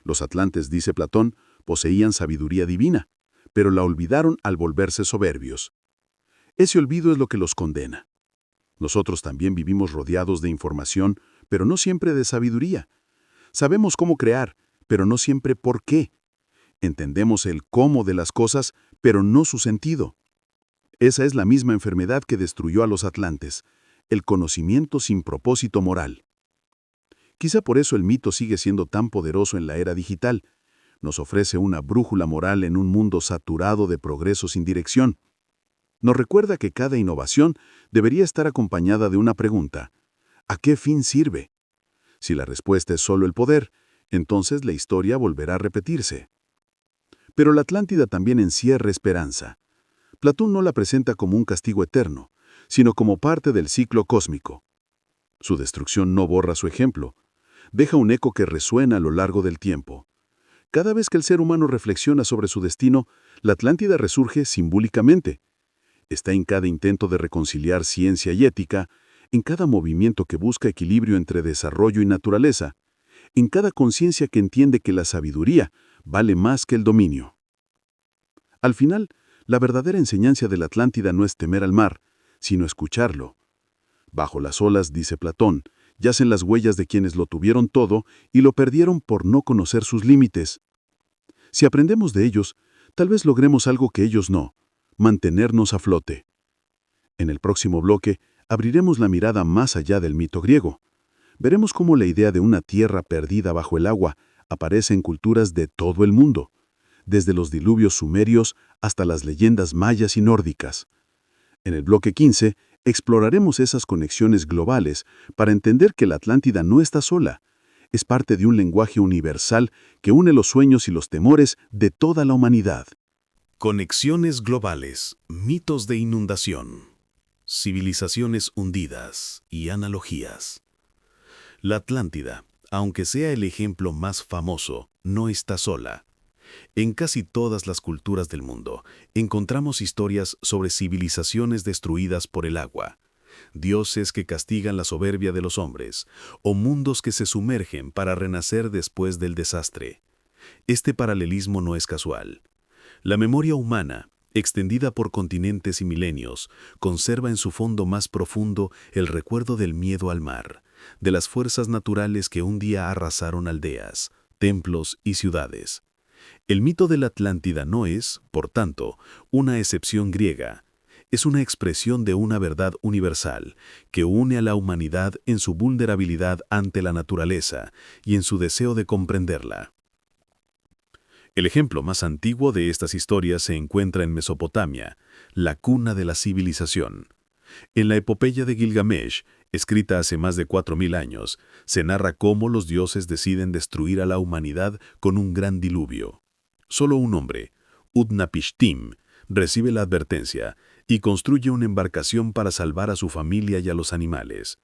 Los atlantes, dice Platón, poseían sabiduría divina, pero la olvidaron al volverse soberbios. Ese olvido es lo que los condena. Nosotros también vivimos rodeados de información, pero no siempre de sabiduría. Sabemos cómo crear, pero no siempre por qué. Entendemos el cómo de las cosas, pero no su sentido. Esa es la misma enfermedad que destruyó a los atlantes, el conocimiento sin propósito moral. Quizá por eso el mito sigue siendo tan poderoso en la era digital. Nos ofrece una brújula moral en un mundo saturado de progreso sin dirección. Nos recuerda que cada innovación debería estar acompañada de una pregunta: ¿a qué fin sirve? Si la respuesta es solo el poder, entonces la historia volverá a repetirse. Pero la Atlántida también encierra esperanza. Platón no la presenta como un castigo eterno, sino como parte del ciclo cósmico. Su destrucción no borra su ejemplo. Deja un eco que resuena a lo largo del tiempo. Cada vez que el ser humano reflexiona sobre su destino, la Atlántida resurge simbólicamente. Está en cada intento de reconciliar ciencia y ética, en cada movimiento que busca equilibrio entre desarrollo y naturaleza, en cada conciencia que entiende que la sabiduría vale más que el dominio. Al final, la verdadera enseñanza de la Atlántida no es temer al mar, sino escucharlo. Bajo las olas, dice Platón, yacen las huellas de quienes lo tuvieron todo y lo perdieron por no conocer sus límites. Si aprendemos de ellos, tal vez logremos algo que ellos no: mantenernos a flote. En el próximo bloque, abriremos la mirada más allá del mito griego. Veremos cómo la idea de una tierra perdida bajo el agua aparece en culturas de todo el mundo, desde los diluvios sumerios hasta las leyendas mayas y nórdicas. En el bloque 15, exploraremos esas conexiones globales para entender que la Atlántida no está sola. Es parte de un lenguaje universal que une los sueños y los temores de toda la humanidad. Conexiones globales, mitos de inundación, civilizaciones hundidas y analogías. La Atlántida, aunque sea el ejemplo más famoso, no está sola. En casi todas las culturas del mundo encontramos historias sobre civilizaciones destruidas por el agua, dioses que castigan la soberbia de los hombres, o mundos que se sumergen para renacer después del desastre. Este paralelismo no es casual. La memoria humana, extendida por continentes y milenios, conserva en su fondo más profundo el recuerdo del miedo al mar, de las fuerzas naturales que un día arrasaron aldeas, templos y ciudades. El mito de la Atlántida no es, por tanto, una excepción griega. Es una expresión de una verdad universal que une a la humanidad en su vulnerabilidad ante la naturaleza y en su deseo de comprenderla. El ejemplo más antiguo de estas historias se encuentra en Mesopotamia, la cuna de la civilización. En la epopeya de Gilgamesh, escrita hace más de 4000 años, se narra cómo los dioses deciden destruir a la humanidad con un gran diluvio. Solo un hombre, Utnapishtim, recibe la advertencia y construye una embarcación para salvar a su familia y a los animales.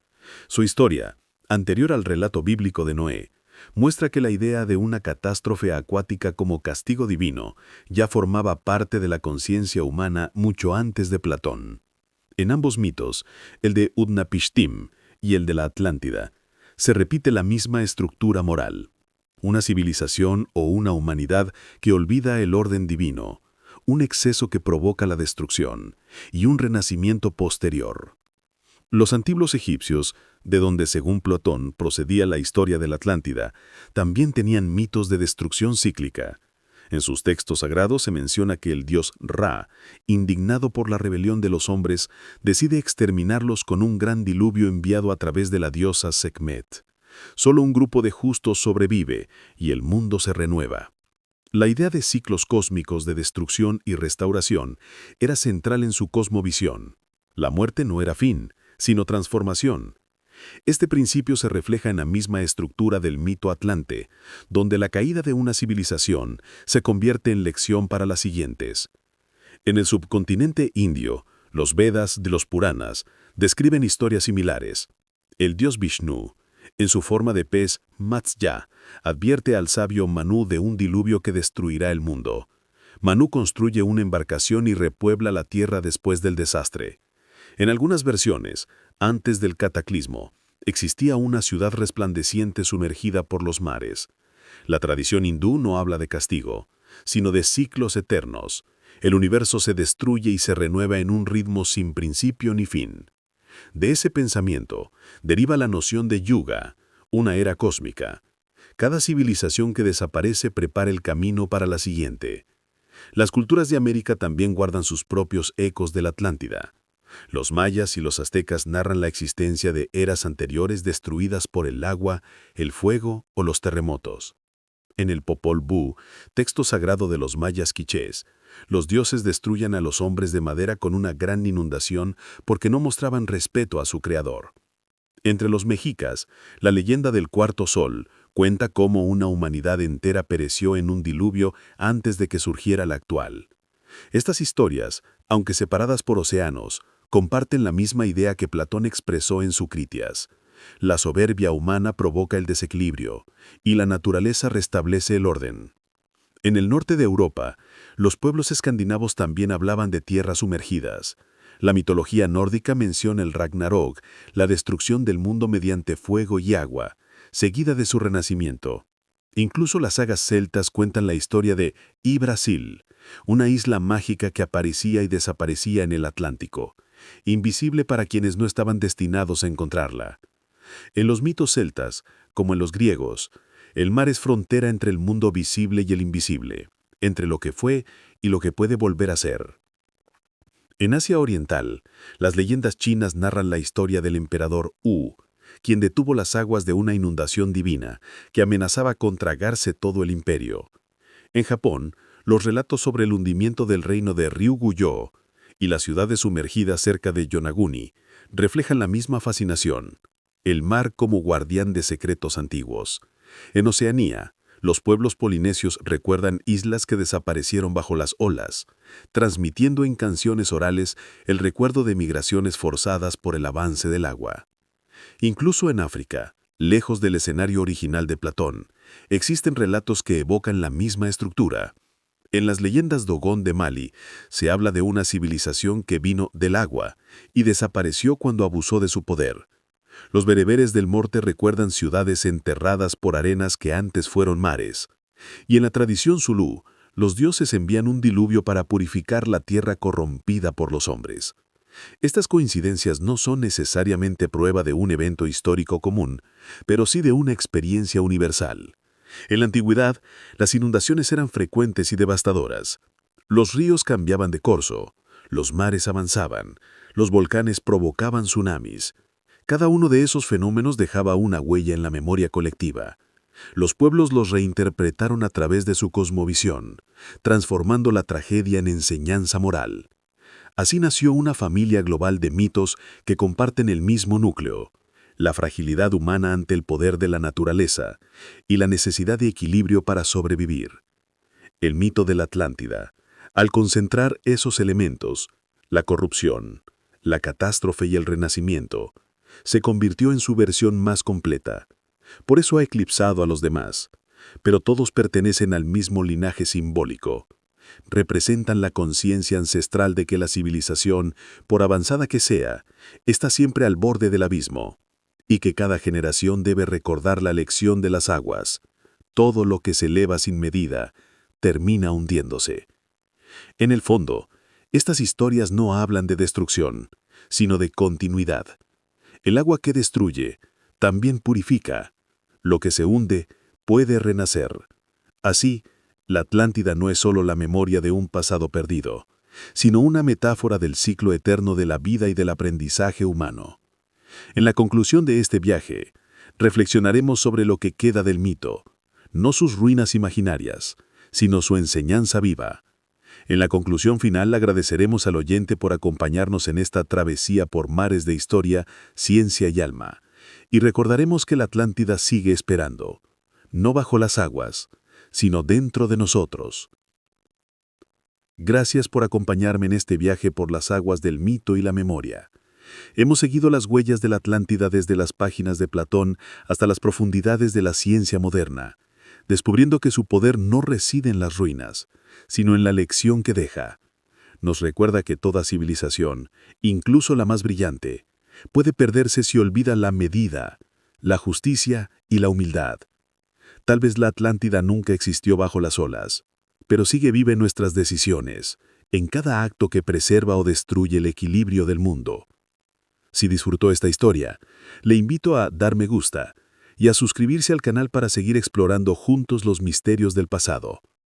Su historia, anterior al relato bíblico de Noé, muestra que la idea de una catástrofe acuática como castigo divino ya formaba parte de la conciencia humana mucho antes de Platón. En ambos mitos, el de Utnapishtim y el de la Atlántida, se repite la misma estructura moral. Una civilización o una humanidad que olvida el orden divino, un exceso que provoca la destrucción y un renacimiento posterior. Los antiguos egipcios, de donde según Platón procedía la historia de la Atlántida, también tenían mitos de destrucción cíclica. En sus textos sagrados se menciona que el dios Ra, indignado por la rebelión de los hombres, decide exterminarlos con un gran diluvio enviado a través de la diosa Sekhmet. Solo un grupo de justos sobrevive y el mundo se renueva. La idea de ciclos cósmicos de destrucción y restauración era central en su cosmovisión. La muerte no era fin, sino transformación. Este principio se refleja en la misma estructura del mito atlante, donde la caída de una civilización se convierte en lección para las siguientes. En el subcontinente indio, los Vedas de los Puranas describen historias similares. El dios Vishnu, en su forma de pez Matsya, advierte al sabio Manu de un diluvio que destruirá el mundo. Manu construye una embarcación y repuebla la tierra después del desastre. En algunas versiones, antes del cataclismo, existía una ciudad resplandeciente sumergida por los mares. La tradición hindú no habla de castigo, sino de ciclos eternos. El universo se destruye y se renueva en un ritmo sin principio ni fin. De ese pensamiento deriva la noción de yuga, una era cósmica. Cada civilización que desaparece prepara el camino para la siguiente. Las culturas de América también guardan sus propios ecos de la Atlántida. Los mayas y los aztecas narran la existencia de eras anteriores destruidas por el agua, el fuego o los terremotos. En el Popol Vuh, texto sagrado de los mayas quichés, los dioses destruyen a los hombres de madera con una gran inundación porque no mostraban respeto a su creador. Entre los mexicas, la leyenda del cuarto sol cuenta cómo una humanidad entera pereció en un diluvio antes de que surgiera la actual. Estas historias, aunque separadas por océanos, comparten la misma idea que Platón expresó en su Critias. La soberbia humana provoca el desequilibrio, y la naturaleza restablece el orden. En el norte de Europa, los pueblos escandinavos también hablaban de tierras sumergidas. La mitología nórdica menciona el Ragnarok, la destrucción del mundo mediante fuego y agua, seguida de su renacimiento. Incluso las sagas celtas cuentan la historia de Yggdrasil, una isla mágica que aparecía y desaparecía en el Atlántico, invisible para quienes no estaban destinados a encontrarla. En los mitos celtas, como en los griegos, el mar es frontera entre el mundo visible y el invisible, entre lo que fue y lo que puede volver a ser. En Asia Oriental, las leyendas chinas narran la historia del emperador Wu, quien detuvo las aguas de una inundación divina que amenazaba con tragarse todo el imperio. En Japón, los relatos sobre el hundimiento del reino de Ryuguyo y las ciudades sumergidas cerca de Yonaguni reflejan la misma fascinación, el mar como guardián de secretos antiguos. En Oceanía, los pueblos polinesios recuerdan islas que desaparecieron bajo las olas, transmitiendo en canciones orales el recuerdo de migraciones forzadas por el avance del agua. Incluso en África, lejos del escenario original de Platón, existen relatos que evocan la misma estructura. En las leyendas Dogon de Mali se habla de una civilización que vino del agua y desapareció cuando abusó de su poder. Los bereberes del norte recuerdan ciudades enterradas por arenas que antes fueron mares. Y en la tradición zulú, los dioses envían un diluvio para purificar la tierra corrompida por los hombres. Estas coincidencias no son necesariamente prueba de un evento histórico común, pero sí de una experiencia universal. En la antigüedad, las inundaciones eran frecuentes y devastadoras. Los ríos cambiaban de curso, los mares avanzaban, los volcanes provocaban tsunamis. Cada uno de esos fenómenos dejaba una huella en la memoria colectiva. Los pueblos los reinterpretaron a través de su cosmovisión, transformando la tragedia en enseñanza moral. Así nació una familia global de mitos que comparten el mismo núcleo: la fragilidad humana ante el poder de la naturaleza y la necesidad de equilibrio para sobrevivir. El mito de la Atlántida, al concentrar esos elementos, la corrupción, la catástrofe y el renacimiento, se convirtió en su versión más completa, Por eso ha eclipsado a los demás. Pero todos pertenecen al mismo linaje simbólico. Representan la conciencia ancestral de que la civilización, por avanzada que sea, está siempre al borde del abismo, y que cada generación debe recordar la lección de las aguas. Todo lo que se eleva sin medida termina hundiéndose. En el fondo, estas historias no hablan de destrucción, sino de continuidad. El agua que destruye también purifica. Lo que se hunde puede renacer. Así, la Atlántida no es solo la memoria de un pasado perdido, sino una metáfora del ciclo eterno de la vida y del aprendizaje humano. En la conclusión de este viaje, reflexionaremos sobre lo que queda del mito, no sus ruinas imaginarias, sino su enseñanza viva. En la conclusión final agradeceremos al oyente por acompañarnos en esta travesía por mares de historia, ciencia y alma, y recordaremos que la Atlántida sigue esperando, no bajo las aguas, sino dentro de nosotros. Gracias por acompañarme en este viaje por las aguas del mito y la memoria. Hemos seguido las huellas de la Atlántida desde las páginas de Platón hasta las profundidades de la ciencia moderna, descubriendo que su poder no reside en las ruinas, sino en la lección que deja. Nos recuerda que toda civilización, incluso la más brillante, puede perderse si olvida la medida, la justicia y la humildad. Tal vez la Atlántida nunca existió bajo las olas, pero sigue viva en nuestras decisiones, en cada acto que preserva o destruye el equilibrio del mundo. Si disfrutó esta historia, le invito a dar me gusta y a suscribirse al canal para seguir explorando juntos los misterios del pasado.